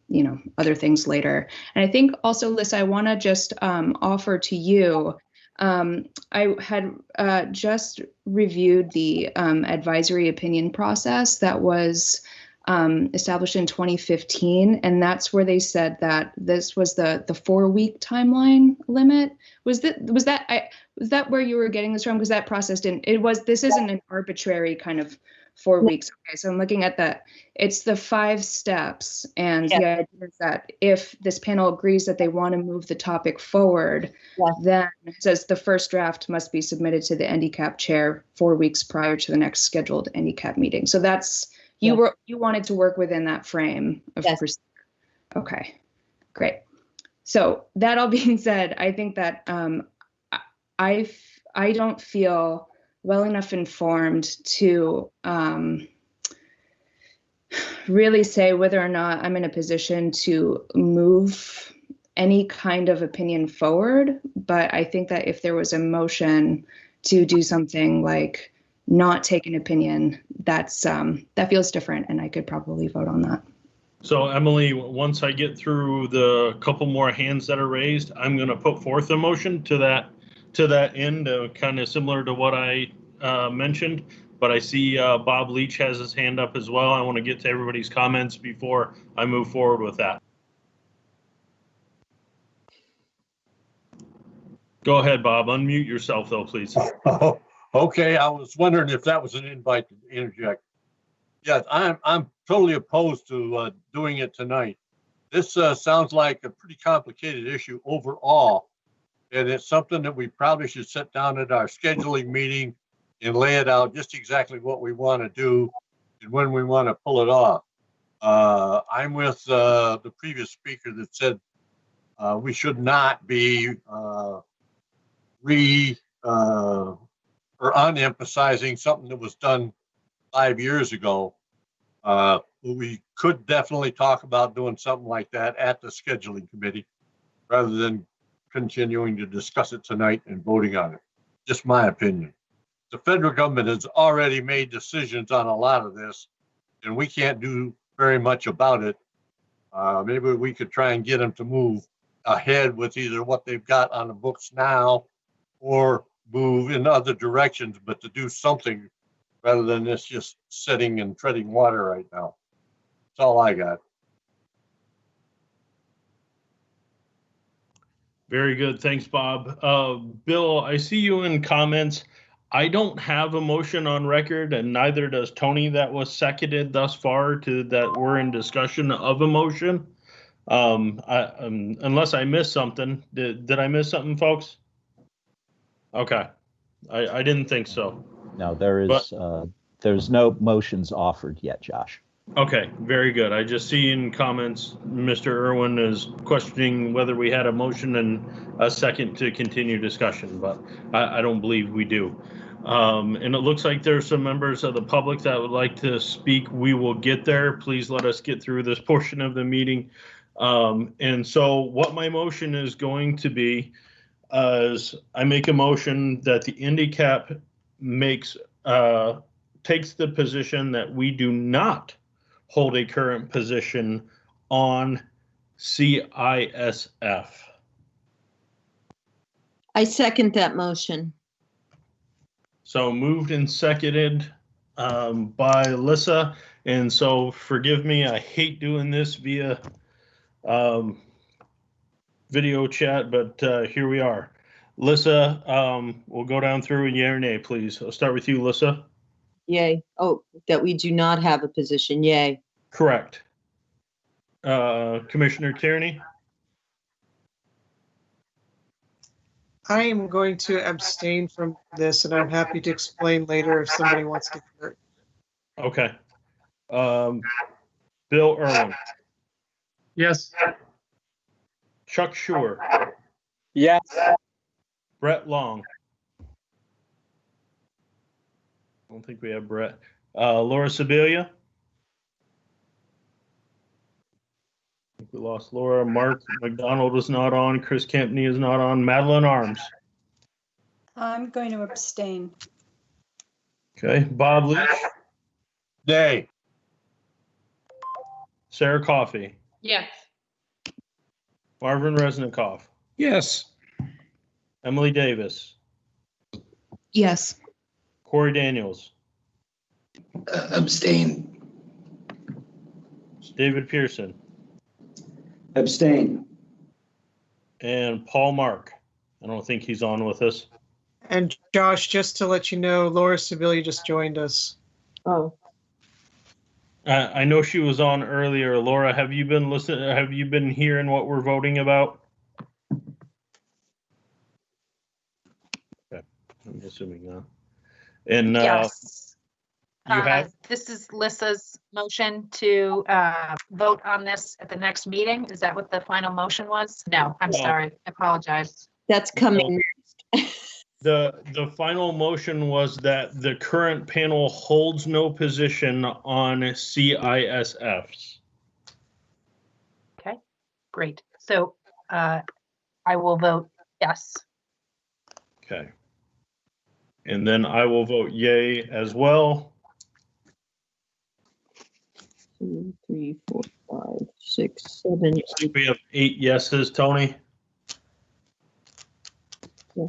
you know, other things later. And I think also, Lissa, I want to just offer to you, I had just reviewed the advisory opinion process that was established in 2015, and that's where they said that this was the 4-week timeline limit. Was that where you were getting this from? Because that process this isn't an arbitrary kind of 4 weeks. Okay, so I'm looking at that. It's the 5 steps, and the idea is that if this panel agrees that they want to move the topic forward, then it says the first draft must be submitted to the NDCAP chair 4 weeks prior to the next scheduled NDCAP meeting. So that's you wanted to work within that frame of procedure. Okay, great. So that all being said, I think that I don't feel well enough informed to really say whether or not I'm in a position to move any kind of opinion forward. But I think that if there was a motion to do something like not take an opinion, that feels different, and I could probably vote on that. So Emily, once I get through the couple more hands that are raised, I'm going to put forth a motion to that end, kind of similar to what I mentioned, but I see Bob Leach has his hand up as well. I want to get to everybody's comments before I move forward with that. Go ahead, Bob. Unmute yourself, though, please. Oh, okay. I was wondering if that was an invite to interject. Yes, I'm totally opposed to doing it tonight. This sounds like a pretty complicated issue overall, and it's something that we probably should sit down at our scheduling meeting and lay it out just exactly what we want to do and when we want to pull it off. I'm with the previous speaker that said we should not be or unemphasizing something that was done 5 years ago. We could definitely talk about doing something like that at the scheduling committee rather than continuing to discuss it tonight and voting on it. Just my opinion. The federal government has already made decisions on a lot of this, and we can't do very much about it. Maybe we could try and get them to move ahead with either what they've got on the books now or move in other directions, but to do something rather than this just sitting and treading water right now. That's all I got. Very good. Thanks, Bob. Bill, I see you in comments. I don't have a motion on record, and neither does Tony that was seconded thus far to that we're in discussion of a motion. Unless I missed something. Did I miss something, folks? Okay. I didn't think so. No, there's no motions offered yet, Josh. Okay, very good. I just see in comments, Mr. Irwin is questioning whether we had a motion and a second to continue discussion, but I don't believe we do. And it looks like there's some members of the public that would like to speak. We will get there. Please let us get through this portion of the meeting. And so what my motion is going to be is I make a motion that the NDCAP takes the position that we do not hold a current position on CISF. I second that motion. So moved and seconded by Alyssa. And so forgive me, I hate doing this via video chat, but here we are. Alyssa, we'll go down through a yay or nay, please. I'll start with you, Alyssa. Yay. Oh, that we do not have a position. Yay. Correct. Commissioner Tierney? I am going to abstain from this, and I'm happy to explain later if somebody wants to hear it. Okay. Bill Irwin? Yes. Chuck Schuer? Yes. Brett Long? I don't think we have Brett. Laura Sibilia? I think we lost Laura. Mark McDonald is not on. Chris Kempney is not on. Madeline Arms? I'm going to abstain. Okay. Bob Leach? Nay. Sarah Coffey? Yes. Marvin Resnikoff? Yes. Emily Davis? Yes. Corey Daniels? Abstain. David Pearson? Abstain. And Paul Mark? I don't think he's on with us. And Josh, just to let you know, Laura Sibilia just joined us. Oh. I know she was on earlier. Laura, have you been listening? Have you been hearing what we're voting about? Okay, I'm assuming not. And yes. You have? This is Lissa's motion to vote on this at the next meeting. Is that what the final motion was? No, I'm sorry. I apologize. That's coming next. The final motion was that the current panel holds no position on CISFs. Okay, great. So I will vote yes. Okay. And then I will vote yay as well. 2, 3, 4, 5, 6, 7, 8. We have 8 yeses, Tony. Yeah.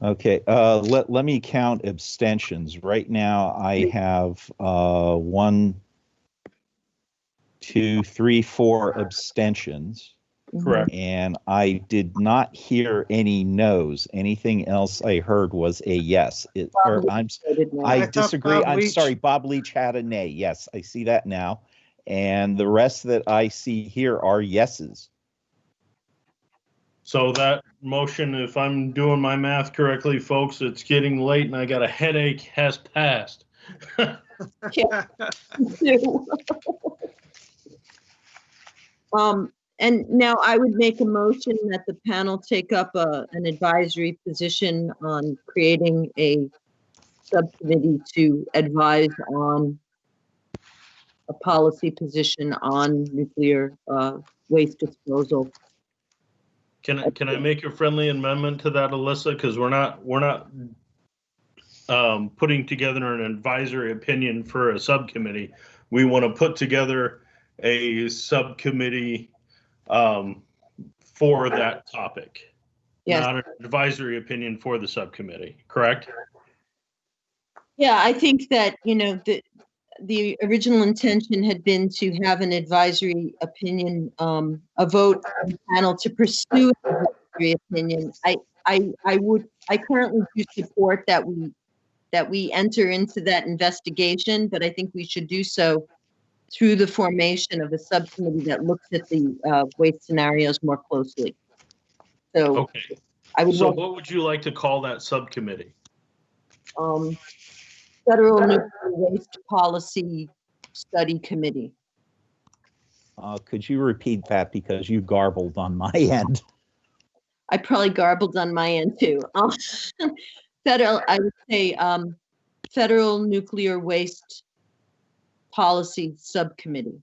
Okay, let me count abstentions. Right now I have 1, 2, 3, 4 abstentions. Correct. And I did not hear any no's. Anything else I heard was a yes. I disagree. I'm sorry. Bob Leach had a nay. Yes, I see that now. And the rest that I see here are yeses. So that motion, if I'm doing my math correctly, folks, it's getting late and I got a headache, has passed. And now I would make a motion that the panel take up an advisory position on creating a subcommittee to advise on a policy position on nuclear waste disposal. Can I make a friendly amendment to that, Alyssa? Because we're not putting together an advisory opinion for a subcommittee. We want to put together a subcommittee for that topic. Yes. Not an advisory opinion for the subcommittee, correct? Yeah, I think that, the original intention had been to have an advisory opinion, a vote on the panel to pursue an advisory opinion. I currently do support that we enter into that investigation, but I think we should do so through the formation of a subcommittee that looks at the waste scenarios more closely. So, okay. What would you like to call that subcommittee? Federal Nuclear Waste Policy Study Committee. Could you repeat that because you garbled on my end? I probably garbled on my end too. Federal, I would say, Federal Nuclear Waste Policy Subcommittee.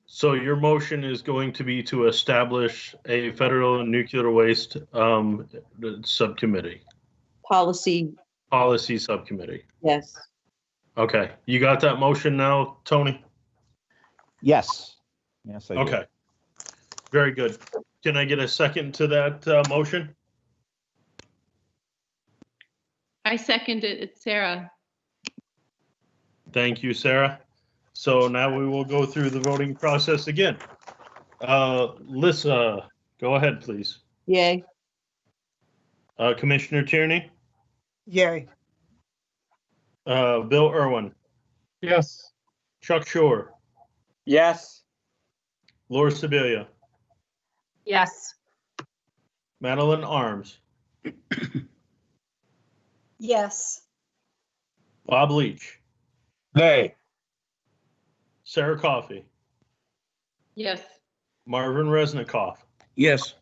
So your motion is going to be to establish a federal nuclear waste subcommittee, Policy, subcommittee. yes. Okay, you got that motion now, Tony? Yes. Yes, I do. Okay, very good. Can I get a second to that motion? I second it. It's Sarah. Thank you, Sarah. So now we will go through the voting process again. Lissa, go ahead, please. Yay. Commissioner Tierney, Yay. Bill Irwin, Yes. Chuck Shore, Yes. Laura Sibilia, Yes. Madeline Arms, Yes. Bob Leach, Nay. Sarah Coffey, Yes. Marvin Resnikoff, Yes.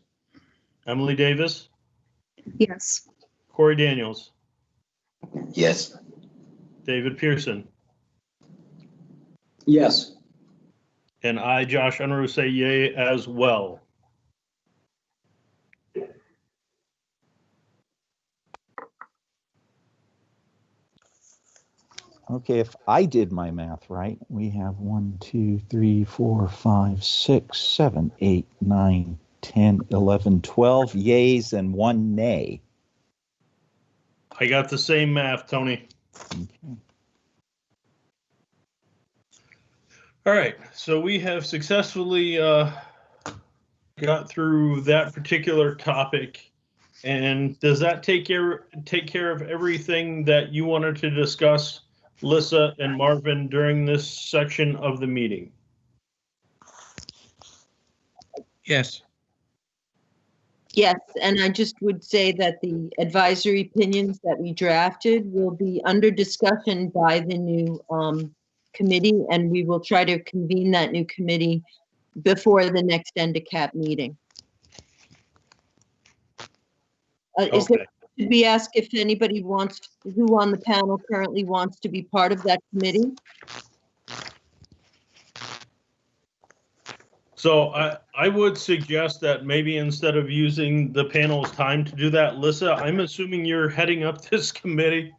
Emily Davis, Yes. Corey Daniels, Yes. David Pearson, Yes. and I, Josh Unruh, say yay as well. Okay, if I did my math right, we have 1, 2, 3, 4, 5, 6, 7, 8, 9, 10, 11, 12 yays and 1 nay. I got the same math, Tony. Okay. All right, so we have successfully got through that particular topic. And does that take care of everything that you wanted to discuss, Lissa and Marvin, during this section of the meeting? Yes. Yes, and I just would say that the advisory opinions that we drafted will be under discussion by the new committee, and we will try to convene that new committee before the next NDCAP meeting. Should we ask if anybody who on the panel currently wants to be part of that committee? So I would suggest that maybe instead of using the panel's time to do that, Lissa, I'm assuming you're heading up this committee,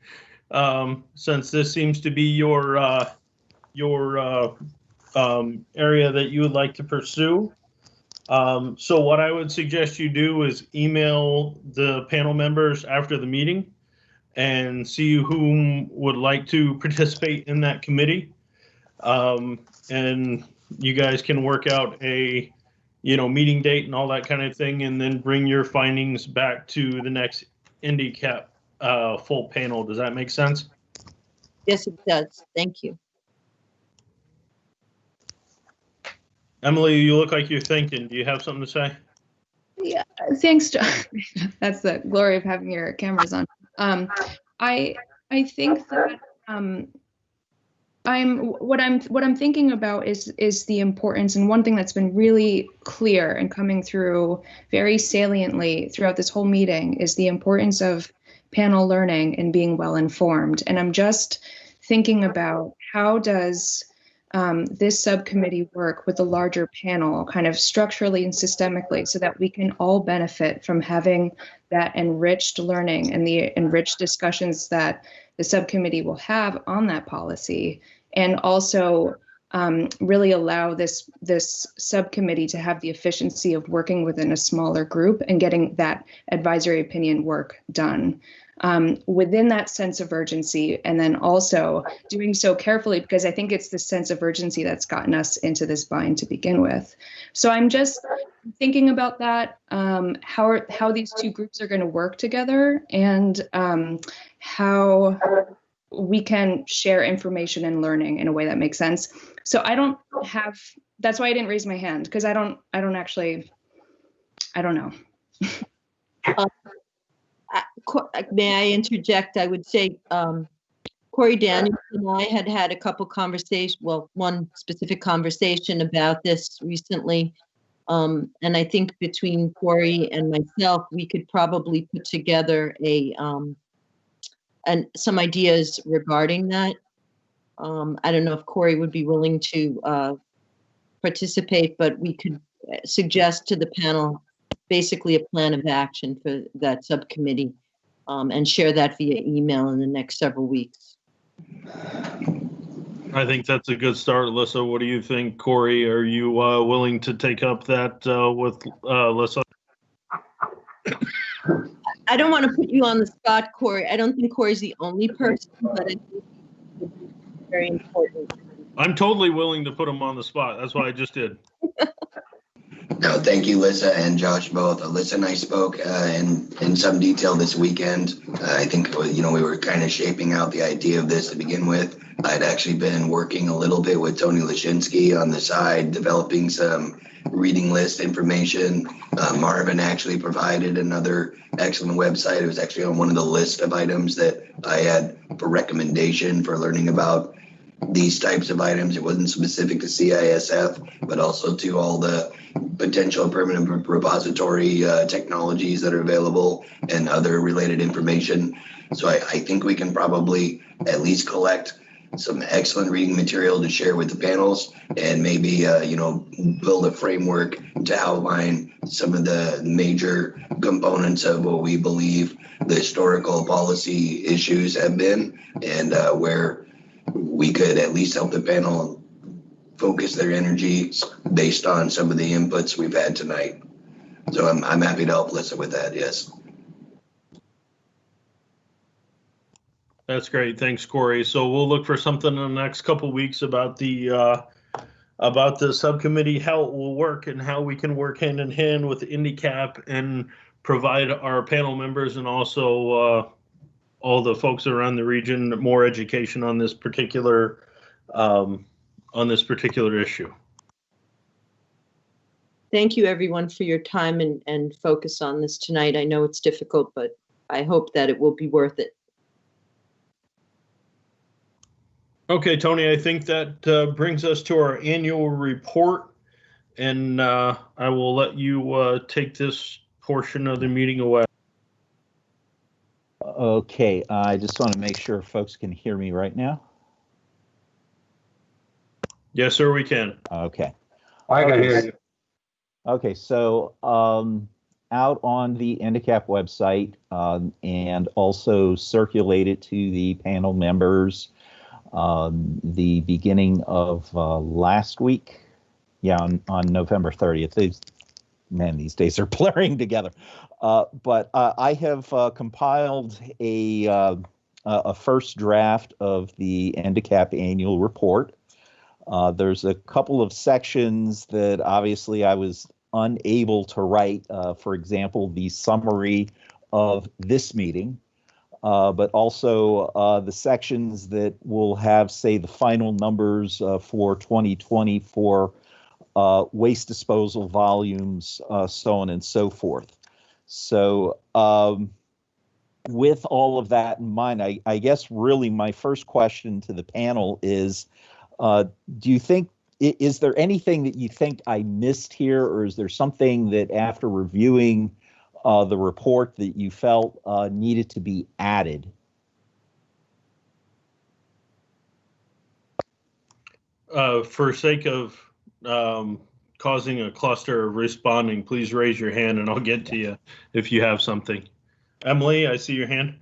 since this seems to be your area that you would like to pursue. So what I would suggest you do is email the panel members after the meeting and see whom would like to participate in that committee. And you guys can work out a, meeting date and all that kind of thing, and then bring your findings back to the next NDCAP full panel. Does that make sense? Yes, it does. Thank you. Emily, you look like you're thinking. Do you have something to say? Yeah, thanks, John. That's the glory of having your cameras on. I think that what I'm thinking about is the importance, and one thing that's been really clear and coming through very saliently throughout this whole meeting is the importance of panel learning and being well informed. And I'm just thinking about how does this subcommittee work with the larger panel kind of structurally and systemically so that we can all benefit from having that enriched learning and the enriched discussions that the subcommittee will have on that policy, and also really allow this subcommittee to have the efficiency of working within a smaller group and getting that advisory opinion work done. Within that sense of urgency, and then also doing so carefully, because I think it's the sense of urgency that's gotten us into this bind to begin with. So I'm just thinking about that, how these two groups are going to work together, and how we can share information and learning in a way that makes sense. So that's why I didn't raise my hand, because I don't know. May I interject? I would say Corey Daniels and I had a couple conversations, well, one specific conversation about this recently. And I think between Corey and myself, we could probably put together some ideas regarding that. I don't know if Corey would be willing to participate, but we could suggest to the panel basically a plan of action for that subcommittee, and share that via email in the next several weeks. I think that's a good start, Alyssa. What do you think, Corey? Are you willing to take up that with Alyssa? I don't want to put you on the spot, Corey. I don't think Corey's the only person, but I think it's very important. I'm totally willing to put him on the spot. That's what I just did. No, thank you, Lissa and Josh both. Alyssa and I spoke in some detail this weekend. I think, we were kind of shaping out the idea of this to begin with. I'd actually been working a little bit with Tony Leshinskie on the side, developing some reading list information. Marvin actually provided another excellent website. It was actually on one of the list of items that I had for recommendation for learning about these types of items. It wasn't specific to CISF, but also to all the potential permanent repository technologies that are available and other related information. So I think we can probably at least collect some excellent reading material to share with the panels, and maybe build a framework to outline some of the major components of what we believe the historical policy issues have been, and where we could at least help the panel focus their energy based on some of the inputs we've had tonight. So I'm happy to help Lissa with that. Yes. That's great. Thanks, Corey. So we'll look for something in the next couple of weeks about the subcommittee, how it will work and how we can work hand in hand with NDCAP and provide our panel members and also all the folks around the region more education on this particular issue. Thank you, everyone, for your time and focus on this tonight. I know it's difficult, but I hope that it will be worth it. Okay, Tony, I think that brings us to our annual report, and I will let you take this portion of the meeting away. Okay, I just want to make sure folks can hear me right now. Yes, sir, we can. Okay. I can hear you. Okay, so out on the NDCAP website and also circulated to the panel members the beginning of last week. Yeah, on November 30th. These days are blurring together. But I have compiled a first draft of the NDCAP annual report. There's a couple of sections that obviously I was unable to write, for example, the summary of this meeting, but also the sections that will have, say, the final numbers for 2020 for waste disposal volumes, so on and so forth. So with all of that in mind, I guess really my first question to the panel is, do you think, is there anything that you think I missed here, or is there something that after reviewing the report that you felt needed to be added? For sake of causing a cluster of responding, please raise your hand and I'll get to you if you have something. Emily, I see your hand.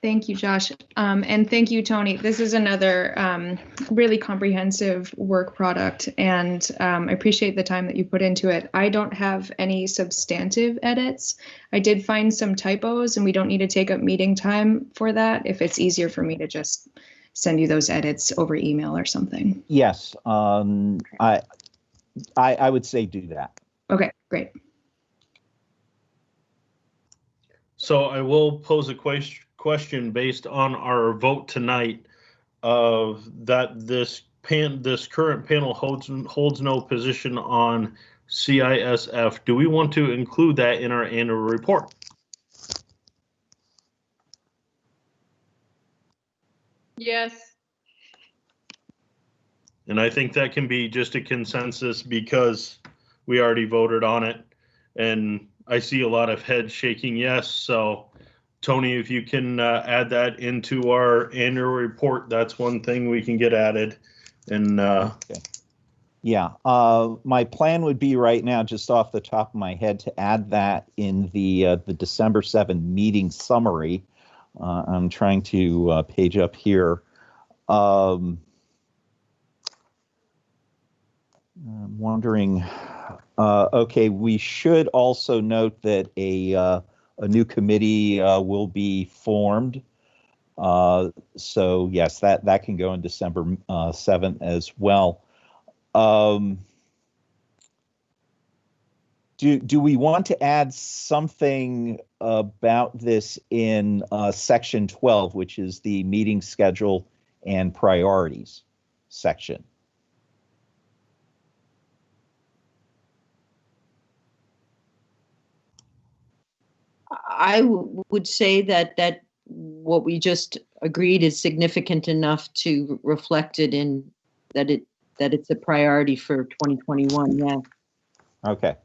Thank you, Josh. And thank you, Tony. This is another really comprehensive work product, and I appreciate the time that you put into it. I don't have any substantive edits. I did find some typos, and we don't need to take up meeting time for that if it's easier for me to just send you those edits over email or something. Yes, I would say do that. Okay, great. So I will pose a question based on our vote tonight of that this current panel holds no position on CISF. Do we want to include that in our annual report? Yes. And I think that can be just a consensus because we already voted on it. And I see a lot of heads shaking yes. So Tony, if you can add that into our annual report, that's one thing we can get added. And okay. Yeah, my plan would be right now, just off the top of my head, to add that in the December 7 meeting summary. I'm trying to page up here. I'm wondering. Okay, we should also note that a new committee will be formed. So yes, that can go in December 7th as well. Do we want to add something about this in section 12, which is the meeting schedule and priorities section? I would say that what we just agreed is significant enough to reflect it in that it's a priority for 2021. Yeah. Okay.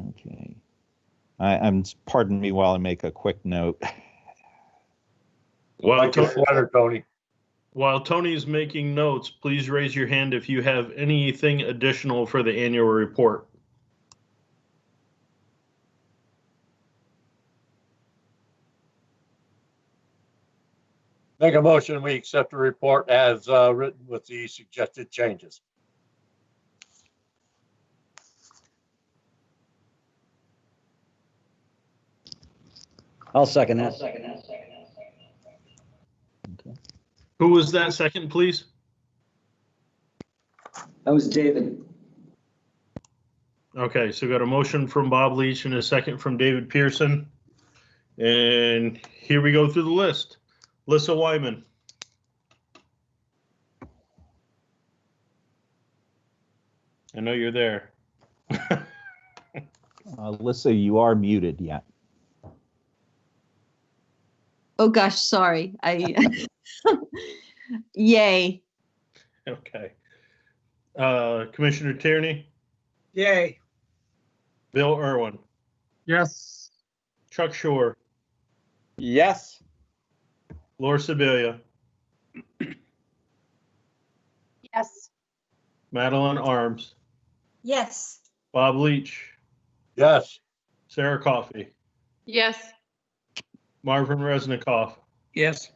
Okay. I'm pardon me while I make a quick note. While Tony. While Tony's making notes, please raise your hand if you have anything additional for the annual report. Make a motion, we accept the report as written with the suggested changes. I'll second that. Okay. Who was that second, please? That was David. Okay, so got a motion from Bob Leach and a second from David Pearson. And here we go through the list. Lissa Wyman. I know you're there. Lissa, you are muted yet. Oh gosh, sorry. Yay. Okay. Commissioner Tierney. Yay. Bill Irwin. Yes. Chuck Shore. Yes. Laura Sibilia. Yes. Madeline Arms. Yes. Bob Leach. Yes. Sarah Coffey. Yes. Marvin Resnikoff. Yes.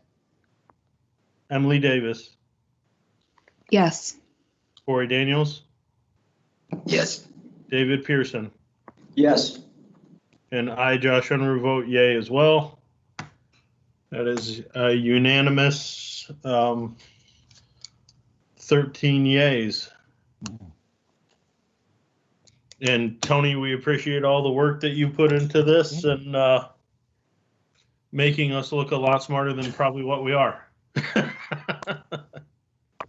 Emily Davis. Yes. Corey Daniels. Yes. David Pearson. Yes. And I, Josh Unruh, vote yay as well. That is a unanimous 13 yays. And Tony, we appreciate all the work that you put into this and making us look a lot smarter than probably what we are.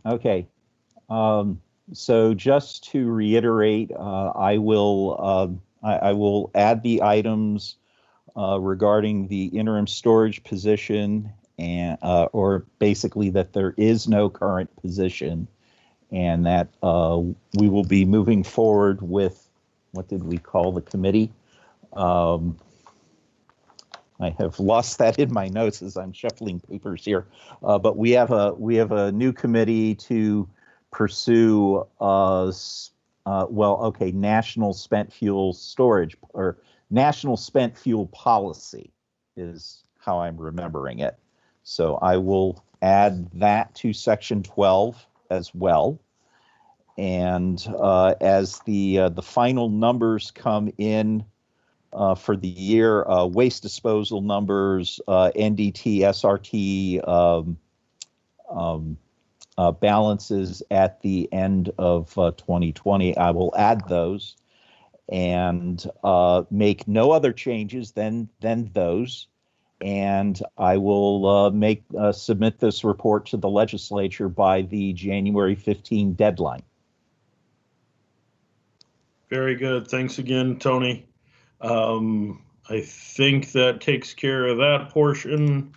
Okay. So just to reiterate, I will add the items regarding the interim storage position, and or basically that there is no current position, and that we will be moving forward with, what did we call the committee? I have lost that in my notes as I'm shuffling papers here, but we have a new committee to pursue national spent fuel storage, or national spent fuel policy is how I'm remembering it. So I will add that to section 12 as well. And as the final numbers come in for the year, waste disposal numbers, NDT, SRT balances at the end of 2020, I will add those and make no other changes than those. And I will submit this report to the legislature by the January 15 deadline. Very good. Thanks again, Tony. I think that takes care of that portion.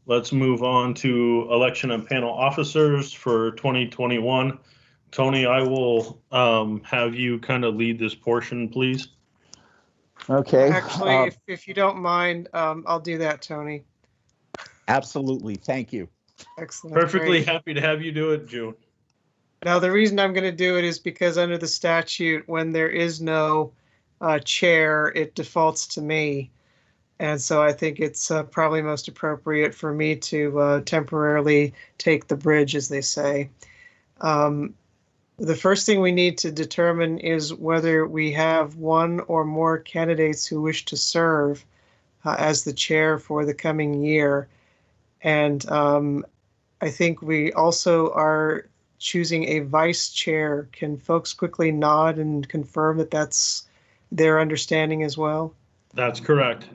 let's move on to election and panel officers for 2021. Tony, I will have you kind of lead this portion, please. Okay. Actually, if you don't mind, I'll do that, Tony. Absolutely. Thank you. Excellent. Perfectly Great. happy to have you do it, June. Now, the reason I'm going to do it is because under the statute, when there is no chair, it defaults to me. And so I think it's probably most appropriate for me to temporarily take the bridge, as they say. The first thing we need to determine is whether we have one or more candidates who wish to serve as the chair for the coming year. And I think we also are choosing a vice chair. Can folks quickly nod and confirm that that's their understanding as well? That's correct.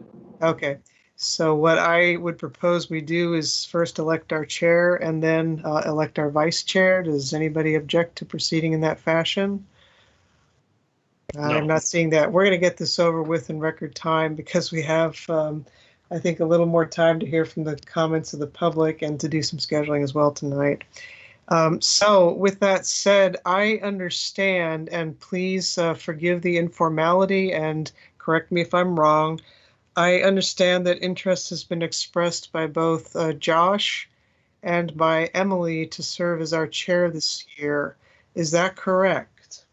Okay. So what I would propose we do is first elect our chair and then elect our vice chair. Does anybody object to proceeding in that fashion? No. I'm not seeing that. We're going to get this over with in record time because we have, I think, a little more time to hear from the comments of the public and to do some scheduling as well tonight. So with that said, I understand, and please forgive the informality and correct me if I'm wrong. I understand that interest has been expressed by both Josh and by Emily to serve as our chair this year. Is that correct?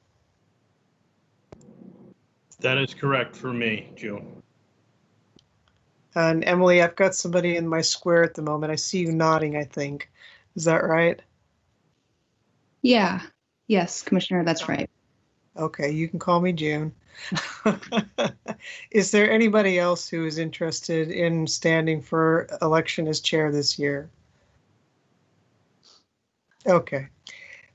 That is correct for me, June. And Emily, I've got somebody in my square at the moment. I see you nodding, I think. Is that right? Yeah. Yes, Commissioner, that's right. Okay, you can call me June. Is there anybody else who is interested in standing for election as chair this year? Okay.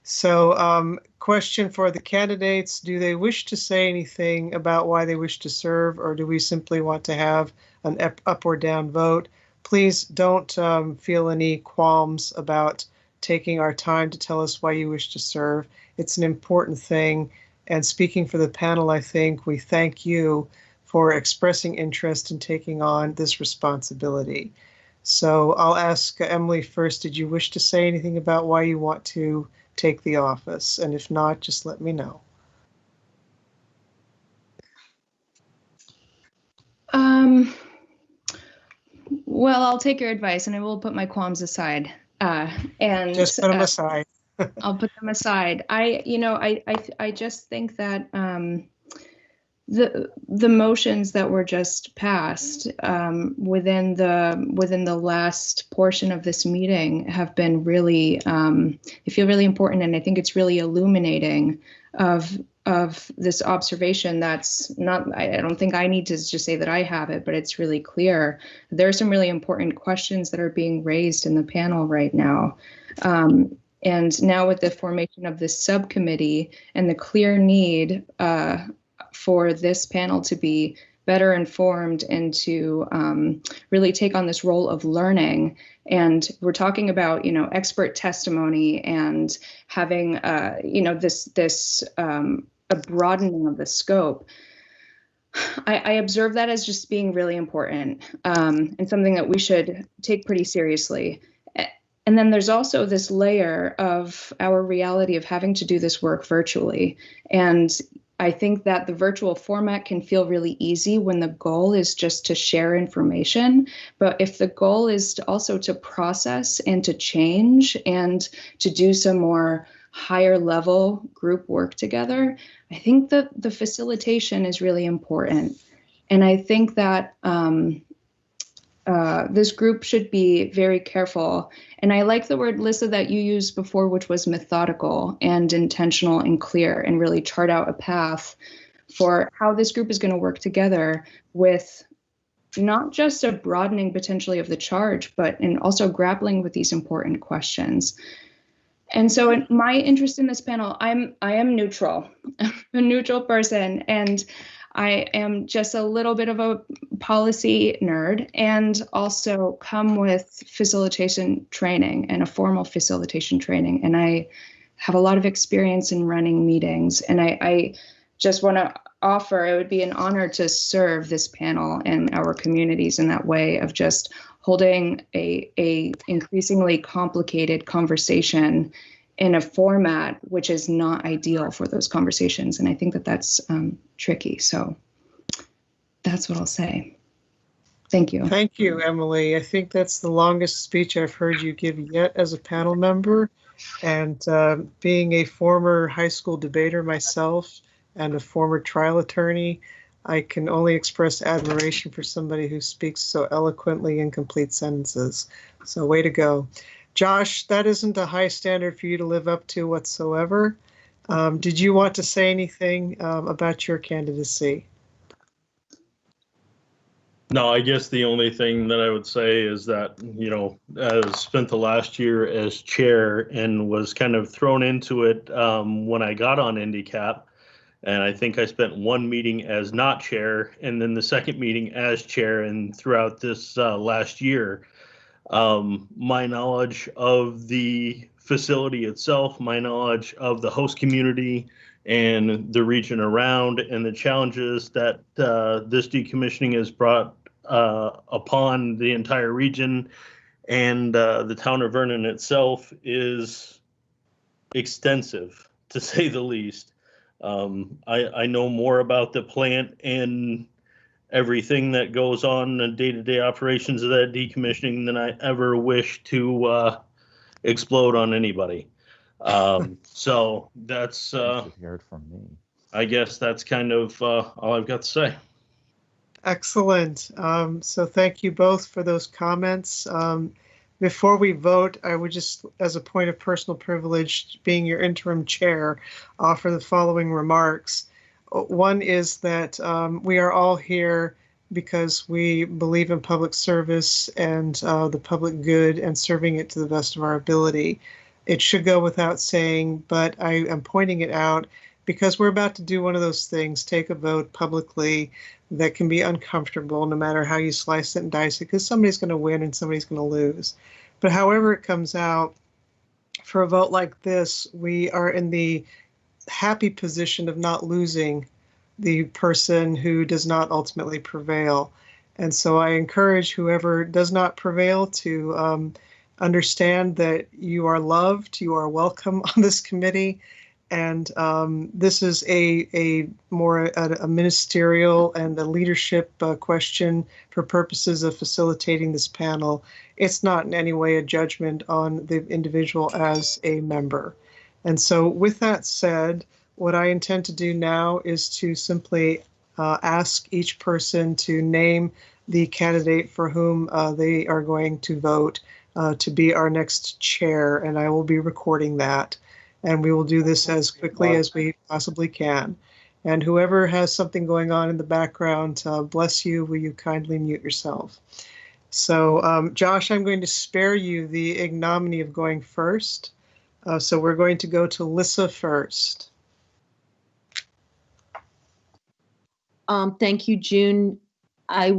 So question for the candidates, do they wish to say anything about why they wish to serve, or do we simply want to have an up or down vote? Please don't feel any qualms about taking our time to tell us why you wish to serve. It's an important thing. And speaking for the panel, I think we thank you for expressing interest in taking on this responsibility. So I'll ask Emily first, did you wish to say anything about why you want to take the office? And if not, just let me know. Well, I'll take your advice and I will put my qualms aside. And just put them aside. I'll put them aside. I just think that the motions that were just passed within the last portion of this meeting have been really, I feel really important, and I think it's really illuminating of this observation that's not, I don't think I need to just say that I have it, but it's really clear. There are some really important questions that are being raised in the panel right now. And now with the formation of this subcommittee and the clear need for this panel to be better informed and to really take on this role of learning. And we're talking about, expert testimony and having, a broadening of the scope. I observe that as just being really important and something that we should take pretty seriously. And then there's also this layer of our reality of having to do this work virtually. And I think that the virtual format can feel really easy when the goal is just to share information. But if the goal is also to process and to change and to do some more higher level group work together, I think that the facilitation is really important. And I think that this group should be very careful. And I like the word, Lissa, that you used before, which was methodical and intentional and clear, and really chart out a path for how this group is going to work together with not just a broadening potentially of the charge, but in also grappling with these important questions. And so in my interest in this panel, I am neutral. I'm a neutral person, and I am just a little bit of a policy nerd, and also come with facilitation training and a formal facilitation training. And I have a lot of experience in running meetings. And I just want to offer, it would be an honor to serve this panel and our communities in that way of just holding a increasingly complicated conversation in a format which is not ideal for those conversations. And I think that that's tricky. So that's what I'll say. Thank you. Thank you, Emily. I think that's the longest speech I've heard you give yet as a panel member. And being a former high school debater myself and a former trial attorney, I can only express admiration for somebody who speaks so eloquently in complete sentences. So way to go. Josh, that isn't a high standard for you to live up to whatsoever. Did you want to say anything about your candidacy? No, I guess the only thing that I would say is that, you know, I spent the last year as chair and was kind of thrown into it when I got on NDCAP. And I think I spent one meeting as not chair and then the second meeting as chair. And throughout this last year, my knowledge of the facility itself, my knowledge of the host community and the region around, and the challenges that this decommissioning has brought upon the entire region and the town of Vernon itself is extensive, to say the least. I know more about the plant and everything that goes on in day-to-day operations of that decommissioning than I ever wish to explode on anybody. So that's heard from me. I guess that's kind of all I've got to say. Excellent. So thank you both for those comments. Before we vote, I would just, as a point of personal privilege, being your interim chair, offer the following remarks. One is that we are all here because we believe in public service and the public good and serving it to the best of our ability. It should go without saying, but I am pointing it out because we're about to do one of those things, take a vote publicly that can be uncomfortable no matter how you slice it and dice it, because somebody's going to win and somebody's going to lose. But however it comes out, for a vote like this, we are in the happy position of not losing the person who does not ultimately prevail. And so I encourage whoever does not prevail to understand that you are loved, you are welcome on this committee. And this is a more ministerial and a leadership question for purposes of facilitating this panel. It's not in any way a judgment on the individual as a member. And so with that said, what I intend to do now is to simply ask each person to name the candidate for whom they are going to vote to be our next chair, and I will be recording that. And we will do this as quickly as we possibly can. And whoever has something going on in the background, bless you, will you kindly mute yourself? So Josh, I'm going to spare you the ignominy of going first. So we're going to go to Lissa first. Thank you, June. I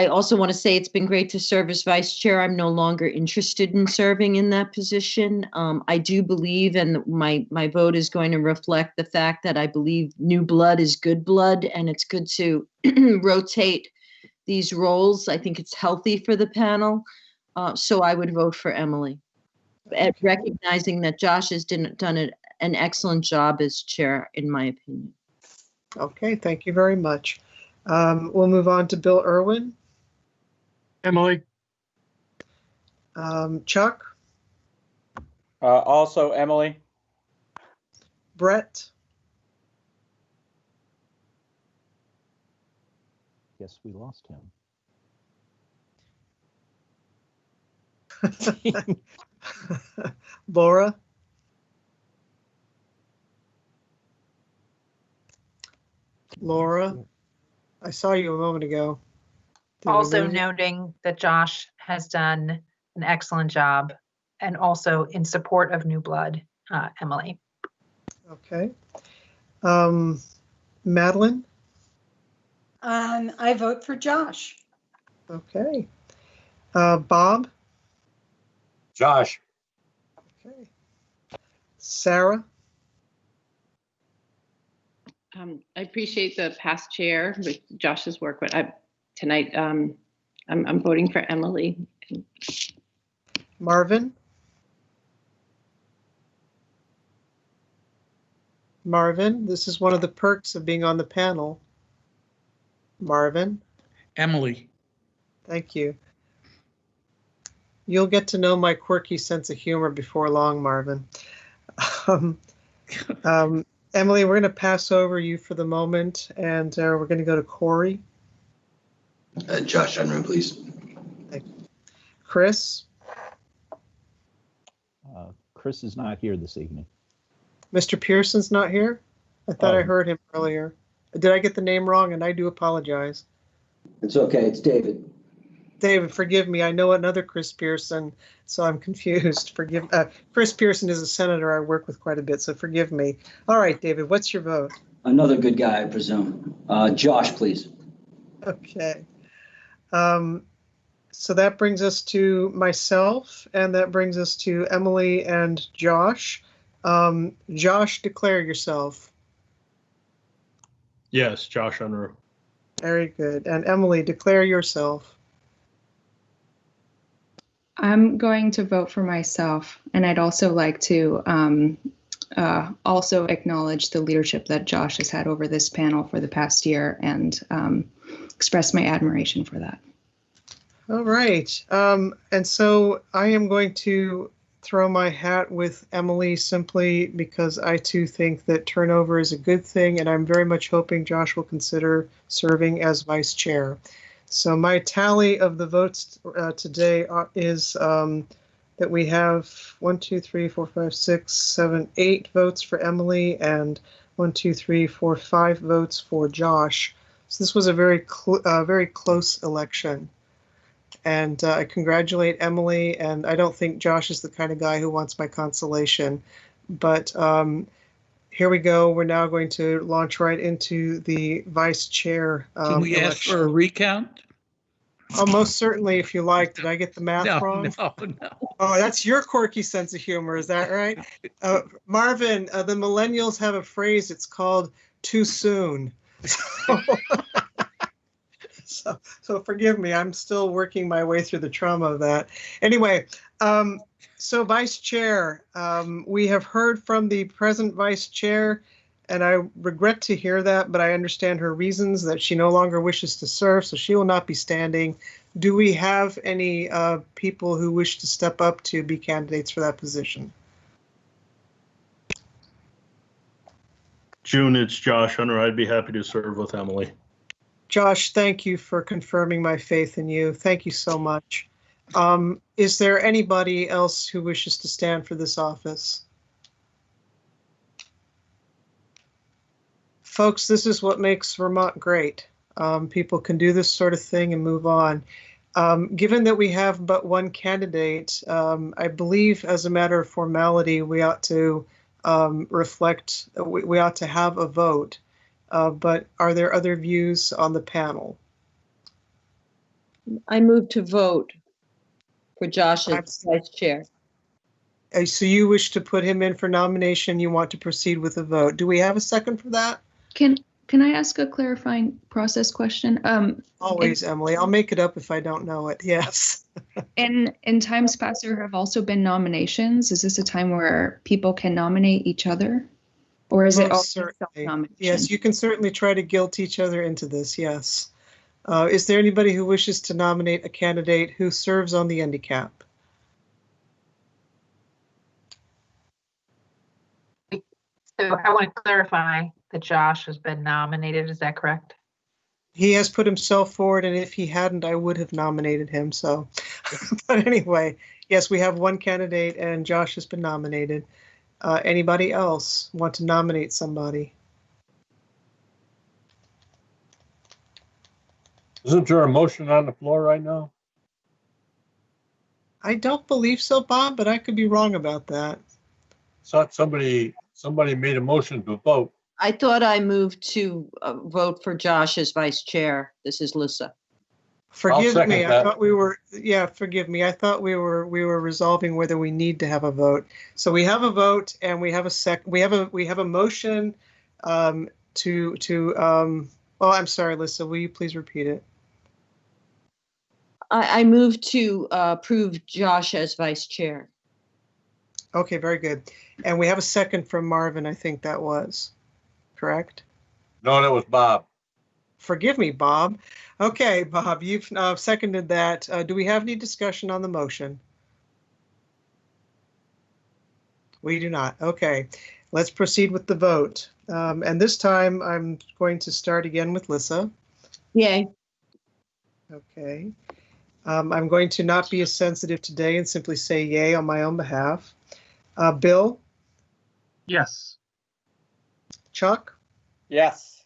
also want to say it's been great to serve as vice chair. I'm no longer interested in serving in that position. I do believe, and my vote is going to reflect the fact that I believe new blood is good blood, and it's good to rotate these roles. I think it's healthy for the panel. So I would vote for Emily, at recognizing that Josh has done an excellent job as chair, in my opinion. Okay, thank you very much. We'll move on to Bill Irwin. Emily. Chuck. Also Emily. Brett. Guess we lost him. Laura. Laura, I saw you a moment ago. Also noting that Josh has done an excellent job, and also in support of new blood, Emily. Okay. Madeline? I vote for Josh. Okay. Bob? Josh. Okay. Sarah? I appreciate the past chair with Josh's work, but tonight I'm voting for Emily. Marvin? Marvin, this is one of the perks of being on the panel. Marvin? Emily. Thank you. You'll get to know my quirky sense of humor before long, Marvin. Emily, we're going to pass over you for the moment, and we're going to go to Corey. Josh Unruh, please. Thank you. Chris? Chris is not here this evening. Mr. Pearson's not here? I thought I heard him earlier. Did I get the name wrong? And I do apologize. It's okay. It's David. David, forgive me. I know another Chris Pearson, so I'm confused. Chris Pearson is a senator I work with quite a bit, so forgive me. All right, David, what's your vote? Another good guy, I presume. Josh, please. Okay. So that brings us to myself, and that brings us to Emily and Josh. Josh, declare yourself. Yes, Josh Unruh. Very good. And Emily, declare yourself. I'm going to vote for myself, and I'd also like to also acknowledge the leadership that Josh has had over this panel for the past year and express my admiration for that. All right. And so I am going to throw my hat with Emily simply because I too think that turnover is a good thing, and I'm very much hoping Josh will consider serving as vice chair. So my tally of the votes today is that we have 1, 2, 3, 4, 5, 6, 7, 8 votes for Emily and 1, 2, 3, 4, 5 votes for Josh. So this was a very close election. And I congratulate Emily, and I don't think Josh is the kind of guy who wants my consolation. But here we go. We're now going to launch right into the vice chair Can we ask for a recount? Oh, most certainly, if you like. Did I get the math wrong? No. Oh, that's your quirky sense of humor. Is that right? Marvin, the millennials have a phrase. It's called too soon. So forgive me. I'm still working my way through the trauma of that. Anyway, so vice chair, we have heard from the present vice chair, and I regret to hear that, but I understand her reasons that she no longer wishes to serve, so she will not be standing. Do we have any people who wish to step up to be candidates for that position? June, it's Josh Unruh. I'd be happy to serve with Emily. Josh, thank you for confirming my faith in you. Thank you so much. Is there anybody else who wishes to stand for this office? Folks, this is what makes Vermont great. People can do this sort of thing and move on. Given that we have but one candidate, I believe as a matter of formality, we ought to we ought to have a vote. But are there other views on the panel? I move to vote for Josh as vice chair. So you wish to put him in for nomination. You want to proceed with a vote. Do we have a second for that? Can I ask a clarifying process question? Always, Emily. I'll make it up if I don't know it. Yes. In times past, there have also been nominations. Is this a time where people can nominate each other? Or is it also self-nomination? Yes, you can certainly try to guilt each other into this, yes. Is there anybody who wishes to nominate a candidate who serves on the NDCAP? So I want to clarify that Josh has been nominated. Is that correct? He has put himself forward, and if he hadn't, I would have nominated him. So, but anyway, yes, we have one candidate, and Josh has been nominated. Anybody else want to nominate somebody? Isn't there a motion on the floor right now? I don't believe so, Bob, but I could be wrong about that. Thought somebody made a motion to vote. I thought I moved to vote for Josh as vice chair. This is Lissa. Forgive me. I thought we were. Yeah, forgive me. I thought we were resolving whether we need to have a vote. So we have a vote, and we have a we have a motion to. Oh, I'm sorry, Lissa. Will you please repeat it? I move to approve Josh as vice chair. Okay, very good. And we have a second from Marvin, I think that was, correct? No, that was Bob. Forgive me, Bob. Okay, Bob, you've seconded that. Do we have any discussion on the motion? We do not. Okay, let's proceed with the vote. And this time I'm going to start again with Lissa. Yay. Okay. I'm going to not be as sensitive today and simply say yay on my own behalf. Bill? Yes. Chuck? Yes.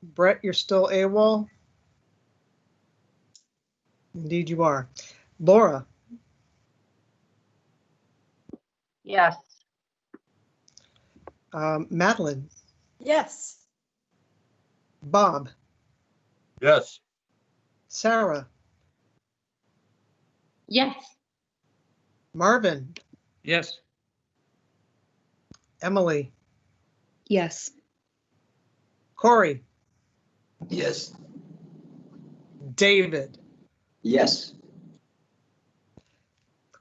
Brett, you're still AWOL? Indeed you are. Laura? Yes. Madeline? Yes. Bob? Yes. Sarah? Yes. Marvin? Yes. Emily? Yes. Corey? Yes. David? Yes.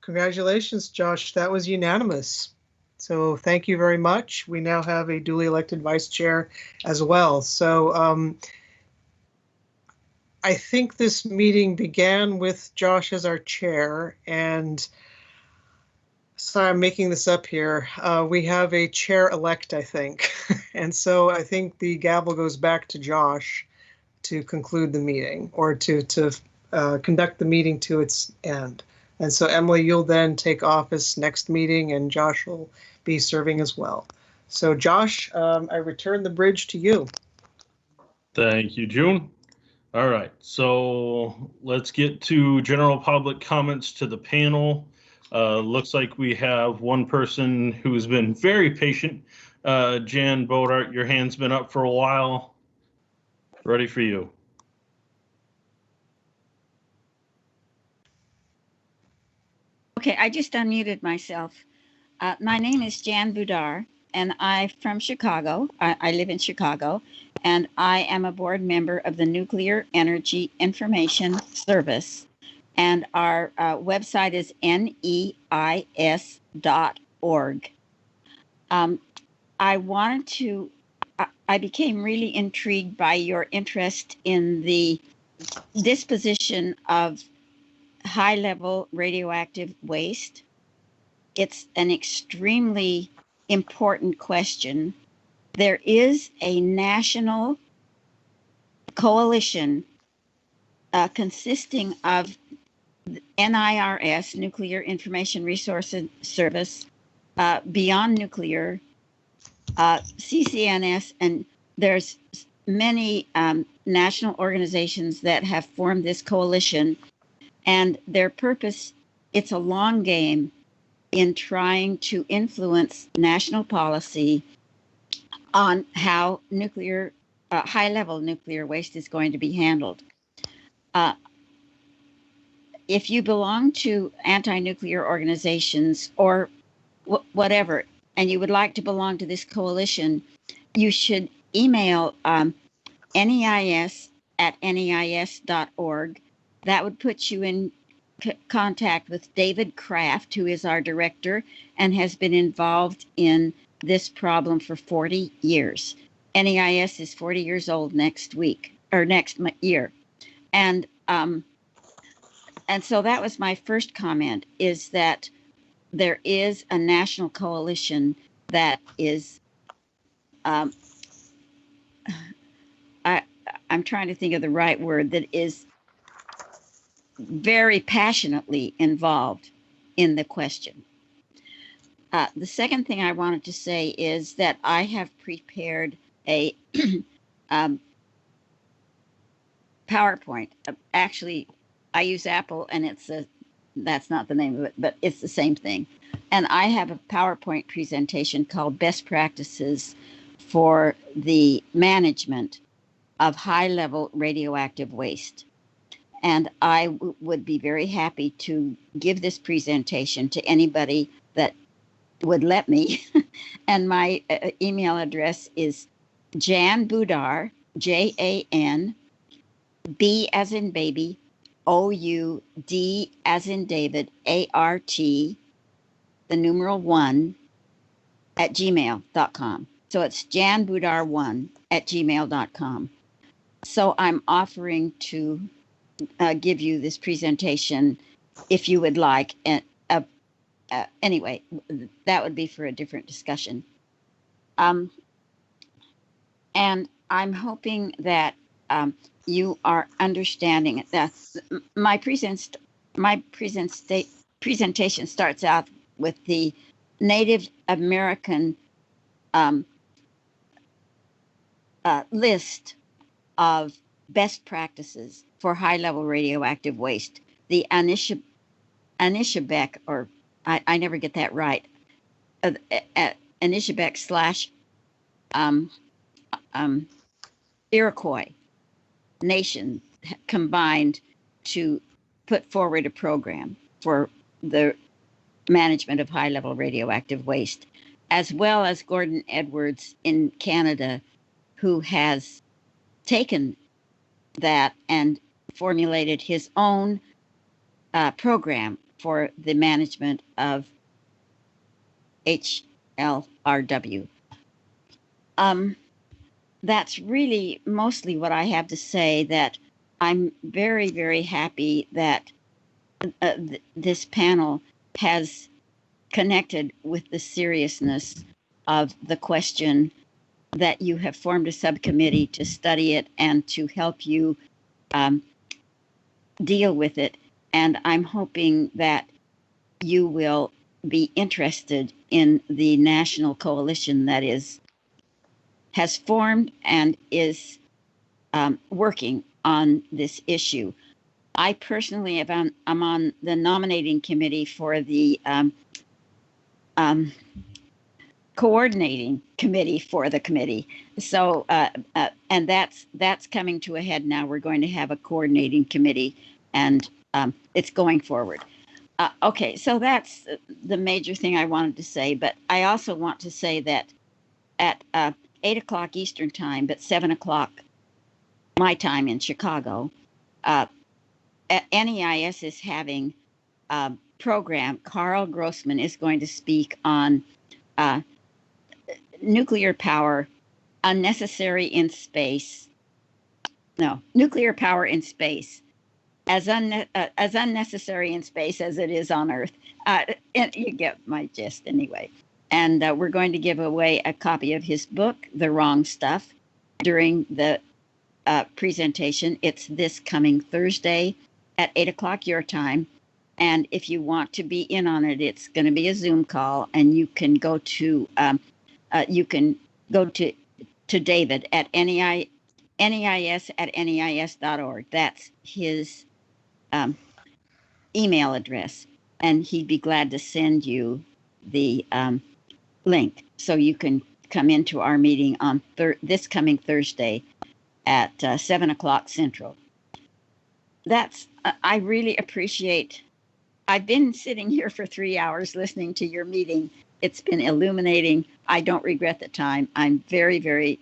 Congratulations, Josh. That was unanimous. So thank you very much. We now have a duly elected vice chair as well. So I think this meeting began with Josh as our chair, and sorry, I'm making this up here. We have a chair-elect, I think. And so I think the gavel goes back to Josh to conclude the meeting, or to conduct the meeting to its end. And so Emily, you'll then take office next meeting, and Josh will be serving as well. So Josh, I return the bridge to you. Thank you, June. All right, so let's get to general public comments to the panel. Looks like we have one person who's been very patient. Jan Bodart, your hand's been up for a while. Ready for you. Okay, I just unmuted myself. My name is Jan Budar, and I'm from Chicago. I live in Chicago, and I am a board member of the Nuclear Energy Information Service. And our website is neis.org. I became really intrigued by your interest in the disposition of high-level radioactive waste. It's an extremely important question. There is a national coalition consisting of NIRS, Nuclear Information Resources Service, Beyond Nuclear, CCNS, and there's many national organizations that have formed this coalition. And their purpose, it's a long game in trying to influence national policy on how nuclear, high-level nuclear waste is going to be handled. If you belong to anti-nuclear organizations or whatever, and you would like to belong to this coalition, you should email neis@neis.org. That would put you in contact with David Kraft, who is our director and has been involved in this problem for 40 years. NEIS is 40 years old next week, or next year. And so that was my first comment, is that there is a national coalition that is, I'm trying to think of the right word, that is very passionately involved in the question. The second thing I wanted to say is that I have prepared a PowerPoint. Actually, I use Apple, and that's not the name of it, but it's the same thing. And I have a PowerPoint presentation called Best Practices for the Management of High-Level Radioactive Waste. And I would be very happy to give this presentation to anybody that would let me. And my email address is Jan Budar, Jan, B as in baby, OUD as in David, ART, the numeral 1 at gmail.com. So it's janbudar1 @gmail.com. So I'm offering to give you this presentation if you would like. And anyway, that would be for a different discussion. And I'm hoping that you are understanding that my presentation starts out with the Native American list of best practices for high-level radioactive waste. The Anishinaabe, or I never get that right, Anishinaabe / Iroquois nation combined to put forward a program for the management of high-level radioactive waste, as well as Gordon Edwards in Canada, who has taken that and formulated his own program for the management of HLRW. That's really mostly what I have to say. That I'm very, very happy that this panel has connected with the seriousness of the question, that you have formed a subcommittee to study it and to help you deal with it. And I'm hoping that you will be interested in the national coalition that has formed and is working on this issue. I personally I'm on the nominating committee for the coordinating committee for the committee. So, and that's coming to a head now. We're going to have a coordinating committee, and it's going forward. Okay, so that's the major thing I wanted to say. But I also want to say that at 8 o'clock Eastern time, but 7 o'clock my time in Chicago, NEIS is having a program. Carl Grossman is going to speak on nuclear power unnecessary in space. No, nuclear power in space as unnecessary in space as it is on Earth. And you get my gist anyway. And we're going to give away a copy of his book, The Wrong Stuff, during the presentation. It's this coming Thursday at 8 o'clock your time. And if you want to be in on it, it's going to be a Zoom call, and you can go to David at NEIS@NEIS.org. That's his email address, and he'd be glad to send you the link so you can come into our meeting on this coming Thursday at 7 o'clock Central. I really appreciate. I've been sitting here for 3 hours listening to your meeting. It's been illuminating. I don't regret the time. I'm very, very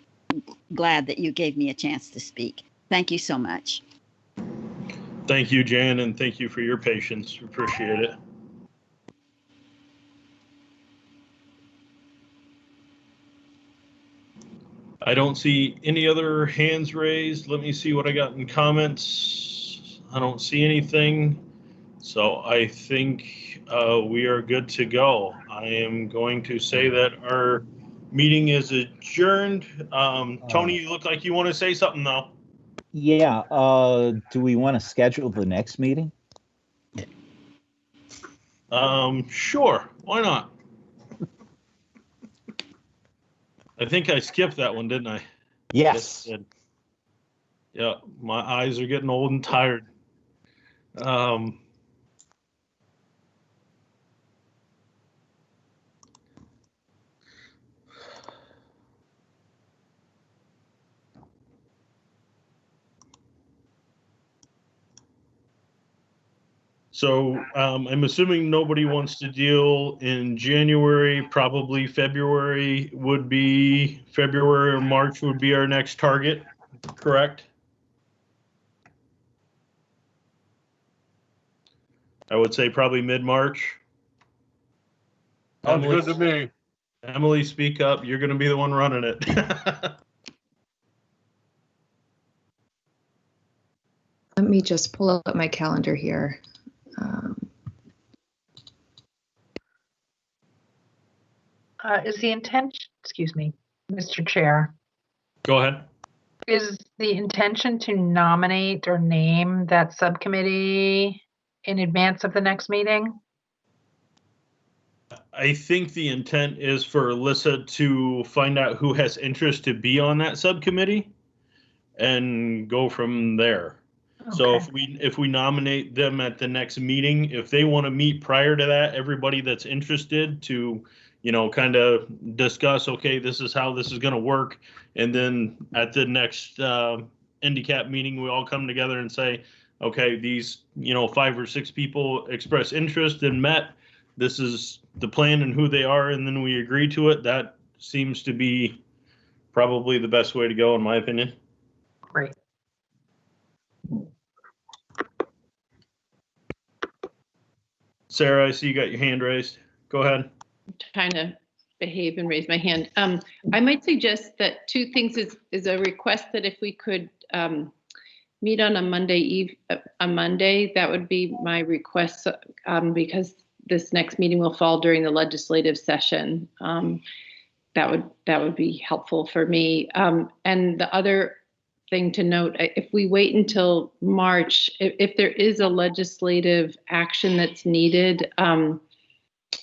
glad that you gave me a chance to speak. Thank you so much. Thank you, Jan, and thank you for your patience. Appreciate it. I don't see any other hands raised. Let me see what I got in comments. I don't see anything. So I think we are good to go. I am going to say that our meeting is adjourned. Tony, you look like you want to say something though. Yeah, do we want to schedule the next meeting? Sure, why not? I think I skipped that one, didn't I? Yes. Yeah, my eyes are getting old and tired. So I'm assuming nobody wants to deal in January. Probably February would be February or March would be our next target, correct? I would say probably mid-March. Sounds good to me. Emily, speak up. You're going to be the one running it. Let me just pull up my calendar here. Is the intention, excuse me, Mr. Chair, Go ahead. is the intention to nominate or name that subcommittee in advance of the next meeting? I think the intent is for Alyssa to find out who has interest to be on that subcommittee and go from there. Okay. So if we nominate them at the next meeting, if they want to meet prior to that, everybody that's interested to, you know, kind of discuss, okay, this is how this is going to work. And then at the next NDCAP meeting, we all come together and say, okay, these, you know, 5 or 6 people express interest and met. This is the plan and who they are, and then we agree to it. That seems to be probably the best way to go, in my opinion. Great. Sarah, I see you got your hand raised. Go ahead. I'm trying to behave and raise my hand. I might suggest that 2 things is a request that if we could meet on a Monday that would be my request, because this next meeting will fall during the legislative session. That would be helpful for me. And the other thing to note, if we wait until March, if there is a legislative action that's needed,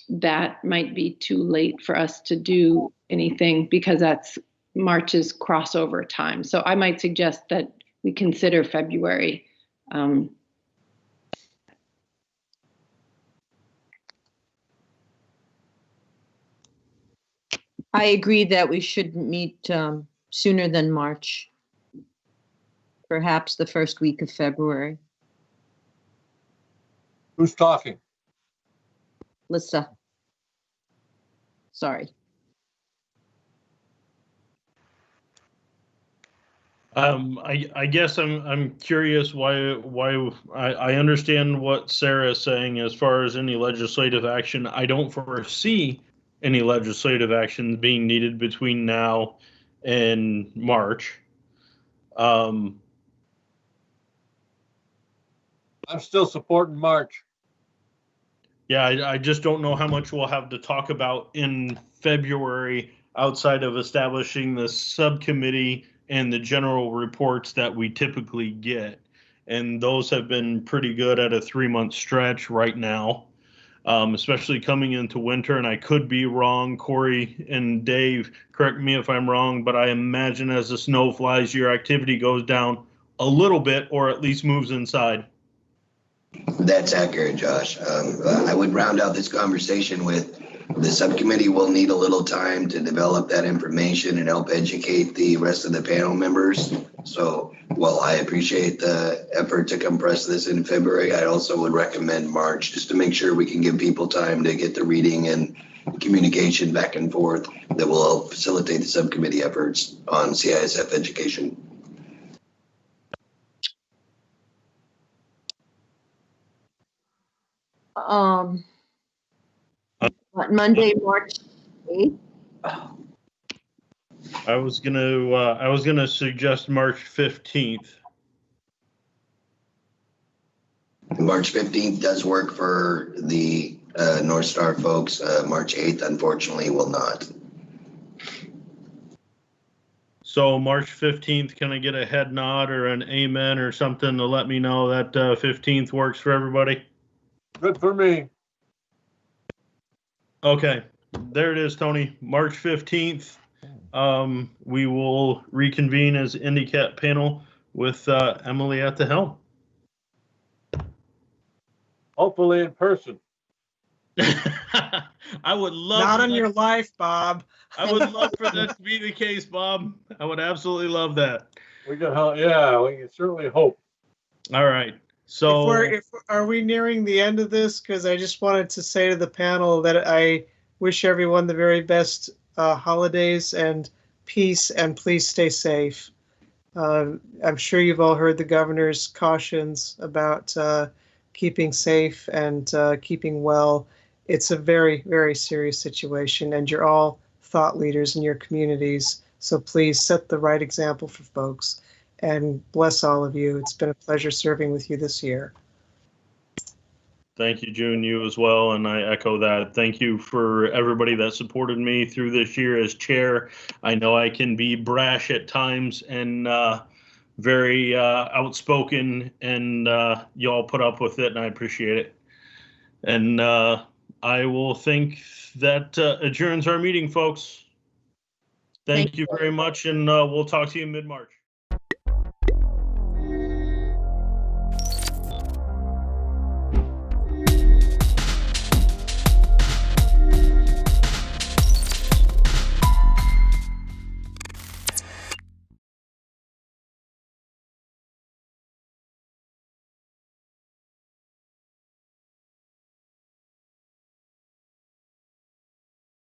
that might be too late for us to do anything, because that's March's crossover time. So I might suggest that we consider February. I agree that we should meet sooner than March, perhaps the first week of February. Who's talking? Lissa. Sorry. I guess I'm curious why I understand what Sarah is saying as far as any legislative action. I don't foresee any legislative action being needed between now and March. I'm still supporting March. Yeah, I just don't know how much we'll have to talk about in February outside of establishing the subcommittee and the general reports that we typically get. And those have been pretty good at a 3-month stretch right now, especially coming into winter. And I could be wrong. Corey and Dave, correct me if I'm wrong, but I imagine as the snow flies, your activity goes down a little bit, or at least moves inside. That's accurate, Josh. I would round out this conversation with the subcommittee will need a little time to develop that information and help educate the rest of the panel members. So while I appreciate the effort to compress this in February, I also would recommend March, just to make sure we can give people time to get the reading and communication back and forth that will help facilitate the subcommittee efforts on CISF education. Monday, March 8th. I was gonna suggest March 15th. March 15th does work for the NorthStar folks. March 8th, unfortunately, will not. So March 15th, can I get a head nod or an amen or something to let me know that 15th works for everybody? Good for me. Okay, there it is, Tony. March 15th. We will reconvene as NDCAP panel with Emily at the helm. Hopefully in person. I would love not on your life, Bob. I would love for that to be the case, Bob. I would absolutely love that. We can help. Yeah, we can certainly hope. All right. So are we nearing the end of this? Because I just wanted to say to the panel that I wish everyone the very best holidays and peace, and please stay safe. I'm sure you've all heard the governor's cautions about keeping safe and keeping well. It's a very, very serious situation, and you're all thought leaders in your communities. So please set the right example for folks, and bless all of you. It's been a pleasure serving with you this year. Thank you, June, you as well, and I echo that. Thank you for everybody that supported me through this year as chair. I know I can be brash at times and very outspoken, and you all put up with it, and I appreciate it. And I will think that adjourns our meeting, folks. Thank you very much, and we'll talk to you in mid-March.